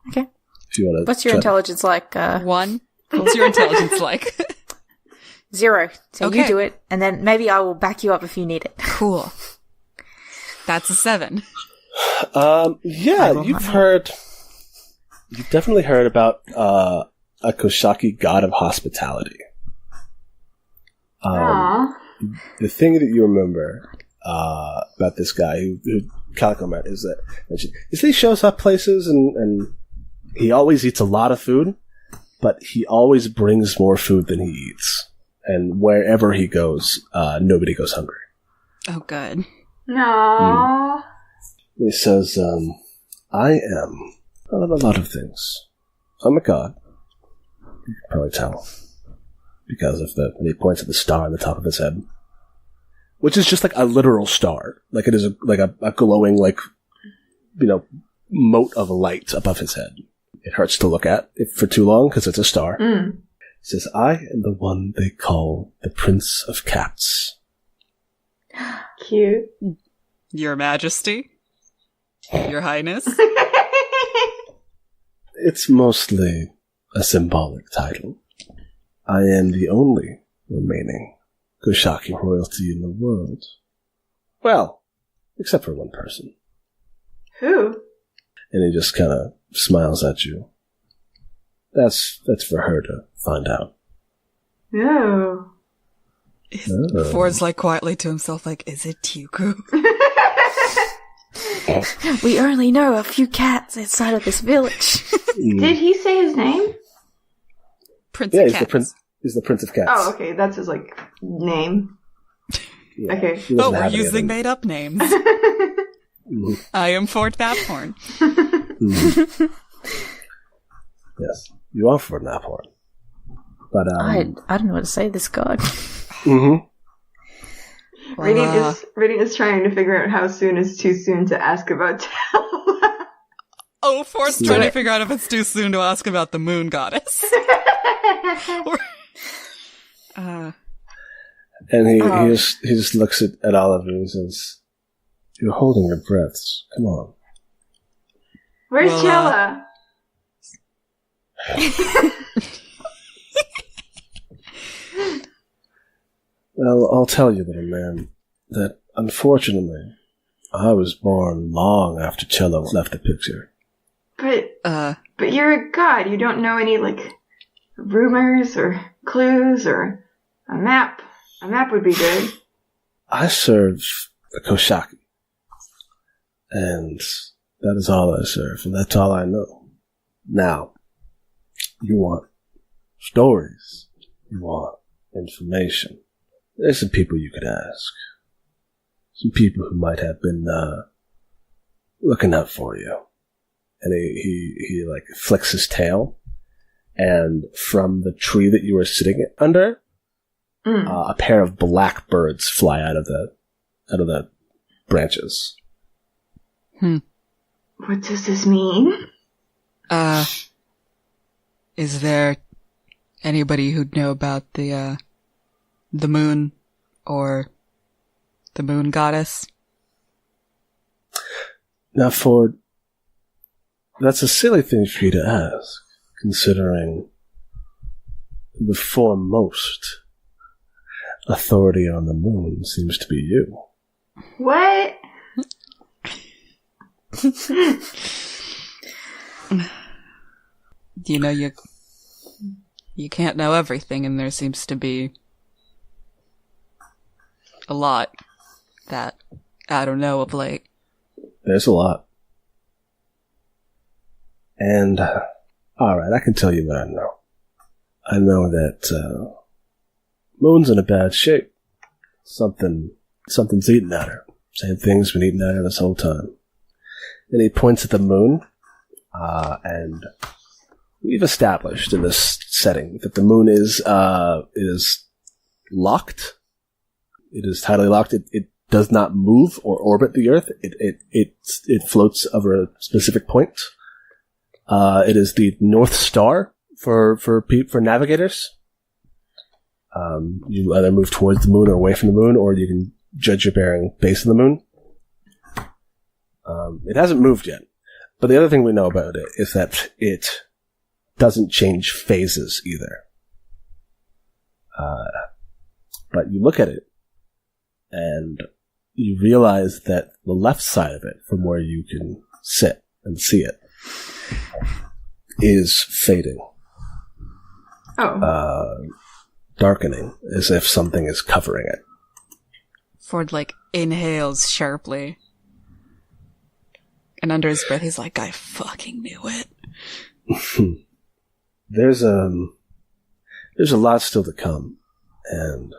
Okay. If you want to. What's your intelligence like? 1. What's your intelligence like? 0. So okay. You do it, and then maybe I will back you up if you need it. Cool. That's a 7. Yeah, you've definitely heard about a Koshaki god of hospitality. The thing that you remember about this guy who Calico met is that he shows up places and he always eats a lot of food, but he always brings more food than he eats. And wherever he goes, nobody goes hungry. Oh, good. No. He says, I am a lot of things. I'm a god. You can probably tell. Because of he points at the star on the top of his head. Which is just like a literal star. Like it is a glowing, mote of light above his head. It hurts to look at for too long because it's a star. Mm. He says, I am the one they call the Prince of Cats. Cute. Your Majesty? Your Highness? It's mostly a symbolic title. I am the only remaining Koshaki royalty in the world. Well, except for one person. Who? And he just kind of smiles at you. That's for her to find out. No. Ford's quietly to himself, is it Tuku? We only know a few cats outside of this village. Did he say his name? Prince of Cats. He's the Prince of Cats. Oh, okay. That's his, Yeah. name. Okay. Oh, we're using made-up names. I am Fort Naphorn. Yes. You are Fort Naphorn. But, I don't know what to say to this god. Mm-hmm. Rating is trying to figure out how soon is too soon to ask about Tala. Oh, Fort's trying to figure out if it's too soon to ask about the moon goddess. And he just looks at Oliver and says, "You're holding your breaths. Come on." Where's Tala? Well, I'll tell you, little man, that unfortunately, I was born long after Cello left the picture. But you're a god. You don't know any, rumors or clues or a map. A map would be good. I serve the Koshaki. And that is all I serve, and that's all I know. Now, you want stories. You want information. There's some people you could ask. Some people who might have been looking out for you. And he flicks his tail, and from the tree that you were sitting under, a pair of black birds fly out of the branches. What does this mean? Is there anybody who'd know about the moon or the moon goddess? Now, Ford, that's a silly thing for you to ask, considering the foremost authority on the moon seems to be you. What? You can't know everything, and there seems to be a lot that I don't know of late. There's a lot. And, alright, I can tell you what I know. I know that, Moon's in a bad shape. Something's eating at her. Same thing's been eating at her this whole time. Then he points at the moon, and we've established in this setting that the moon is locked. It is tidally locked. It does not move or orbit the Earth. It floats over a specific point. It is the North Star for navigators, you either move towards the moon or away from the moon, or you can judge your bearing based on the moon. It hasn't moved yet, but the other thing we know about it is that it doesn't change phases either. But you look at it, and you realize that the left side of it, from where you can sit and see it, is fading. Oh. Darkening, as if something is covering it. Ford, inhales sharply. And under his breath, he's like, I fucking knew it. There's a lot still to come, and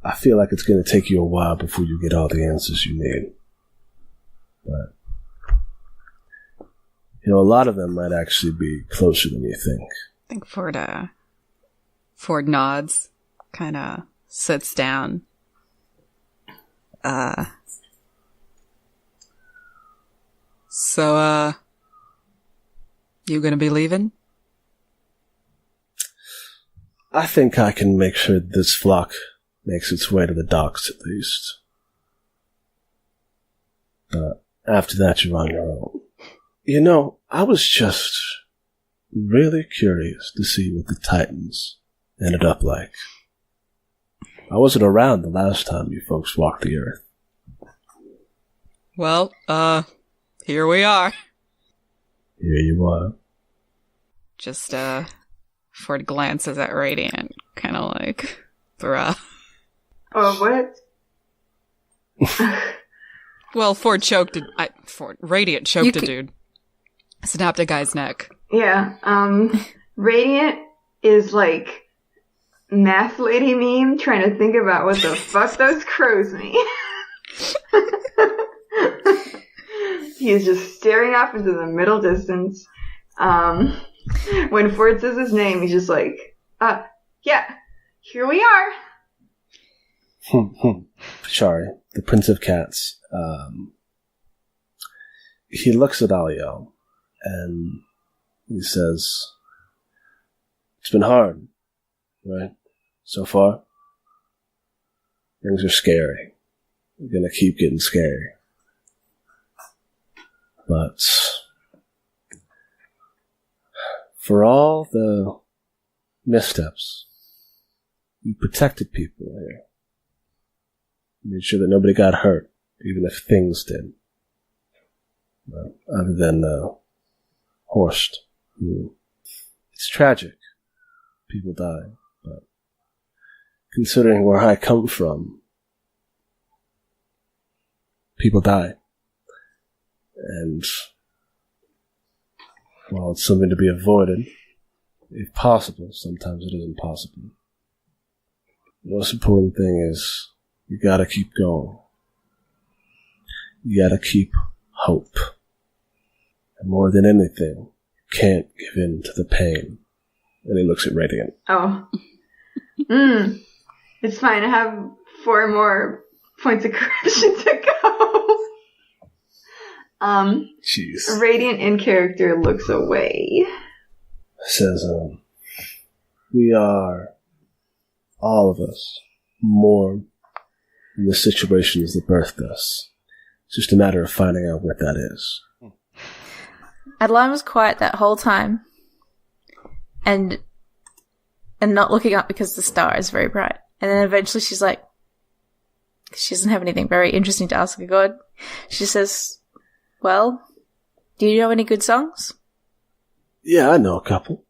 I feel like it's going to take you a while before you get all the answers you need. But, a lot of them might actually be closer than you think. I think Ford nods, kind of sits down. So, you gonna be leaving? I think I can make sure this flock makes its way to the docks at least. After that, you're on your own. I was just really curious to see what the Titans ended up like. I wasn't around the last time you folks walked the earth. Well, here we are. Here you are. Just, Ford glances at Radiant, kind of like, bruh. Oh, what? Well, Radiant choked a dude. Snapped a guy's neck. Yeah, Radiant is like math lady meme trying to think about what the fuck those crows mean. He is just staring off into the middle distance. When Ford says his name, he's just like, yeah, here we are. Shari, the Prince of Cats, he looks at Alio and he says, it's been hard, right? So far? Things are scary. They're gonna keep getting scary. But for all the missteps, you protected people here. You made sure that nobody got hurt, even if things did. Well, other than Horst. It's tragic. People die. But considering where I come from, people die. And while it's something to be avoided, if possible, sometimes it is impossible. The most important thing is you gotta keep going. You gotta keep hope. And more than anything, you can't give in to the pain. And he looks at Radiant. Oh. It's fine. I have 4 more points of corruption to go. Jeez. Radiant in character looks away. Says, we are, all of us, mourn in the situations that birthed us. It's just a matter of finding out what that is. Adeline was quiet that whole time. And not looking up because the star is very bright. And then eventually she's like, she doesn't have anything very interesting to ask a god. She says, well, do you know any good songs? Yeah, I know a couple.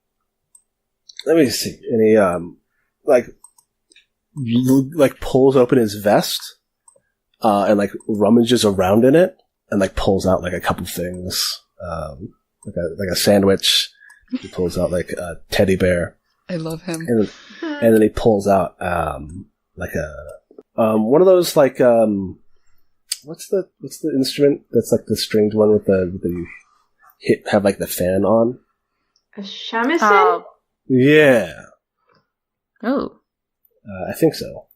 Let me see. And he, pulls open his vest, and, rummages around in it, and, pulls out, a couple things, like a sandwich. He pulls out, a teddy bear. I love him. And then he pulls out, one of those, what's the instrument that's, the stringed one with the have, the fan on? A shamisen? Yeah. Oh. I think so.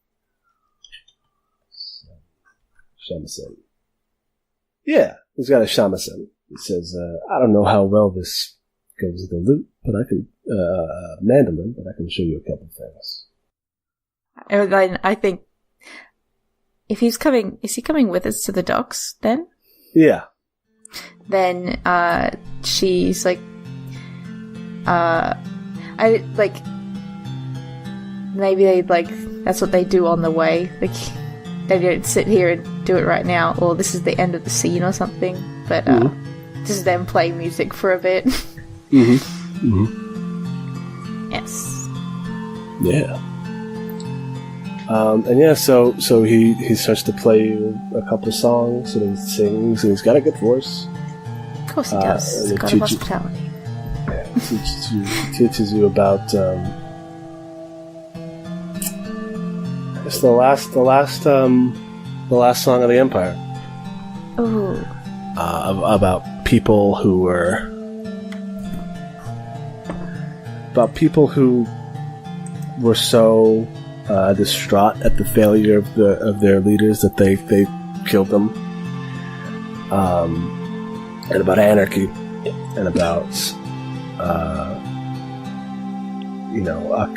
Shamisen. Yeah, he's got a shamisen. He says, I don't know how well this goes the lute, but I can mandolin, but I can show you a couple things. I think if he's coming, is he coming with us to the docks then? Yeah. Then she's like, maybe they that's what they do on the way. Like they don't sit here and do it right now, or this is the end of the scene or something. But this is them playing music for a bit. Yes. Yeah. And yeah, so he starts to play a couple songs and he sings and he's got a good voice. Of course he does. He's got a hospitality. Yeah, teaches you about it's the last song of the Empire. Ooh. About people who were so distraught at the failure of their leaders that they killed them, and about anarchy, and about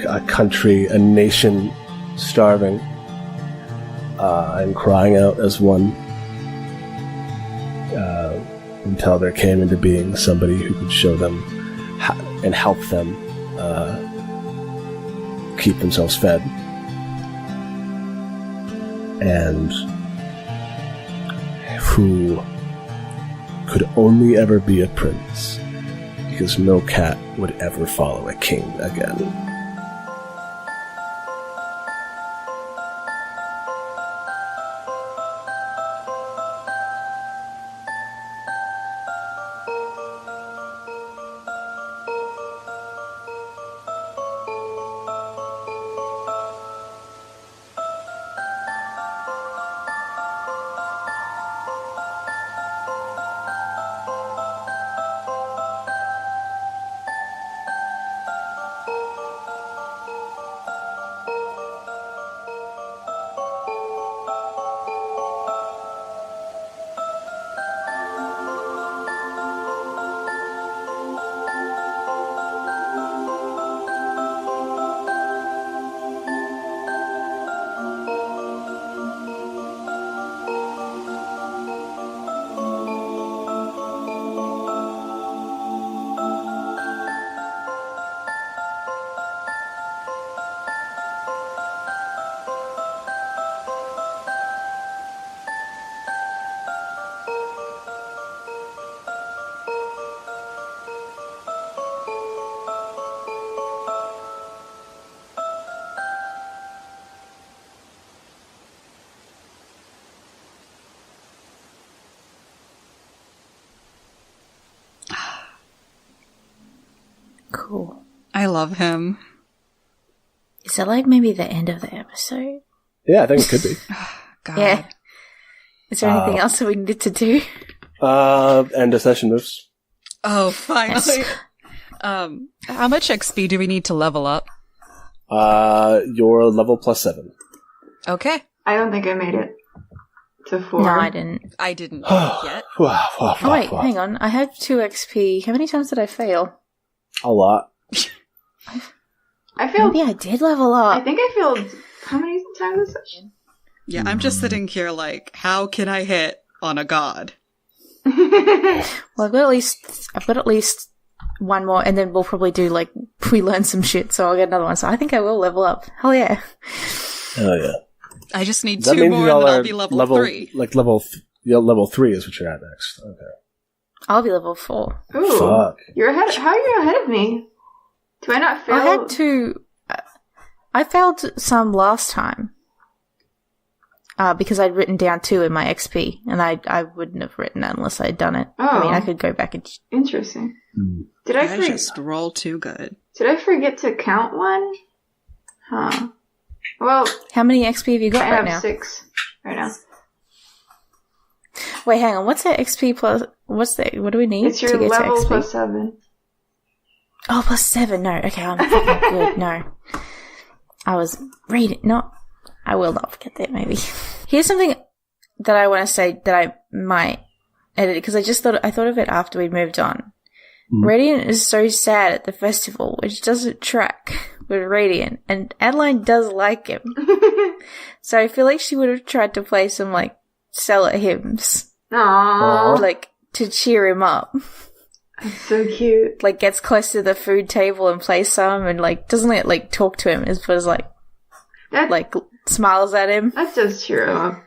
a country, a nation starving and crying out as one, until there came into being somebody who could show them and help them keep themselves fed. And who could only ever be a prince, because no cat would ever follow a king again. Cool. I love him. Is it like maybe the end of the episode? Yeah, I think it could be. God. Yeah. Is there anything else that we needed to do? End of session moves. Oh, finally. Yes. How much XP do we need to level up? Your level +7. Okay. I don't think I made it to 4. No, I didn't. I didn't yet. Oh, wait, hang on. I had 2 XP. How many times did I fail? A lot. I failed. Maybe I did level up. I think I failed. How many times this session? Yeah, I'm just sitting here like, how can I hit on a god? Well, I've got at least one more, and then we'll probably do we learn some shit, so I'll get another one. So I think I will level up. Hell yeah! Oh yeah. I just need 2 more, and then I'll be level 3. Level 3 is what you're at next. Okay. I'll be level 4. Ooh, Fuck. You're ahead. How are you ahead of me? Do I not fail? I had to. I failed some last time. Because I'd written down 2 in my XP, and I wouldn't have written that unless I'd done it. Oh. I mean, I could go back and... Interesting. Did I just roll too good. Did I forget to count one? Huh. Well... How many XP have you got right now? I have 6 right now. Wait, hang on. What's that XP plus... What's that? What do we need it's your to get level to XP? +7. Oh, +7. No. Okay, I'm fucking good. No. I was reading... No. I will not forget that, maybe. Here's something that I want to say that I might edit, because I thought of it after we moved on. Radiant is so sad at the festival, which doesn't track with Radiant, and Adeline does like him. So I feel like she would have tried to play some, like, Cellar hymns. Aww. Like, to cheer him up. That's so cute. Like, gets close to the food table and plays some, and, like, doesn't, like, talk to him, as well as, like, smiles at him. That does cheer him up.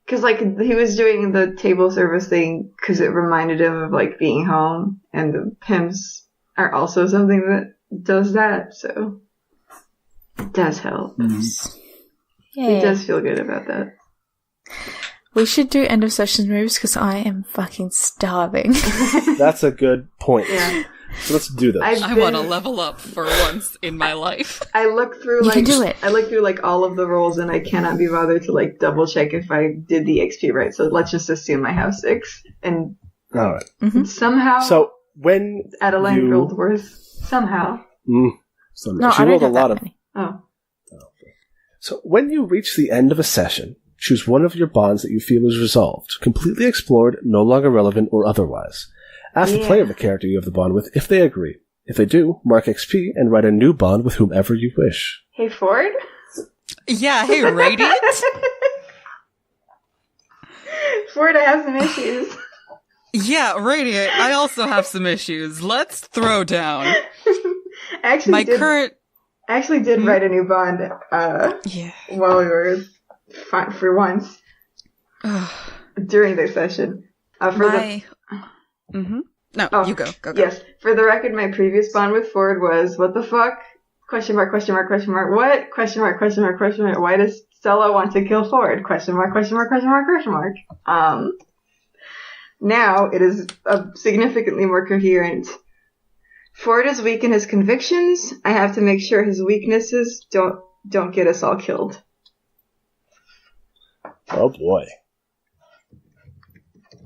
Cause like he was doing the table service thing because it reminded him of like being home, and the hymns are also something that does that, so it does help. Yeah. He does feel good about that. We should do end of sessions moves because I am fucking starving. That's a good point. Yeah. So let's do this. I want to level up for once in my life. I looked through You can do it. I looked through like all of the rolls, and I cannot be bothered to like double check if I did the XP right. So let's just assume I have 6, and all right. Mm-hmm. somehow. So when Adeline rolled worse somehow. No, she I rolled don't a have lot that of. many. Oh. So when you reach the end of a session, choose one of your bonds that you feel is resolved, completely explored, no longer relevant, or otherwise. Ask the player the character you have the bond with if they agree. If they do, mark XP and write a new bond with whomever you wish. Hey, Ford? Yeah, hey, Radiant. Ford, I have some issues. Yeah, Radiant, I also have some issues. Let's throw down. I actually did write a new bond while we were for once during the session. No, you go. Yes. For the record, my previous bond with Ford was, what the fuck? Question mark, question mark, question mark, what? Question mark, question mark, question mark. Why does Stella want to kill Ford? Question mark, question mark, question mark, question mark. Now it is significantly more coherent. Ford is weak in his convictions. I have to make sure his weaknesses don't get us all killed. Oh boy.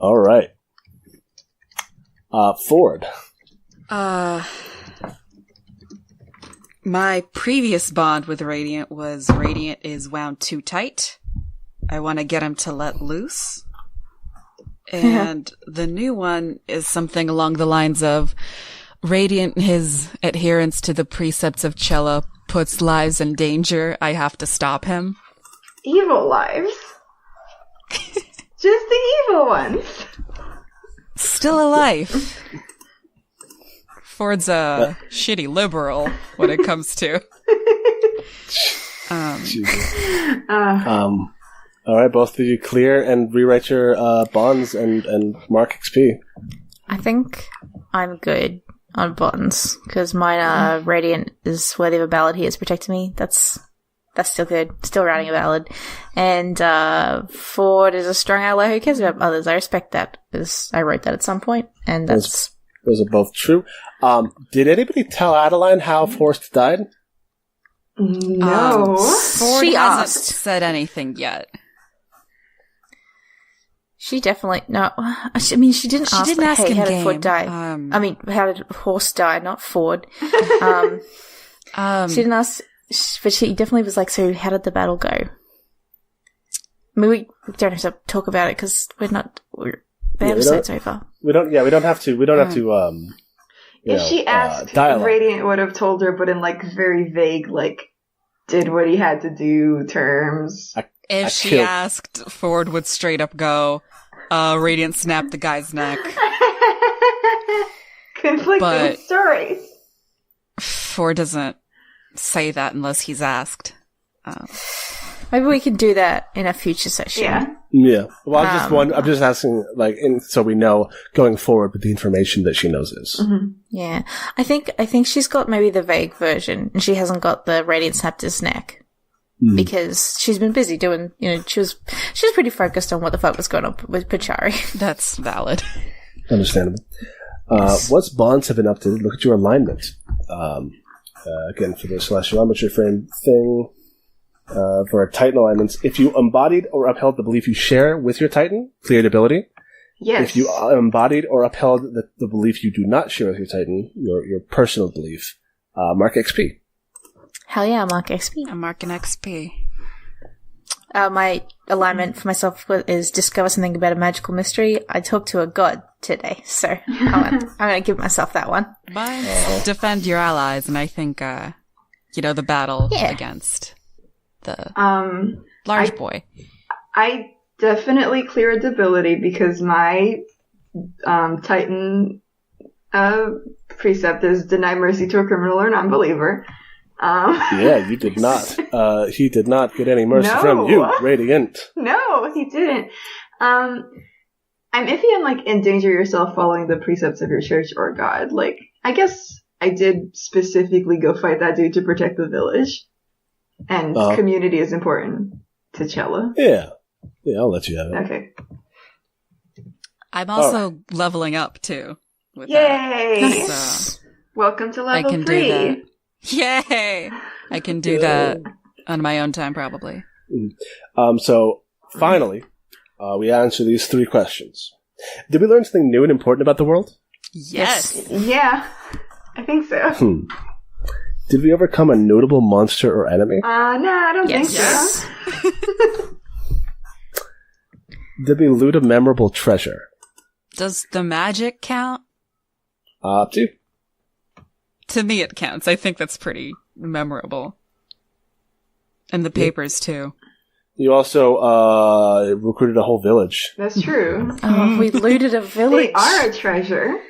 All right. Ford. My previous bond with Radiant was Radiant is wound too tight. I want to get him to let loose. And the new one is something along the lines of Radiant, his adherence to the precepts of Cella puts lives in danger. I have to stop him. Evil lives? Just the evil ones. Still alive. Ford's a shitty liberal when it comes to. All right, both of you clear and rewrite your bonds and mark XP. I think I'm good on bonds because mine Radiant is worthy of a ballad. He has protected me. That's still good. Still writing a ballad. And Ford is a strong ally who cares about others. I respect that because I wrote that at some point, and that's... Those are both true. Did anybody tell Adeline how Forrest died? No. Ford She hasn't asked. said anything yet. She definitely... No. I mean, she didn't ask, didn't ask hey, in how did game. Ford die? I mean, how did Horse die, not Ford? She didn't ask... But she definitely was like, so how did the battle go? I mean, we don't have to talk about it because the episode's over. We don't have to. We don't have to. If she asked, Radiant would have told her, but in like very vague, like did what he had to do terms. If she asked, Ford would straight up go, Radiant snapped the guy's neck. Conflicting stories. Ford doesn't say that unless he's asked. Maybe we can do that in a future session. Yeah. Well, I'm just asking, like, so we know going forward with the information that she knows is. Mm-hmm. Yeah. I think she's got maybe the vague version, and she hasn't got the Radiant snapped his neck. Because she's been busy doing, she was pretty focused on what the fuck was going on with Pachari. That's valid. Understandable. Once bonds have been updated, look at your alignment. Again, for the Celestial Armature Frame thing, for our Titan alignments, if you embodied or upheld the belief you share with your Titan, cleared ability. Yes. If you embodied or upheld the belief you do not share with your Titan, your personal belief, mark XP. Hell yeah, mark XP. I'm marking XP. my alignment for myself is discover something about a magical mystery. I talked to a god today, so I'm going to give myself that one. Mine's defend your allies, and I think, the battle against the large boy. I definitely cleared ability because my Titan precept is deny mercy to a criminal or non-believer. Yeah, you did not. He did not get any mercy from you, Radiant. No, he didn't. I'm iffy on endanger yourself following the precepts of your church or god. I guess I did specifically go fight that dude to protect the village, and community is important to Chella. Yeah, I'll let you have it. Okay. I'm also leveling up too. With Yay! That. So welcome to level 3. I can do that. Yay! I can do that on my own time, probably. So, finally, we answer these 3 questions. Did we learn something new and important about the world? Yes. Yeah, I think so. Did we overcome a notable monster or enemy? No, I don't think so. Yes. Did we loot a memorable treasure? Does the magic count? Up to you. To me, it counts. I think that's pretty memorable. And the papers, too. You also recruited a whole village. That's true. Oh, we looted a village. They are a treasure.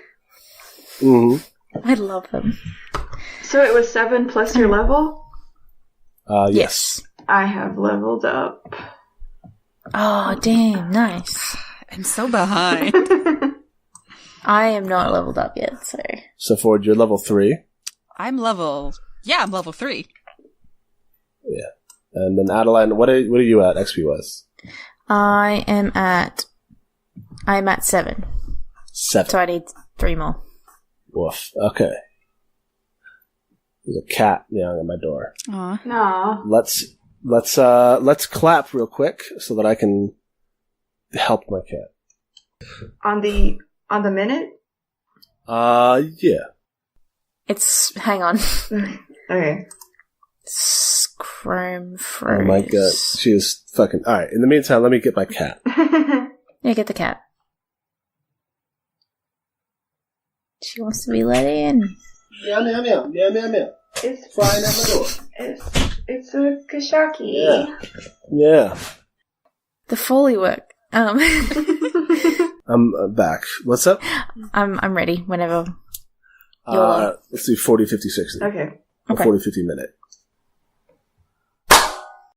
Mm-hmm. I love them. So it was 7 plus your level? Yes. I have leveled up. Oh, damn, nice. I'm so behind. I am not leveled up yet, so... So, Ford, you're level 3. I'm level 3. Yeah. And then, Adeline, what are you at, XP-wise? I'm at 7. 7. So I need 3 more. Woof. Okay. There's a cat meowing at my door. Aw. No. Let's clap real quick so that I can help my cat. On the minute? Yeah. Hang on. Okay. Scrum Oh my god, she is fucking... Alright, in the meantime, let me get my cat. Yeah, get the cat. She wants to be let in. Meow, meow, meow. Meow, meow, meow. It's flying out my door. It's a Kashaki. Yeah. The Foley work. I'm back. What's up? I'm ready whenever. You're Let's do 40, 50, 60. Okay. A 40, 50 minute.